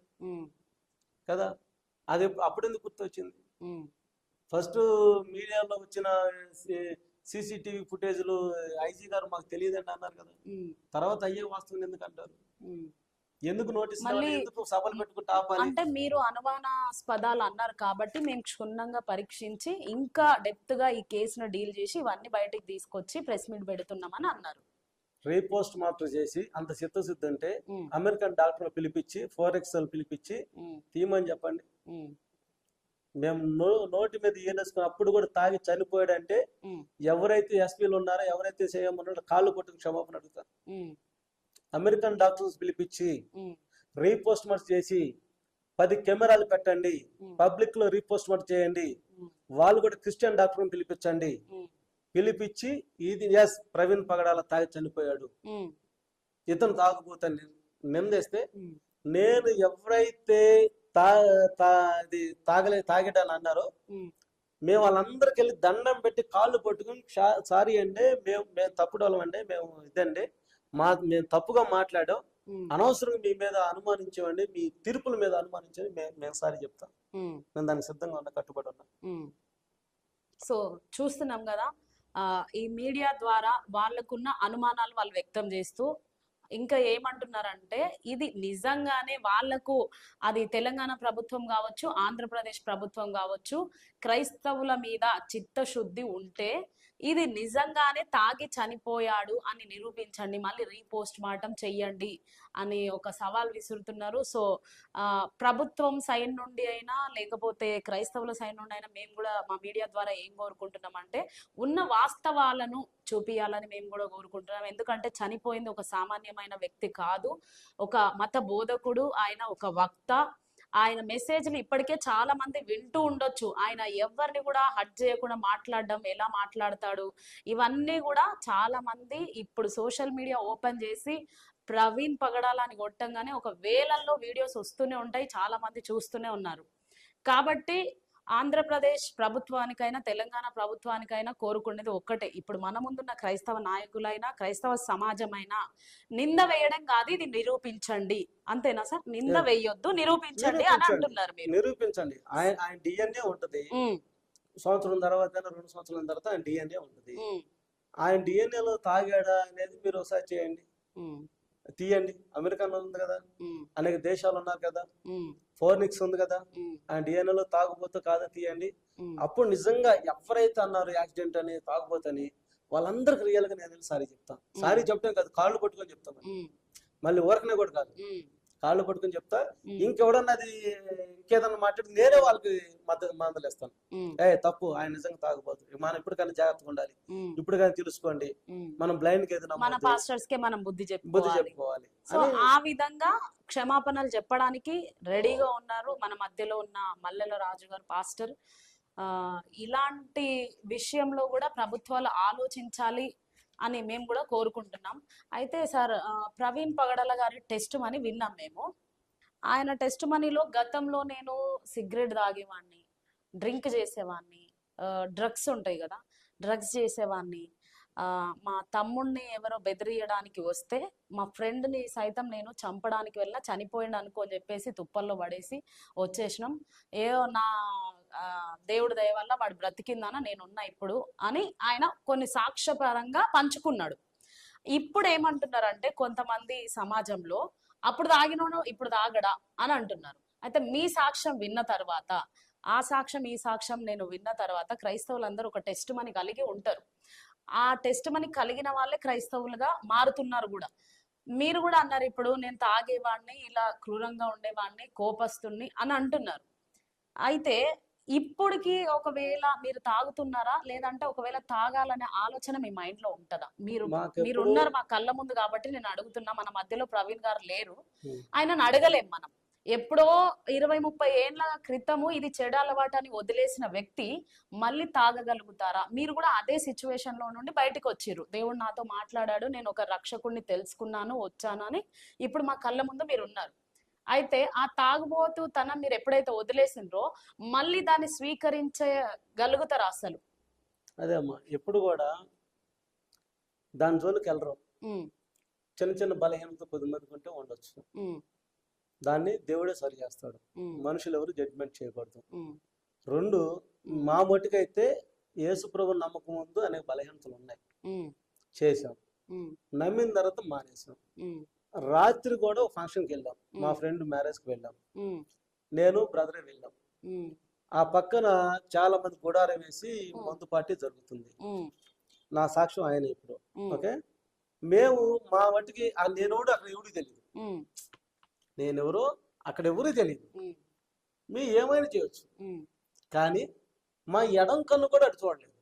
కదా, అది అప్పుడు ఎందుకు గుర్తొచ్చింది? ఫస్ట్ మీడియాలో వచ్చిన CCTV ఫుటేజ్లు ఐజీ గారు మాకు తెలియదండి అన్నారు కదా. ఉమ్, తర్వాత అయ్యే వాస్తవం ఎందుకు అంటారు? ఉమ్. ఎందుకు నోటీస్ మళ్ళీ ఎందుకు సభలు పెట్టుకుంటూ ఆపాలి? అంటే మీరు అనుమానాస్పదాలు అన్నారు కాబట్టి మేము క్షుణ్ణంగా పరీక్షించి ఇంకా డెప్త్ గా ఈ కేసును డీల్ చేసి ఇవన్నీ బయటికి తీసుకొచ్చి ప్రెస్ మీట్ పెడుతున్నామని అన్నారు. రీపోస్ట్ మార్టం చేసి అంత చిత్తశుద్ధి అంటే ఉమ్, అమెరికన్ డాక్టర్ పిలిపించి 4XL పిలిపించి ఉమ్, తీయమని చెప్పండి. ఉమ్, మేము నోటి మీద ఈనేసుకుని అప్పుడు కూడా తాగి చనిపోయాడంటే ఉమ్, ఎవరైతే ఎస్పీలు ఉన్నారో ఎవరైతే చేయమన్నారో కాళ్ళు పట్టుకు క్షమాపణ అడుగుతారు. ఉమ్, అమెరికన్ డాక్టర్స్ పిలిపించి ఉమ్, రీపోస్ట్ మార్ట్ చేసి 10 కెమెరాలు పెట్టండి, ఉమ్, పబ్లిక్ లో రీపోస్ట్ మార్ట్ చేయండి. ఉమ్, వాళ్ళు కూడా క్రిస్టియన్ డాక్టర్ని పిలిపించండి. ఉమ్, పిలిపించి ఇది ప్రవీణ్ పగడాల తాగి చనిపోయాడు, ఉమ్, ఇతను తాగుపోతాను నిందేస్తే ఉమ్, నేను ఎవరైతే తాగడాని అన్నారో ఉమ్, మేము వాళ్ళందరికి వెళ్ళి దండం పెట్టి కాళ్ళు పట్టుకుని సారీ అండి, మేము తప్పుడు వాళ్ళం అండి, మేము ఇదండి మేము తప్పుగా మాట్లాడాం, ఉమ్, అనవసరంగా మీ మీద అనుమానించామండి, మీ తీర్పుల మీద అనుమానించండి, మేము సారీ చెప్తాం, ఉమ్, నేను దానికి సిద్ధంగా ఉన్నా, కట్టుబడి ఉన్నా. సో చూస్తున్నాం కదా, ఈ మీడియా ద్వారా వాళ్ళకున్న అనుమానాలు వాళ్ళు వ్యక్తం చేస్తూ ఇంకా ఏమంటున్నారంటే ఇది నిజంగానే వాళ్లకు అది తెలంగాణ ప్రభుత్వం కావచ్చు, ఆంధ్రప్రదేశ్ ప్రభుత్వం కావచ్చు, క్రైస్తవుల మీద చిత్తశుద్ధి ఉంటే ఇది నిజంగానే తాగి చనిపోయాడు అని నిరూపించండి, మళ్ళీ రీపోస్ట్ మార్టం చెయ్యండి అని ఒక సవాల్ విసురుతున్నారు. సో ప్రభుత్వం సైడ్ నుండి అయినా లేకపోతే క్రైస్తవుల సైడ్ నుండి అయినా మేము కూడా మా మీడియా ద్వారా ఏం కోరుకుంటున్నాం అంటే ఉన్న వాస్తవాలను చూపియాలని మేము కూడా కోరుకుంటున్నాం. ఎందుకంటే చనిపోయింది ఒక సామాన్యమైన వ్యక్తి కాదు, ఒక మత బోధకుడు, ఆయన ఒక వక్త. ఆయన మెసేజ్లు ఇప్పటికే చాలా మంది వింటూ ఉండొచ్చు. ఆయన ఎవరిని కూడా హర్ట్ చేయకుండా మాట్లాడడం, ఎలా మాట్లాడతాడు, ఇవన్నీ కూడా చాలా మంది ఇప్పుడు సోషల్ మీడియా ఓపెన్ చేసి ప్రవీణ్ పగడాల అని కొట్టంగానే ఒక వేలల్లో వీడియోస్ వస్తూనే ఉంటాయి, చాలా మంది చూస్తూనే ఉన్నారు. కాబట్టి ఆంధ్రప్రదేశ్ ప్రభుత్వానికైనా తెలంగాణ ప్రభుత్వానికైనా కోరుకునేది ఒక్కటే, ఇప్పుడు మన ముందున్న క్రైస్తవ నాయకులైనా క్రైస్తవ సమాజమైనా నింద వేయడం కాదు, ఇది నిరూపించండి. అంతేనా సార్? నింద వేయొద్దు, నిరూపించండి అని అంటున్నారు మీరు. నిరూపించండి. ఆయన డిఎన్ఏ ఉంటది, సంవత్సరం తర్వాత 2 సంవత్సరాల తర్వాత ఆయన డిఎన్ఏ ఉంటది. ఆయన డిఎన్ఏలో తాగాడా అనేది మీరు ఒకసారి చేయండి, తీయండి. అమెరికాలో ఉంది కదా, అనేక దేశాలు ఉన్నారు కదా, ఫోర్నిక్స్ ఉంది కదా, ఆయన డిఎన్ఏలో తాగుబోతూ కాదా తీయండి. అప్పుడు నిజంగా ఎవరైతే అన్నారు యాక్సిడెంట్ అని తాగుబోతని వాళ్ళందరికి రియల్ గా నేను సారీ చెప్తాను. సారీ చెప్పడం కాదు, కాళ్ళు పట్టుకొని చెప్తాను, మళ్ళీ ఊరకనే కూడా కాదు, కాళ్ళు పట్టుకొని చెప్తా. ఇంకెవడన్నా అది ఇంకేదన్నా మాట్లాడి నేనే వాళ్ళకి మందలేస్తాను, తప్పు, ఆయన నిజంగా తాగుబోతు, మనం ఇప్పటికైనా జాగ్రత్తగా ఉండాలి, ఇప్పుడు కానీ తెలుసుకోండి, మనం బ్లైండ్ కి ఏదైనా మన పాస్టర్స్ కే మనం బుద్ధి చెప్పుకోవాలి. సో ఆ విధంగా క్షమాపణలు చెప్పడానికి రెడీగా ఉన్నారు మన మధ్యలో ఉన్న మల్లెల రాజు గారు పాస్టర్. ఇలాంటి విషయంలో కూడా ప్రభుత్వాలు ఆలోచించాలి అని మేము కూడా కోరుకుంటున్నాం. అయితే సార్, ప్రవీణ్ పగడాల గారి టెస్ట్ మనీ విన్నాం మేము. ఆయన టెస్ట్ మనీలో గతంలో నేను సిగరెట్ తాగేవాడిని, డ్రింక్ చేసేవాడిని, డ్రగ్స్ ఉంటాయి కదా, డ్రగ్స్ చేసేవాడిని, మా తమ్ముడిని ఎవరో బెదిరియడానికి వస్తే మా ఫ్రెండ్ని సైతం నేను చంపడానికి వెళ్ళినా చనిపోయిండు అనుకో అని చెప్పేసి తుప్పల్లో పడేసి వచ్చేసినాం, ఏదో నా దేవుడి దయ వల్ల వాడు బ్రతికిందన నేనున్నా ఇప్పుడు అని ఆయన కొన్ని సాక్ష్యపరంగా పంచుకున్నాడు. ఇప్పుడు ఏమంటున్నారంటే కొంతమంది సమాజంలో అప్పుడు తాగినోడు ఇప్పుడు తాగడా అని అంటున్నారు. అయితే మీ సాక్ష్యం విన్న తర్వాత, ఆ సాక్ష్యం ఈ సాక్ష్యం నేను విన్న తర్వాత క్రైస్తవులందరూ ఒక టెస్ట్ మనీ కలిగి ఉంటారు. ఆ టెస్ట్ మనీ కలిగిన వాళ్ళే క్రైస్తవులుగా మారుతున్నారు కూడా. మీరు కూడా అన్నారు ఇప్పుడు నేను తాగేవాడిని, ఇలా క్రూరంగా ఉండేవాడిని, కోపస్తుని అని అంటున్నారు. అయితే ఇప్పటికి ఒకవేళ మీరు తాగుతున్నారా, లేదంటే ఒకవేళ తాగాలనే ఆలోచన మీ మైండ్ లో ఉంటుందా? మీరు ఉన్నారు మా కళ్ళ ముందు కాబట్టి నేను అడుగుతున్నా. మన మధ్యలో ప్రవీణ్ గారు లేరు, ఆయనను అడగలేం మనం. ఎప్పుడో 20-30 ఏళ్ల క్రితము ఇది చెడు అలవాటు అని వదిలేసిన వ్యక్తి మళ్ళీ తాగగలుగుతారా? మీరు కూడా అదే సిచ్యువేషన్ లో నుండి బయటకు వచ్చిర్రు, దేవుడు నాతో మాట్లాడాడు, నేను ఒక రక్షకుడిని తెలుసుకున్నాను, వచ్చాను అని ఇప్పుడు మా కళ్ళ ముందు మీరు ఉన్నారు. అయితే ఆ తాగుబోతు తన మీరు ఎప్పుడైతే వదిలేసిండ్రో మళ్ళీ దాన్ని స్వీకరించగలుగుతారా అసలు? అదే అమ్మా, ఎప్పుడు కూడా దాని జోలికి వెళ్ళరు. చిన్న చిన్న బలహీనత కొద్దిమందికి ఉంటే ఉండొచ్చు, దాన్ని దేవుడే సరి చేస్తాడు. మనుషులు ఎవరు జడ్జ్మెంట్ చేయకూడదు. రెండు, మా మట్టుకైతే యేసు ప్రభు నమ్మకం ముందు అనేక బలహీనతలు ఉన్నాయి. చేసాం, నమ్మిన తర్వాత మానేసాం. రాత్రి కూడా ఒక ఫంక్షన్కి వెళ్ళాం, మా ఫ్రెండ్ మ్యారేజ్కి వెళ్ళాం, నేను బ్రదరే వెళ్ళాం. ఆ పక్కన చాలా మంది గుడారం వేసి మందు పార్టీ జరుగుతుంది. నా సాక్ష్యం ఆయన ఇప్పుడు. ఓకే, మేము మా వాటికి నేనెవడు అక్కడ ఎవరికి తెలియదు, నేనెవరో అక్కడ ఎవరికి తెలియదు. మీ ఏమైనా చేయొచ్చు, కానీ మా ఎడం కన్ను కూడా అటు చూడలేదు.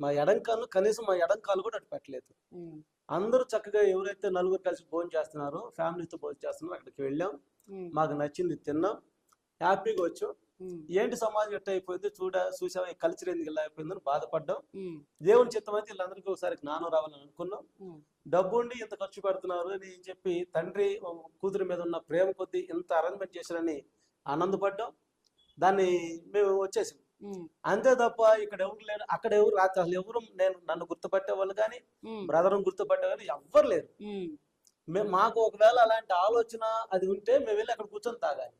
మా ఎడం కన్ను కనీసం మా ఎడం కాలు కూడా అటు పెట్టలేదు. అందరూ చక్కగా ఎవరైతే నలుగురు కలిసి భోజనం చేస్తున్నారో, ఫ్యామిలీతో భోజనం చేస్తున్నారో అక్కడికి వెళ్ళాం. మాకు నచ్చింది తిన్నాం, హ్యాపీగా వచ్చాం. ఏంటి సమాజం ఎట్ట అయిపోయింది చూసావా, ఈ కల్చర్ ఎందుకు ఇలా అయిపోయిందని బాధపడ్డాం. దేవుని చిత్తం అయితే వీళ్ళందరికీ ఒకసారి జ్ఞానం రావాలని అనుకున్నాం. డబ్బు ఉండి ఇంత ఖర్చు పెడుతున్నారు అని చెప్పి తండ్రి కూతురి మీద ఉన్న ప్రేమ కొద్దీ ఇంత అరేంజ్మెంట్ చేశారని ఆనందపడ్డాం. దాన్ని మేము వచ్చేసాం. అంతే తప్ప ఇక్కడ ఎవరు లేరు, అక్కడ ఎవరు రాత్రి అసలు ఎవరు నన్ను గుర్తుపట్టే వాళ్ళు కానీ బ్రదర్ని గుర్తుపట్టే వాళ్ళు ఎవ్వరు లేరు. మాకు ఒకవేళ అలాంటి ఆలోచన అది ఉంటే మేము వెళ్ళి అక్కడ కూర్చొని తాగాలి,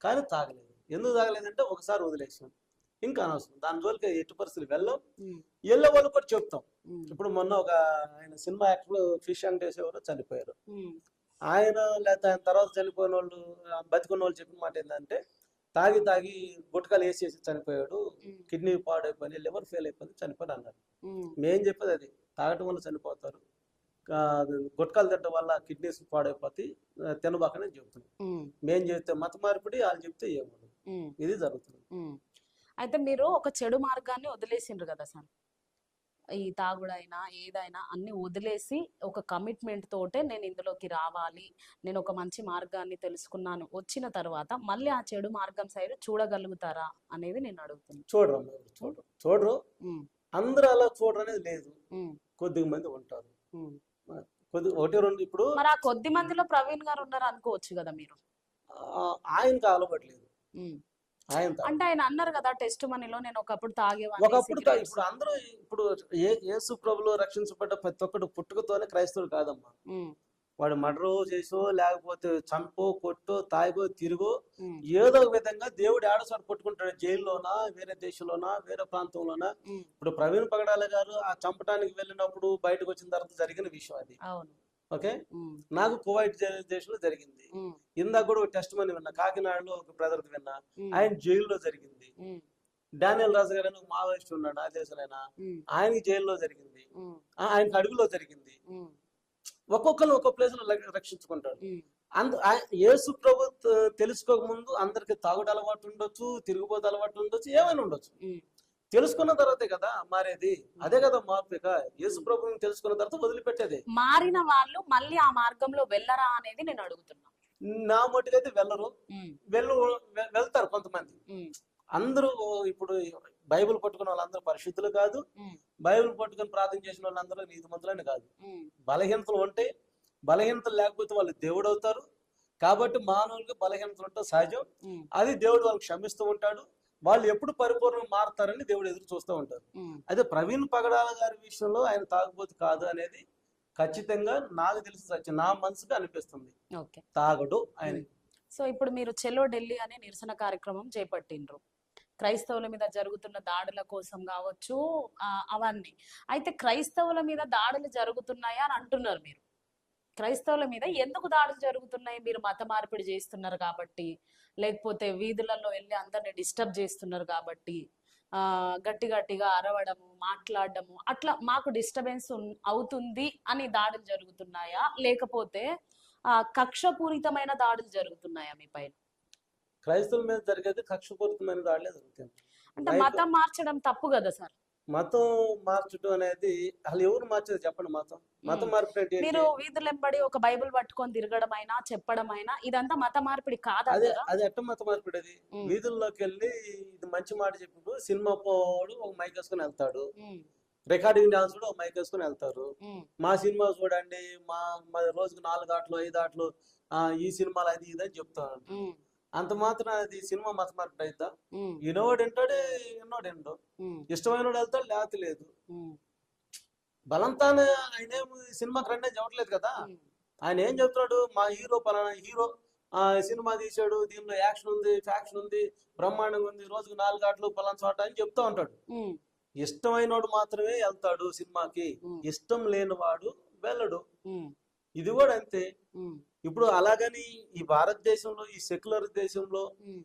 కానీ తాగలేదు. ఎందుకు తాగలేదంటే ఒకసారి వదిలేసాం, ఇంకా అనవసరం దాని జోలికి ఎట్టి పరిస్థితులు వెళ్ళాం. వెళ్ళే వాళ్ళు కూడా చెప్తాం. ఇప్పుడు మొన్న ఒక ఆయన సినిమా యాక్టర్ ఫిష్ వెంకటేష్ ఎవరో చనిపోయారు. ఆయన లేకపోతే ఆయన తర్వాత చనిపోయిన వాళ్ళు బతికున్న వాళ్ళు చెప్పిన మాట ఏంటంటే, తాగి గుట్కాలు వేసేసి చనిపోయాడు, కిడ్నీ పాడైపోయి లివర్ ఫెయిల్ అయిపోయి చనిపోయాడు అన్నారు. మేం చెప్పేది అది, తాగటం వల్ల చనిపోతారు, గుట్కాలు తినడం వల్ల కిడ్నీస్ పాడైపోతాయి, తినబాకనే చెబుతున్నాం. మేం చెప్తే మత మార్పిడి, వాళ్ళు చెప్తే ఏమో ఇది జరుగుతుంది. అయితే మీరు ఒక చెడు మార్గాన్ని వదిలేసిండ్రు కదా సార్, ఈ తాగుడైనా ఏదైనా అన్ని వదిలేసి ఒక కమిట్మెంట్ తోటే నేను ఇందులోకి రావాలి, నేను ఒక మంచి మార్గాన్ని తెలుసుకున్నాను వచ్చిన తర్వాత మళ్ళీ ఆ చెడు మార్గం సైడ్ చూడగలుగుతారా అనేది నేను అడుగుతున్నాను. చూడరు, అందరూ అలా చూడరు అనేది లేదు, కొద్ది మంది ఉంటారు. ఒకటి రెండు. ఇప్పుడు మరి ఆ కొద్ది మందిలో ప్రవీణ్ గారు ఉన్నారు అనుకోవచ్చు కదా మీరు. ఆయనకి అలవాట్లేదు. అంటే ఆయన అన్నారు కదా టెస్ట్ మనీలో, నేను ఒకప్పుడు తాగేవాడిని. ఇప్పుడు అందరూ ఇప్పుడు యేసు ప్రభులో రక్షించబడ్డ ప్రతి ఒక్కడు పుట్టుకతోనే క్రైస్తవుడు కాదమ్మా. వాడు మర్డర్ చేసో లేకపోతే చంపో కొట్టో తాగో తిరుగో ఏదో ఒక విధంగా దేవుడు ఏడసారి పట్టుకుంటాడు, జైల్లోనా వేరే దేశంలోనా వేరే ప్రాంతంలోనా. ఇప్పుడు ప్రవీణ్ పగడాల గారు ఆ చంపడానికి వెళ్ళినప్పుడు బయటకు వచ్చిన తర్వాత జరిగిన విషయం అది. ఓకే, నాకు కువైట్ దేశంలో జరిగింది. ఇందాక కూడా ఒక టెస్ట్ మనీ విన్నా, కాకినాడలో ఒక బ్రదర్ విన్నా, ఆయన జైల్లో జరిగింది. డానియల్ రాజు గారు ఒక మావోయిస్ట్ ఉన్నాడు ఆ దేశంలో, ఆయనకి జైల్లో జరిగింది, ఆయనకి అడుగులో జరిగింది. ఒక్కొక్కరు ఒక్కొక్క ప్లేస్ లో రక్షించుకుంటాడు. యేసు ప్రభు తెలుసుకోక ముందు అందరికి తాగుడు అలవాటు ఉండొచ్చు, తిరుగుబోతు అలవాటు ఉండొచ్చు, ఏమైనా ఉండొచ్చు. తెలుసుకున్న తర్వాతే కదా మారేది, అదే కదా మార్పు. యేసు ప్రభుని తెలుసుకున్న తర్వాత వదిలిపెట్టేది. మారిన వాళ్ళు మళ్ళీ ఆ మార్గంలో వెళ్ళరా అనేది నేను అడుగుతున్నా. నా మట్టుకైతే వెళ్ళరు, వెళ్తారు కొంతమంది. అందరూ ఇప్పుడు బైబిల్ పట్టుకున్న వాళ్ళందరూ పరిశుద్ధులు కాదు, బైబిల్ పట్టుకుని ప్రార్థన చేసిన వాళ్ళందరూ నీతిమంతులని కాదు. బలహీనతలు ఉంటే, బలహీనతలు లేకపోతే వాళ్ళు దేవుడు అవుతారు. కాబట్టి మానవులకు బలహీనతలు ఉంటే సహజం, అది దేవుడు వాళ్ళకి క్షమిస్తూ ఉంటాడు. వాళ్ళు ఎప్పుడు పరిపూర్ణంగా మారుతారని దేవుడు ఎదురు చూస్తూ ఉంటారు. అదే ప్రవీణ్ పగడాల గారి విషయంలో ఆయన తాగుబోతు కాదు అనేది ఖచ్చితంగా నాకు తెలిసి సత్యం, నా మనసుకు అనిపిస్తుంది. తాగడు ఆయన. సో ఇప్పుడు మీరు చెలో ఢిల్లీ అనే నిరసన కార్యక్రమం చేపట్టిండ్రు, క్రైస్తవుల మీద జరుగుతున్న దాడుల కోసం కావచ్చు అవన్నీ. అయితే క్రైస్తవుల మీద దాడులు జరుగుతున్నాయా అని అంటున్నారు మీరు. క్రైస్తవుల మీద ఎందుకు దాడులు జరుగుతున్నాయి? మీరు మత మార్పిడి చేస్తున్నారు కాబట్టి, లేకపోతే వీధులలో వెళ్ళి అందరిని డిస్టర్బ్ చేస్తున్నారు కాబట్టి, గట్టిగా అరవడము, మాట్లాడడము, అట్లా మాకు డిస్టర్బెన్స్ అవుతుంది అని దాడులు జరుగుతున్నాయా, లేకపోతే కక్షపూరితమైన దాడులు జరుగుతున్నాయా మీ పైన? క్రైస్తవుల మీద జరిగేది కక్షపూరితమైన దాడులే జరుగుతాయి. అంటే మతం మార్చడం తప్పు కదా సార్? మతం మార్చడం అనేది అసలు ఎవరు మార్చేది చెప్పండి? మతం మార్పిడి మీరు వీధులెంబడి ఒక బైబిల్ పట్టుకొని తిరగడం అయినా చెప్పడం అయినా ఇదంతా మత మార్పిడి కాదా? అది ఎట్ట మత మార్పిడి? అది వీధుల్లోకి వెళ్ళి ఇది మంచి మాట చెప్పినప్పుడు సినిమా పోడు ఒక మైక్ వేసుకొని వెళ్తాడు, రికార్డింగ్ డాన్స్ కూడా ఒక మైక్ వేసుకొని వెళ్తారు. మా సినిమా చూడండి, మా రోజుకు 4 ఆటలు 5 ఆటలు, ఈ సినిమాలు అది ఇది అని చెప్తాను. అంత మాత్రం అది సినిమా మత మార్పిడి అవుతా? ఈనోడు వింటాడు, ఎన్నోడు ఎండో, ఇష్టమైన వెళ్తాడు, లేకపోతే లేదు. బలంతానే ఆయన ఏం సినిమాకి రండి చెప్పట్లేదు కదా. ఆయన ఏం చెప్తున్నాడు, మా హీరో పలానా హీరో సినిమా తీశాడు, దీనిలో యాక్షన్ ఉంది, ఫ్యాక్షన్ ఉంది, బ్రహ్మాండంగా ఉంది, రోజుకు 4 ఆటలు పలానా చోట అని చెప్తా ఉంటాడు. ఉమ్, ఇష్టమైనోడు మాత్రమే వెళ్తాడు సినిమాకి, ఉమ్, ఇష్టం లేనివాడు వెళ్ళడు. ఉమ్, ఇది కూడా అంతే. ఉమ్, ఇప్పుడు అలాగని ఈ భారతదేశంలో, ఈ సెక్యులర్ దేశంలో, ఉమ్,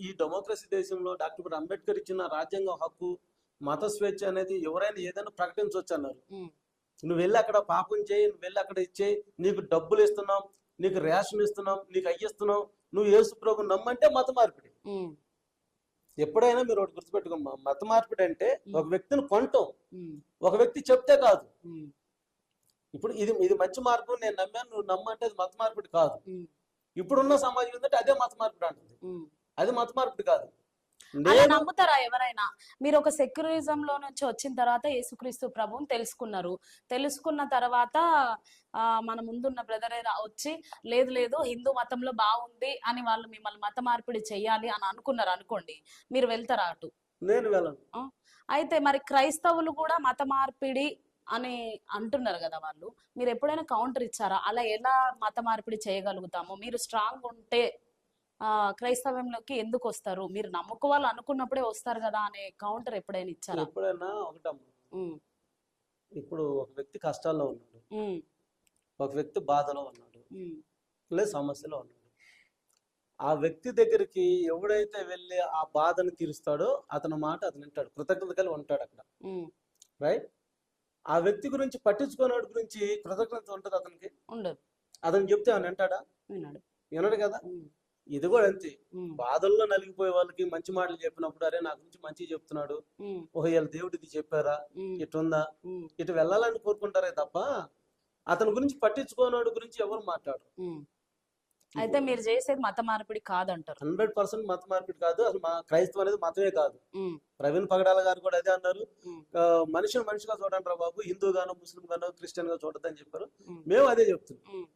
ఈ డెమోక్రసీ దేశంలో డాక్టర్ అంబేద్కర్ ఇచ్చిన రాజ్యాంగ హక్కు, మత స్వేచ్ఛ అనేది ఎవరైనా ఏదైనా ప్రకటించవచ్చు అన్నారు. ఉమ్, నువ్వు వెళ్ళి అక్కడ పాపం చేయి, నువ్వు వెళ్ళి అక్కడ ఇచ్చేయి, నీకు డబ్బులు ఇస్తున్నాం, నీకు రేషన్ ఇస్తున్నాం, నీకు అయ్యిస్తున్నాం, నువ్వు యేసు ప్రభు నమ్మంటే మత మార్పిడి. ఉమ్, ఎప్పుడైనా మీరు ఒకటి గుర్తుపెట్టుకోమ్మా, మత మార్పిడి అంటే ఒక వ్యక్తిని కొనటం, ఉమ్, ఒక వ్యక్తి చెప్తే కాదు. ఉమ్, ఇప్పుడు ఇది మంచి మార్గం, నేను నమ్మాను, నువ్వు నమ్మంటే అది మత మార్పిడి కాదు. ఉమ్, ఇప్పుడున్న సమాజం ఏంటంటే అదే మత మార్పిడి అంటుంది. ఉమ్. అది మత మార్పిడి కాదు. అలా నేను నమ్ముతారా ఎవరైనా? మీరు ఒక సెక్యులరిజం లో నుంచి వచ్చిన తర్వాత యేసుక్రీస్తు ప్రభువుని తెలుసుకున్నారు. తెలుసుకున్న తర్వాత మన ముందున్న బ్రదర్ వచ్చి లేదు లేదు హిందూ మతంలో బాగుంది అని వాళ్ళు మిమ్మల్ని మత మార్పిడి చెయ్యాలి అని అనుకున్నారు అనుకోండి, మీరు వెళ్తారా అటు? నేను వెళ్ళను. అయితే మరి క్రైస్తవులు కూడా మత మార్పిడి అని అంటున్నారు కదా వాళ్ళు, మీరు ఎప్పుడైనా కౌంటర్ ఇచ్చారా? అలా ఎలా మత మార్పిడి చేయగలుగుతాము? మీరు స్ట్రాంగ్ ఉంటే క్రైస్తవంలోకి ఎందుకు వస్తారు? మీరు నమ్ముకోవాలి అనుకున్నప్పుడే వస్తారు కదా అనే కౌంటర్ ఎప్పుడైనా ఇచ్చారా? ఎప్పుడైనా ఒకటమ్మా, ఉమ్, ఇప్పుడు ఒక వ్యక్తి కష్టాల్లో ఉన్నాడు, ఉమ్, ఒక వ్యక్తి బాధలో ఉన్నాడు, ఉమ్, లేదా సమస్యలో ఉన్నాడు. ఆ వ్యక్తి దగ్గరికి ఎవడైతే వెళ్ళి ఆ బాధను తీరుస్తాడో అతని మాట అతను వింటాడు, కృతజ్ఞత కలిగి ఉంటాడు అక్కడ. ఉమ్, రైట్? ఆ వ్యక్తి గురించి పట్టించుకునేవాడి గురించి కృతజ్ఞత ఉంటుంది అతనికి. ఉండదు. అతను చెప్తే ఆయన వింటాడా? విన్నాడు. వినడు కదా. ఉమ్, ఇది కూడా అంతే. ఉమ్, బాధల్లో నలిగిపోయే వాళ్ళకి మంచి మాటలు చెప్పినప్పుడు, అరే నా గురించి మంచి చెప్తున్నాడు, ఉమ్, ఓహో ఇలా దేవుడు ఇది చెప్పారా, ఉమ్, ఇటుందా, ఉమ్, ఇటు వెళ్ళాలని కోరుకుంటారే తప్ప అతని గురించి పట్టించుకోనోడి గురించి ఎవరు మాట్లాడరు. ఉమ్. అయితే మీరు చేసేది మత మార్పిడి కాదంటారు? 100% మత మార్పిడి కాదు. అసలు మా క్రైస్తవం అనేది మతమే కాదు. ఉమ్, ప్రవీణ్ పగడాల గారు కూడా అదే అన్నారు. ఉమ్, మనిషిని మనిషిగా చూడండి రా బాబు, హిందూ గాను ముస్లిం గాను క్రిస్టియన్ గా చూడద్దని చెప్పారు. ఉమ్, మేము అదే చెప్తున్నాం. ఉమ్,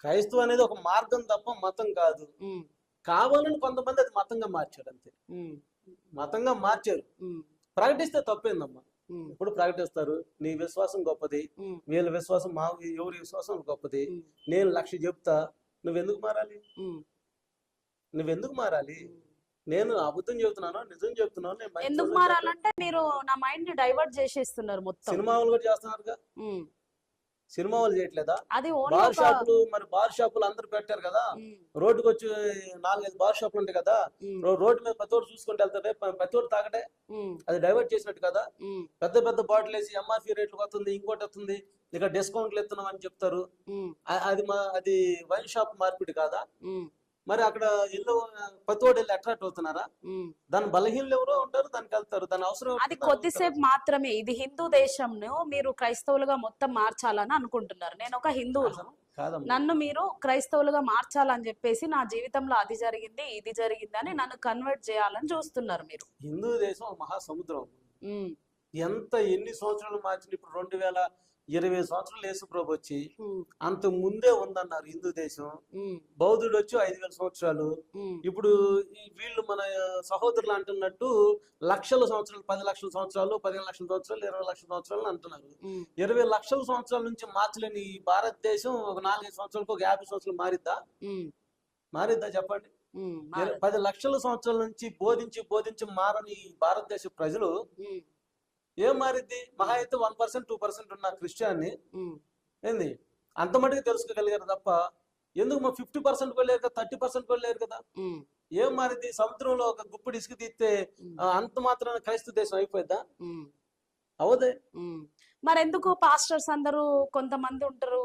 క్రైస్తవం అనేది ఒక మార్గం తప్ప మతం కాదు. ఉమ్, కావాలని కొంతమంది అది మతంగా మార్చారు అంతే. ఉమ్, మతంగా మార్చారు. ఉమ్, ప్రకటిస్తే తప్పేందమ్మా. ఉమ్, ఇప్పుడు ప్రకటిస్తారు, నీ విశ్వాసం గొప్పది, ఉమ్, వీళ్ళ విశ్వాసం మా ఎవరి విశ్వాసం గొప్పది, ఉమ్, నేను 1,00,000 చెప్తా, నువ్వెందుకు మారాలి? ఉమ్. నువ్వెందుకు మారాలి? నేను అబద్ధం చెబుతున్నాను, నిజం చెప్తున్నాను, నేను మంచి ఎందుకు చెడుని మారాలంటే మీరు నా మైండ్ ని డైవర్ట్ చేసేస్తున్నారు మొత్తం. సినిమా వాళ్ళు కూడా చేస్తున్నారుగా. ఉమ్, సినిమా వాళ్ళు చేయట్లేదా? అది ఓన్లీ బార్ ఒక షాపులు, మరి బార్ షాపులు అందరు పెట్టారు కదా. ఉమ్, రోడ్డుకి వచ్చి 4-5 బార్ షాపులు ఉంటాయి కదా. ఉమ్, రోడ్డు మీద ప్రతి ఒక్కరు చూసుకుంటూ వెళ్తారే, ప్రతి ఒక్కరు తాగటే. ఉమ్, అది డైవర్ట్ చేసినట్టు కదా. ఉమ్, పెద్ద పెద్ద బాటిల్ వేసి ఎంఆర్పి రేట్లు వస్తుంది, ఇంకోటి వస్తుంది, ఇక డిస్కౌంట్లు ఎత్తున్నాం అని చెప్తారు. ఉమ్, అది వైన్ షాప్ మార్పిడి కాదా? ఉమ్, మరి అక్కడ ఇల్లు ప్రతి ఒక్కటి వెళ్ళి అట్రాక్ట్ అవుతున్నారా? ఉమ్. దాని బలహీనలు ఎవరో ఉంటారు, దానికి వెళ్తారు, దాని అవసరం అది కొద్దిసేపు మాత్రమే. ఇది హిందూ దేశంను మీరు క్రైస్తవులుగా మొత్తం మార్చాలని అనుకుంటున్నారు. నేను ఒక హిందువును, కాదమ్మా. నన్ను మీరు క్రైస్తవులుగా మార్చాలని చెప్పేసి నా జీవితంలో అది జరిగింది ఇది జరిగింది అని నన్ను కన్వర్ట్ చేయాలని చూస్తున్నారు మీరు. హిందూ దేశం ఒక మహాసముద్రం. ఉమ్, ఎన్ని సంవత్సరాలు మార్చిన, ఇప్పుడు 2020 సంవత్సరాలు యేసు ప్రభు వచ్చి ఉమ్, అంత ముందే ఉందన్నారు హిందూ దేశం. ఉమ్, బౌద్ధుడు వచ్చి 5,000 సంవత్సరాలు. ఉమ్, ఇప్పుడు వీళ్ళు మన సహోదరులు అంటున్నట్టు లక్షల సంవత్సరాలు, 10 లక్షల సంవత్సరాలు, 15 లక్షల సంవత్సరాలు, 20 లక్షల సంవత్సరాలు అంటున్నారు. ఉమ్. 20 లక్షల సంవత్సరాల నుంచి మార్చలేని ఈ భారతదేశం ఒక 4-5 సంవత్సరాలకు, ఒక 50 సంవత్సరాలు మారిద్దా చెప్పండి? 10 లక్షల సంవత్సరాల నుంచి బోధించి మారని ఈ భారతదేశ ప్రజలు ఏం మారిద్ది? మహా అయితే 1% 2% ఉన్న క్రిస్టియాన్ని ఏంది అంత మటుకు తెలుసుకోగలిగారు తప్ప ఎందుకు మా 50% కూడా లేరు కదా, 30% కూడా లేరు కదా. ఏం మారిద్ది? సముద్రంలో ఒక గుప్పుడు ఇసుక తీస్తే అంత మాత్రాన క్రైస్తవ దేశం అయిపోయిద్దా? అవదే. మరెందుకు పాస్టర్స్ అందరూ కొంతమంది ఉంటారు,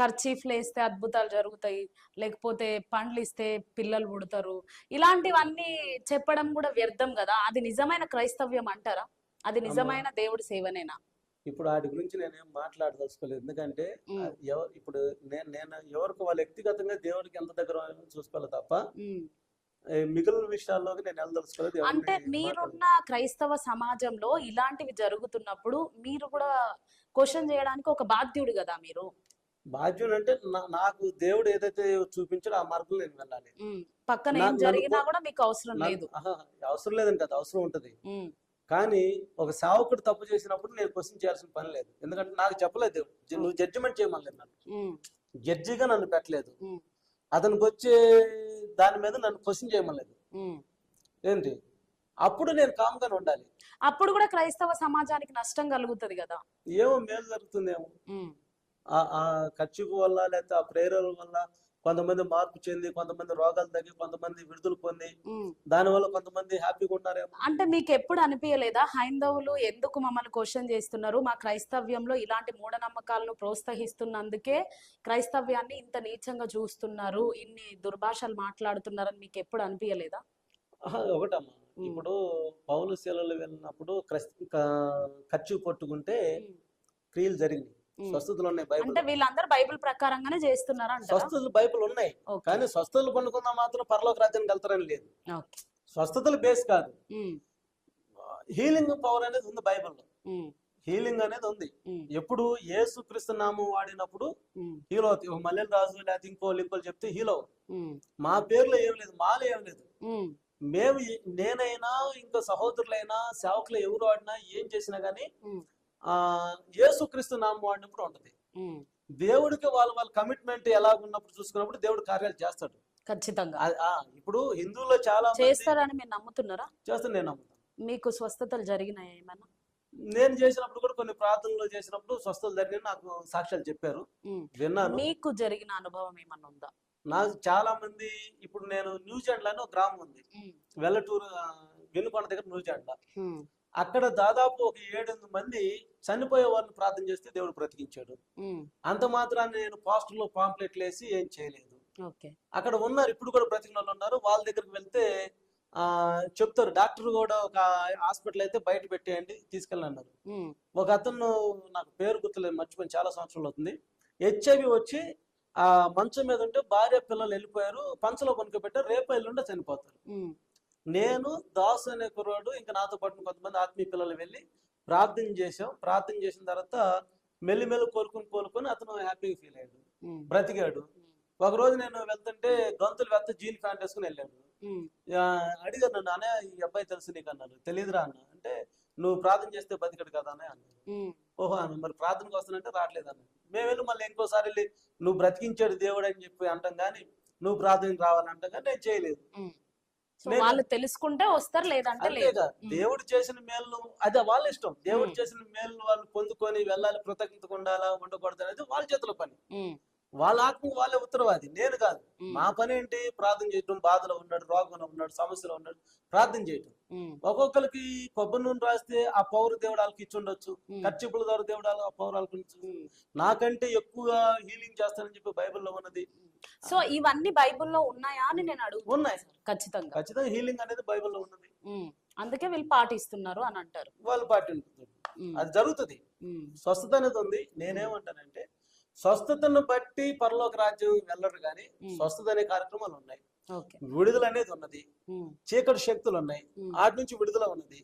కర్చీఫ్లు వేస్తే అద్భుతాలు జరుగుతాయి, లేకపోతే పండ్లు ఇస్తే పిల్లలు పుడతారు, ఇలాంటివన్నీ చెప్పడం కూడా వ్యర్థం కదా? అది నిజమైన క్రైస్తవ్యం అంటారా? అది నిజమైన దేవుడి సేవనేనా? ఇప్పుడు వాటి గురించి నేనేం మాట్లాడదలుచుకోలేదు. ఎందుకంటే ఇప్పుడు నేను ఎవరికి వాళ్ళ వ్యక్తిగతంగా దేవుడికి ఎంత దగ్గర చూసుకోవాలి తప్ప మిగిలిన విషయాల్లోకి నేను వెళ్ళదలుచుకోలేదు. అంటే మీరున్న క్రైస్తవ సమాజంలో ఇలాంటివి జరుగుతున్నప్పుడు మీరు కూడా క్వశ్చన్ చేయడానికి ఒక బాధ్యుడు కదా. మీరు బాధ్యుడు అంటే నాకు దేవుడు ఏదైతే చూపించాడో ఆ మార్గంలో నేను వెళ్ళాలి. పక్కన ఏం జరిగినా కూడా మీకు అవసరం లేదు. అవసరం లేదని కదా, అవసరం ఉంటది. కానీ ఒక సేవకుడు తప్పు చేసినప్పుడు నేను క్వశ్చన్ చేయాల్సిన పని లేదు. ఎందుకంటే నాకు చెప్పలేదు దేవుడు, నువ్వు జడ్జిమెంట్ చేయమని నన్ను జడ్జిగా నన్ను పెట్టలేదు. అతనికి వచ్చే దాని మీద నన్ను క్వశ్చన్ చేయమలేదు. ఏంటి అప్పుడు నేను కామ్గానే ఉండాలి. అప్పుడు కూడా క్రైస్తవ సమాజానికి నష్టం కలుగుతుంది కదా. ఏమో మేలు జరుగుతుందేమో ఆ ఖర్చుకు వల్ల, లేకపోతే ఆ ప్రేరల వల్ల కొంతమంది మార్పు చెంది, కొంతమంది రోగాలు తగ్గి, కొంతమంది విడుదల పొంది, దానివల్ల కొంతమంది హ్యాపీగా ఉన్నారేమో. అంటే మీకు ఎప్పుడు అనిపించలేదా హైందవులు ఎందుకు మమ్మల్ని క్వశ్చన్ చేస్తున్నారు, మా క్రైస్తవ్యంలో ఇలాంటి మూఢనమ్మకాలను ప్రోత్సహిస్తున్నందుకే క్రైస్తవ్యాన్ని ఇంత నీచంగా చూస్తున్నారు, ఇన్ని దుర్భాషలు మాట్లాడుతున్నారని మీకు ఎప్పుడు అనిపించలేదా? ఒకటమ్మా, ఇప్పుడు పౌలు శీలలు వెళ్ళినప్పుడు ఖర్చు పట్టుకుంటే క్రియలు జరిగినాయి, స్వస్థతలు ఉన్నాయి. బైబిల్ అంటే వీళ్ళందరూ బైబిల్ ప్రకారంగానే చేస్తున్నారా? స్వస్థతలు బైబిల్ ఉన్నాయి, కానీ స్వస్థతలు పండుకున్నా మాత్రం పరలోక రాజ్యానికి వెళ్తారని లేదు. స్వస్థతలు బేస్ కాదు, హీలింగ్ పవర్ అనేది ఉంది బైబిల్లో. హీలింగ్ అనేది ఉంది. ఎప్పుడు యేసు క్రీస్తు నామం వాడినప్పుడు హీల్ అవుతాయి. మల్లెల రాజు లేకపోతే ఇంకోళ్ళు చెప్తే హీల్ అవుతాయి. మా పేర్లో ఏం లేదు, మాలో ఏం లేదు. మేము నేనైనా ఇంకా సహోదరులైనా సేవకులు ఎవరు ఆడినా ఏం చేసినా గానీ యేసుక్రీస్తు నామం వాడినప్పుడు ఉంటది. దేవుడికి వాళ్ళ కమిట్మెంట్ ఎలా ఉన్నప్పుడు చూసుకున్నప్పుడు దేవుడు కార్యాలు చేస్తాడు ఖచ్చితంగా. ఇప్పుడు హిందువుల్లో చాలా చేస్తారని మీరు నమ్ముతున్నారా? చేస్తాను, నేను నమ్ముతాను. మీకు స్వస్థతలు జరిగినాయి ఏమన్నా? నేను చేసినప్పుడు కూడా కొన్ని ప్రార్థనలు చేసినప్పుడు స్వస్థతలు జరిగిన నాకు సాక్ష్యాలు చెప్పారు, విన్నాను. మీకు జరిగిన అనుభవం ఏమన్నా ఉందా? నాకు చాలా మంది, ఇప్పుడు నేను న్యూజిలాండ్ లో ఒక గ్రామం ఉంది, వెల్లటూరు వెనుకొండ దగ్గర న్యూజిలాండ్. అక్కడ దాదాపు ఒక 7-8 మంది చనిపోయే వాళ్ళని ప్రార్థన చేస్తే దేవుడు బ్రతికించాడు. అంత మాత్రాన్ని నేను పోస్టర్లో పాంప్లెట్లు వేసి ఏం చేయలేదు. అక్కడ ఉన్నారు, ఇప్పుడు కూడా బ్రతికిన వాళ్ళు ఉన్నారు. వాళ్ళ దగ్గరికి వెళ్తే చెప్తారు, డాక్టర్ కూడా ఒక హాస్పిటల్ అయితే బయట పెట్టేయండి తీసుకెళ్ళన్నారు. ఒక అతను, నాకు పేరు గుర్తులేదు, మర్చిపోయి చాలా సంవత్సరాలు అవుతుంది, HIV వచ్చి ఆ మంచం మీద ఉంటే భార్య పిల్లలు వెళ్ళిపోయారు, పంచలో కొనుక్కోబెట్టారు, రేపు ఎల్లుండే చనిపోతారు. నేను దాసు అనే కుర్రాడు ఇంకా నాతో పాటు కొంతమంది ఆత్మీయ పిల్లలు వెళ్ళి ప్రార్థన చేసాం. ప్రార్థన చేసిన తర్వాత మెల్లిమెల్లి కోలుకొని అతను హ్యాపీగా ఫీల్ అయ్యాడు, బ్రతికాడు. ఒక రోజు నేను వెళ్తుంటే గంతులు వెళ్తే జీన్ ప్యాంట్ వేసుకుని వెళ్ళాడు. అడిగారు నన్ను, అనే ఈ అబ్బాయి తెలుసు నీకు అన్నారు. తెలియదురా అన్న అంటే, నువ్వు ప్రార్థన చేస్తే బతికడు కదా అని అన్నారు. ఓహో అన్న, మరి ప్రార్థనకు వస్తానంటే రావట్లేదు అన్న. మేము వెళ్ళి మళ్ళీ ఇంకోసారి వెళ్ళి నువ్వు బ్రతికించాడు దేవుడు అని చెప్పి అంటాం కానీ నువ్వు ప్రార్థనకు రావాలంటాం కానీ నేను చేయలేదు. వాళ్ళు తెలుసుకుంటే వస్తారు, లేదంటే లేదు. దేవుడు చేసిన మేలు అదే వాళ్ళ ఇష్టం. దేవుడు చేసిన మేలు వాళ్ళు పొందుకొని వెళ్ళాలి, కృతజ్ఞత ఉండాలా ఉండకూడదు అనేది వాళ్ళ చేతుల పని. వాళ్ళ ఆత్మకు వాళ్ళే ఉత్తరవాది, నేను కాదు. మా పని ఏంటి? ప్రార్థన చేయటం. బాధలో ఉన్నాడు, రోగంలో ఉన్నాడు, సమస్యలో ఉన్నాడు, ప్రార్థన చేయటం. ఒక్కొక్కరికి కొబ్బరి నూనె రాస్తే ఆ పౌరు దేవుడు వాళ్ళకి ఇచ్చి ఉండొచ్చు, ఖర్చుల ద్వారా దేవుడు ఆ పౌరు వాళ్ళకి ఇచ్చు. నాకంటే ఎక్కువగా హీలింగ్ చేస్తానని చెప్పి బైబిల్లో ఉన్నది. సో ఇవన్నీ బైబిల్లో ఉన్నాయా అని నేను అడుగు. ఉన్నాయి, ఖచ్చితంగా హీలింగ్ అనేది బైబిల్లో ఉన్నది. అందుకే వీళ్ళు పాటిస్తున్నారు అని అంటారు. వాళ్ళు పాటించుతారు, అది జరుగుతుంది. స్వస్థత అనేది ఉంది. నేనేమంటానంటే, స్వస్థతను బట్టి పరలోక రాజ్యం వెళ్ళరు కానీ స్వస్థత అనే కార్యక్రమాలు ఉన్నాయి, విడుదల అనేది ఉన్నది, చీకటి శక్తులు ఉన్నాయి, వాటి నుంచి విడుదల ఉన్నది.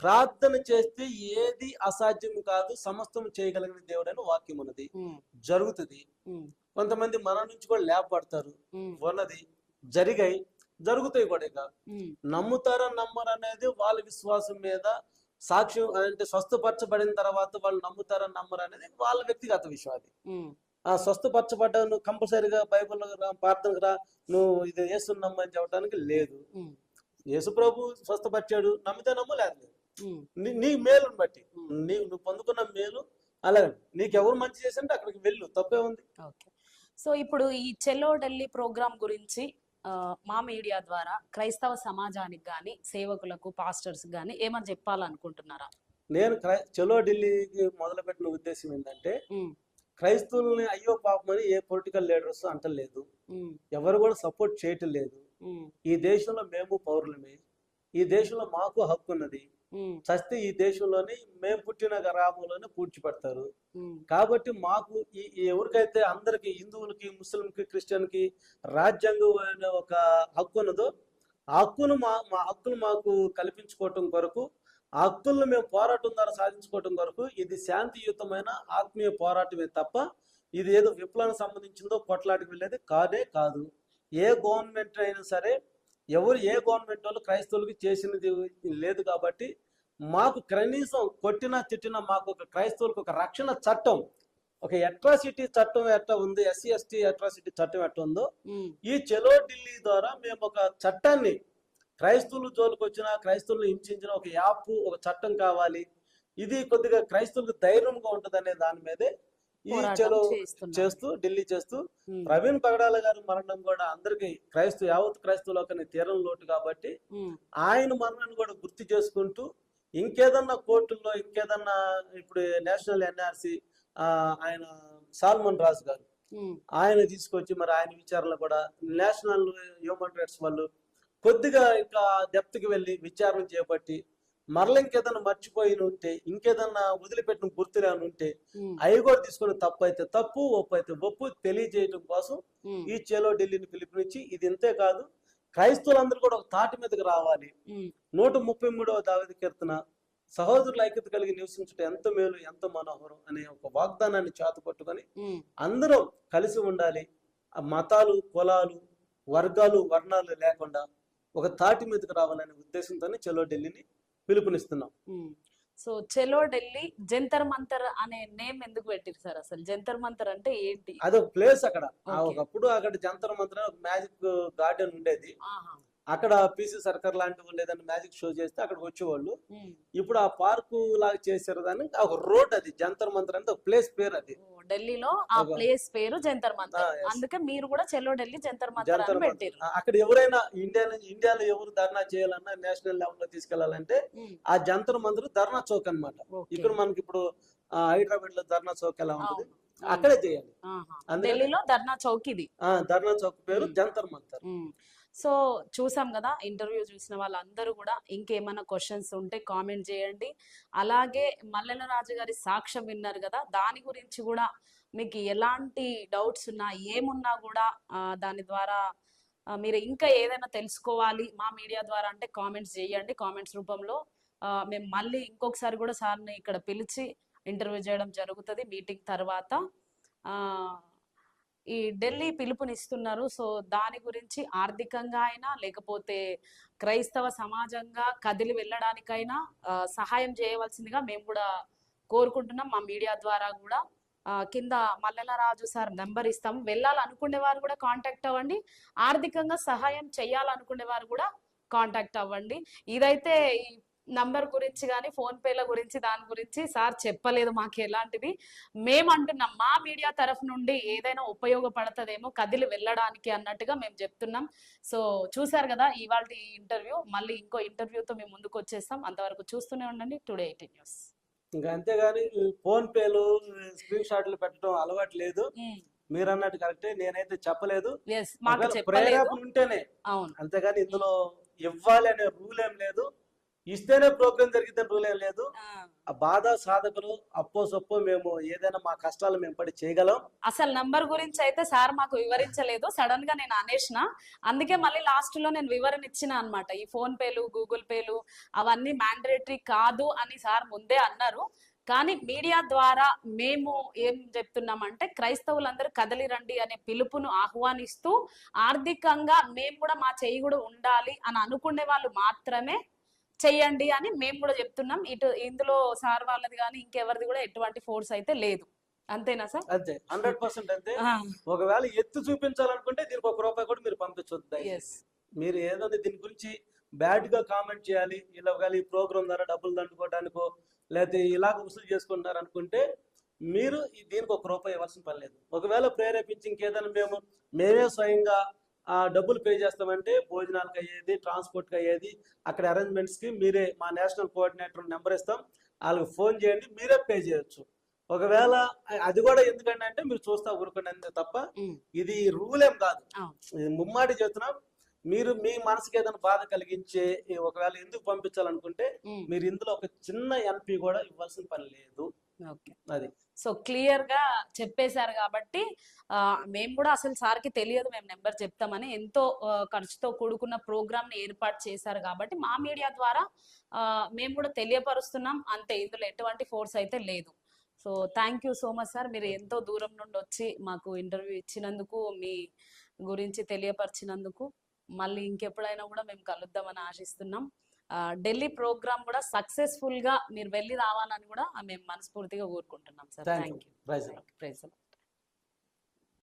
ప్రార్థన చేస్తే ఏది అసాధ్యం కాదు, సమస్తం చేయగలిగిన దేవుడు అని వాక్యం ఉన్నది, జరుగుతుంది. కొంతమంది మన నుంచి కూడా లేపబడతారు, ఉన్నది, జరిగాయి, జరుగుతాయి కూడా. ఇక నమ్ముతారా నమ్మరు అనేది వాళ్ళ విశ్వాసం మీద సాక్ష్యం. అంటే స్వస్థపరచబడిన తర్వాత వాళ్ళు నమ్ముతారా నమ్మరు అనేది వాళ్ళ వ్యక్తిగత విషయం. అది ఆ స్వస్థపరచబడ్డా నువ్వు కంపల్సరీగా బైబిల్లో ప్రార్థనకు రా, నువ్వు ఇది యేసు నమ్మని చెప్పడానికి లేదు. యేసు ప్రభు స్వస్థపరిచాడు, నమ్మితే నమ్మలేదు. నీ మేలుని బట్టి నువ్వు పొందుకున్న మేలు అలాగే నీకెవరు మంచి చేసింటే అక్కడికి వెళ్ళు, తప్పే ఉంది. సో ఇప్పుడు ఈ చెల్లో ఢిల్లీ ప్రోగ్రామ్ గురించి మా మీడియా ద్వారా క్రైస్తవ సమాజానికి గాని, సేవకులకు, పాస్టర్స్ గాని ఏమని చెప్పాలనుకుంటున్నారా? నేను చెలో ఢిల్లీకి మొదలుపెట్టిన ఉద్దేశం ఏంటంటే, క్రైస్తవుల్ని అయ్యో పాపమని ఏ పొలిటికల్ లీడర్స్ అంటలేదు, ఎవరు కూడా సపోర్ట్ చేయటం లేదు. ఈ దేశంలో మేము పౌరులమే, ఈ దేశంలో మాకు హక్కు ఉన్నది. చస్తే ఈ దేశంలోని మేము పుట్టిన గ్రామంలోనే పూడ్చిపెడతారు. కాబట్టి మాకు ఎవరికైతే అందరికి, హిందువులకి, ముస్లింకి, క్రిస్టియన్కి రాజ్యాంగం అనే ఒక హక్కు ఉన్నదో ఆ హక్కును మా హక్కును మాకు కల్పించుకోవటం కొరకు, ఆ హక్కులను మేము పోరాటం ద్వారా సాధించుకోవటం కొరకు ఇది శాంతియుతమైన ఆత్మీయ పోరాటమే తప్ప ఇది ఏదో విప్లవానికి సంబంధించిందో కొట్లాటికి వెళ్ళేది కాదే కాదు. ఏ గవర్నమెంట్ అయినా సరే, ఎవరు ఏ గవర్నమెంట్ వాళ్ళు క్రైస్తవులకి చేసినది లేదు. కాబట్టి మాకు కనీసం కొట్టినా తిట్టినా మాకు ఒక క్రైస్తవులకు ఒక రక్షణ చట్టం ఒక అట్రాసిటీ చట్టం ఎట్లా ఉంది, ఎస్సీ ఎస్టీ అట్రాసిటీ చట్టం ఎట్లా ఉందో, ఉమ్, ఈ చలో ఢిల్లీ ద్వారా మేము ఒక చట్టాన్ని, క్రైస్తవులు జోలికి వచ్చిన, క్రైస్తవులు హింసించిన ఒక యాప్, ఒక చట్టం కావాలి, ఇది కొద్దిగా క్రైస్తవులకు ధైర్యంగా ఉంటుంది అనే దాని మీదే ఈ పోరాటం చలో చేస్తున్నారు. చేస్తూ ఢిల్లీ చేస్తూ ఉమ్, ప్రవీణ్ పగడాల గారి మరణం కూడా అందరికి యావత్ క్రైస్తవులకు తీరం లోటు కాబట్టి ఉమ్, ఆయన మరణాన్ని కూడా గుర్తు చేసుకుంటూ ఇంకేదన్నా కోర్టుల్లో ఇంకేదన్నా ఇప్పుడు నేషనల్ ఎన్ఆర్సి ఆయన సాల్మన్ రాజు గారు ఉమ్, ఆయన తీసుకొచ్చి మరి ఆయన విచారణలో కూడా నేషనల్ హ్యూమన్ రైట్స్ వాళ్ళు కొద్దిగా ఇంకా డెప్త్కి వెళ్ళి విచారణ చేపట్టి మరల ఇంకేదన్నా మర్చిపోయి ఉంటే, ఇంకేదన్నా వదిలిపెట్టిన గుర్తులు ఏమైనా ఉంటే ఉమ్, అవి కూడా తీసుకుని తప్పు అయితే తప్పు, ఒప్పు అయితే ఒప్పు తెలియజేయడం కోసం ఉమ్, ఈ చేలో ఢిల్లీని పిలుపునిచ్చి, ఇది ఇంతే కాదు క్రైస్తవులందరూ కూడా ఒక తాటి మీదకి రావాలి, ఉమ్, 133వ దావీదు కీర్తన సహోదరుల ఐక్యత కలిగి నివసించుట ఎంత మేలు ఎంత మనోహరం అనే ఒక వాగ్దానాన్ని చేతపట్టుకొని ఉమ్, అందరం కలిసి ఉండాలి, ఆ మతాలు కులాలు వర్గాలు వర్ణాలు లేకుండా ఒక తాటి మీదకి రావాలనే ఉద్దేశంతోనే చలో ఢిల్లీని పిలుపునిస్తున్నాం. ఉమ్. సో చలో ఢిల్లీ జంతర్ మంతర్ అనే నేమ్ ఎందుకు పెట్టిరు సార్? అసలు జంతర్ మంతర్ అంటే ఏంటి? అదొక ప్లేస్ అక్కడ. Okay. ఒకప్పుడు అక్కడ జంతర్ మంతర్ ఒక మ్యాజిక్ గార్డెన్ ఉండేది. ఆహా. అక్కడ పీసీ సర్కర్ లాంటి వాళ్ళు ఏదైనా మ్యాజిక్ షో చేస్తే అక్కడ వచ్చేవాళ్ళు. ఉమ్. ఇప్పుడు ఆ పార్కు లాగా చేశారు దాన్ని, ఒక రోడ్, అది జంతర్ మంతర్ అంటే ఒక ప్లేస్ పేరు అది. ఓ, ఢిల్లీలో ఆ ఒక- ప్లేస్ పేరు జంతర్ మంతర్. yes. అందుకే మీరు కూడా చెలో ఢిల్లీ జంతర్ మంతర్ జంతర్ అని మంతర్. పెట్టిరు. అక్కడ ఎవరైనా ఇండియాలో ఎవరు ధర్నా చేయాలన్నా, నేషనల్ లెవెల్లో తీసుకెళ్లాలంటే ఉమ్, ఆ జంతర్ మంతర్ ధర్నా చౌక్ అన్నమాట. ఓకే. ఇక్కడ మనకి ఇప్పుడు హైదరాబాద్ లో ధర్నా చౌక్ ఎలా ఉంటుంది, అవును. అక్కడే చేయాలి. ఆహా. అందుకని- ఢిల్లీలో ధర్నా చౌక్ ఇది. ధర్నా చౌక్ పేరు ఉమ్. జంతర్ మంతర్. సో చూసాం కదా, ఇంటర్వ్యూ చూసిన వాళ్ళందరూ కూడా ఇంకేమైనా క్వశ్చన్స్ ఉంటే కామెంట్ చేయండి. అలాగే మల్లెల రాజు గారి సాక్ష్యం విన్నారు కదా, దాని గురించి కూడా మీకు ఎలాంటి డౌట్స్ ఉన్నా ఏమున్నా కూడా దాని ద్వారా మీరు ఇంకా ఏదైనా తెలుసుకోవాలి మా మీడియా ద్వారా అంటే కామెంట్స్ చేయండి. కామెంట్స్ రూపంలో మేము మళ్ళీ ఇంకొకసారి కూడా సార్ని ఇక్కడ పిలిచి ఇంటర్వ్యూ చేయడం జరుగుతుంది మీటింగ్ తర్వాత. ఈ ఢిల్లీ పిలుపునిస్తున్నారు. సో దాని గురించి ఆర్థికంగా అయినా లేకపోతే క్రైస్తవ సమాజంగా కదిలి వెళ్ళడానికైనా సహాయం చేయవలసిందిగా మేము కూడా కోరుకుంటున్నాం. మా మీడియా ద్వారా కూడా కింద మల్లెల రాజు సార్ నెంబర్ ఇస్తాము. వెళ్ళాలనుకునే వారు కూడా కాంటాక్ట్ అవ్వండి. ఆర్థికంగా సహాయం చేయాలనుకునే వారు కూడా కాంటాక్ట్ అవ్వండి. ఇదైతే ఈ నంబర్ గురించి కానీ ఫోన్ పేల గురించి దాని గురించి సార్ చెప్పలేదు మాకు ఎలాంటిది. మేము అంటున్నాం మా మీడియా తరఫు నుండి ఏదైనా ఉపయోగపడుతుందేమో కదిలి వెళ్ళడానికి అన్నట్టుగా మేము చెప్తున్నాం. సో చూసారు కదా ఇవాళ ఇంటర్వ్యూ. మళ్ళీ ఇంకో ఇంటర్వ్యూతో మేము ముందుకు వచ్చేస్తాం. అంతవరకు చూస్తూనే ఉండండి టుడే 18 న్యూస్. ఇంకా అంతేగాని ఫోన్ పేలు స్క్రీన్ షాట్లు పెట్టడం అలవాటు లేదు. మీరు అన్నట్టు కరెక్టే, నేనైతే చెప్పలేదు. మాకు చెప్పలేదు. ప్రేరేపణ ఉంటేనే, అవును. అంతేగాని ఇందులో ఇవ్వాలి అనే రూల్ ఏం లేదు, ఇస్తేనే ప్రోగ్రామ్ జరిగిద్దని రూల్ ఏం లేదు. ఆ బాధ సాధకులు అప్పో సొప్పో మేము ఏదైనా మా కష్టాలు మేము పడి చేయగలం. అసలు నంబర్ గురించి అయితే సార్ మాకు వివరించలేదు, సడన్ గా నేను అనేసిన. అందుకే మళ్ళీ లాస్ట్ లో నేను వివరణ ఇచ్చిన అన్నమాట. ఈ ఫోన్ పేలు గూగుల్ పేలు అవన్నీ మ్యాండేటరీ కాదు అని సార్ ముందే అన్నారు. కానీ మీడియా ద్వారా మేము ఏం చెప్తున్నామంటే క్రైస్తవులందరూ కదలి రండి అనే పిలుపును ఆహ్వానిస్తూ ఆర్థికంగా మేము కూడా మా చేయి కూడా ఉండాలి అని అనుకునే వాళ్ళు మాత్రమే చెయ్యండి అని మేము కూడా చెప్తున్నాం. ఇందులో సార్ వాళ్ళది కానీ ఇంకెవరిది కూడా ఎటువంటి ఫోర్స్ అయితే లేదు. అంతేనా సార్? అంతే, 100% అంతే. ఒకవేళ ఎత్తు చూపించాలనుకుంటే దీనికి ₹1 కూడా మీరు పంపించొద్దు. మీరు ఏదో దీని గురించి బ్యాడ్ గా కామెంట్ చేయాలి, ఇలా ఒకవేళ ఈ ప్రోగ్రామ్ ద్వారా డబ్బులు దండుకోవడానికో లేకపోతే ఇలాగ వసూలు చేసుకుంటున్నారు అనుకుంటే మీరు దీనికి ₹1 ఇవ్వాల్సిన పని లేదు. ఒకవేళ ప్రేరేపించి ఇంకేదైనా మేమే స్వయంగా డబ్బులు పే చేస్తామంటే భోజనాలకు అయ్యేది, ట్రాన్స్పోర్ట్కి అయ్యేది, అక్కడ అరేంజ్మెంట్స్ కి మీరే మా నేషనల్ కోఆర్డినేటర్ నెంబర్ ఇస్తాం, వాళ్ళకి ఫోన్ చేయండి, మీరే పే చేయొచ్చు. ఒకవేళ అది కూడా ఎందుకంటే అంటే మీరు చూస్తా ఊరుకునే తప్ప ఇది రూల్ ఏం కాదు. ముమ్మాటి చెప్తున్నాం. మీరు మీ మనసుకి ఏదైనా బాధ కలిగించే ఒకవేళ ఎందుకు పంపించాలనుకుంటే మీరు ఇందులో ఒక చిన్న ఎంపీ కూడా ఇవ్వాల్సిన పని లేదు. అది సో క్లియర్ గా చెప్పేశారు కాబట్టి మేము కూడా అసలు సార్కి తెలియదు మేము నెంబర్ చెప్తామని. ఎంతో ఖర్చుతో కూడుకున్న ప్రోగ్రామ్ ని ఏర్పాటు చేశారు కాబట్టి మా మీడియా ద్వారా మేము కూడా తెలియపరుస్తున్నాం. అంతే, ఇందులో ఎటువంటి ఫోర్స్ అయితే లేదు. So thank you so much sir, మీరు ఎంతో దూరం నుండి వచ్చి మాకు ఇంటర్వ్యూ ఇచ్చినందుకు, మీ గురించి తెలియపరిచినందుకు. మళ్ళీ ఇంకెప్పుడైనా కూడా మేము కలుద్దామని ఆశిస్తున్నాం. ఢిల్లీ ప్రోగ్రామ్ కూడా సక్సెస్ఫుల్ గా మీరు వెళ్ళి రావాలని కూడా మేము మనస్ఫూర్తిగా కోరుకుంటున్నాం. Sir. Thank thank you. You. Praise praise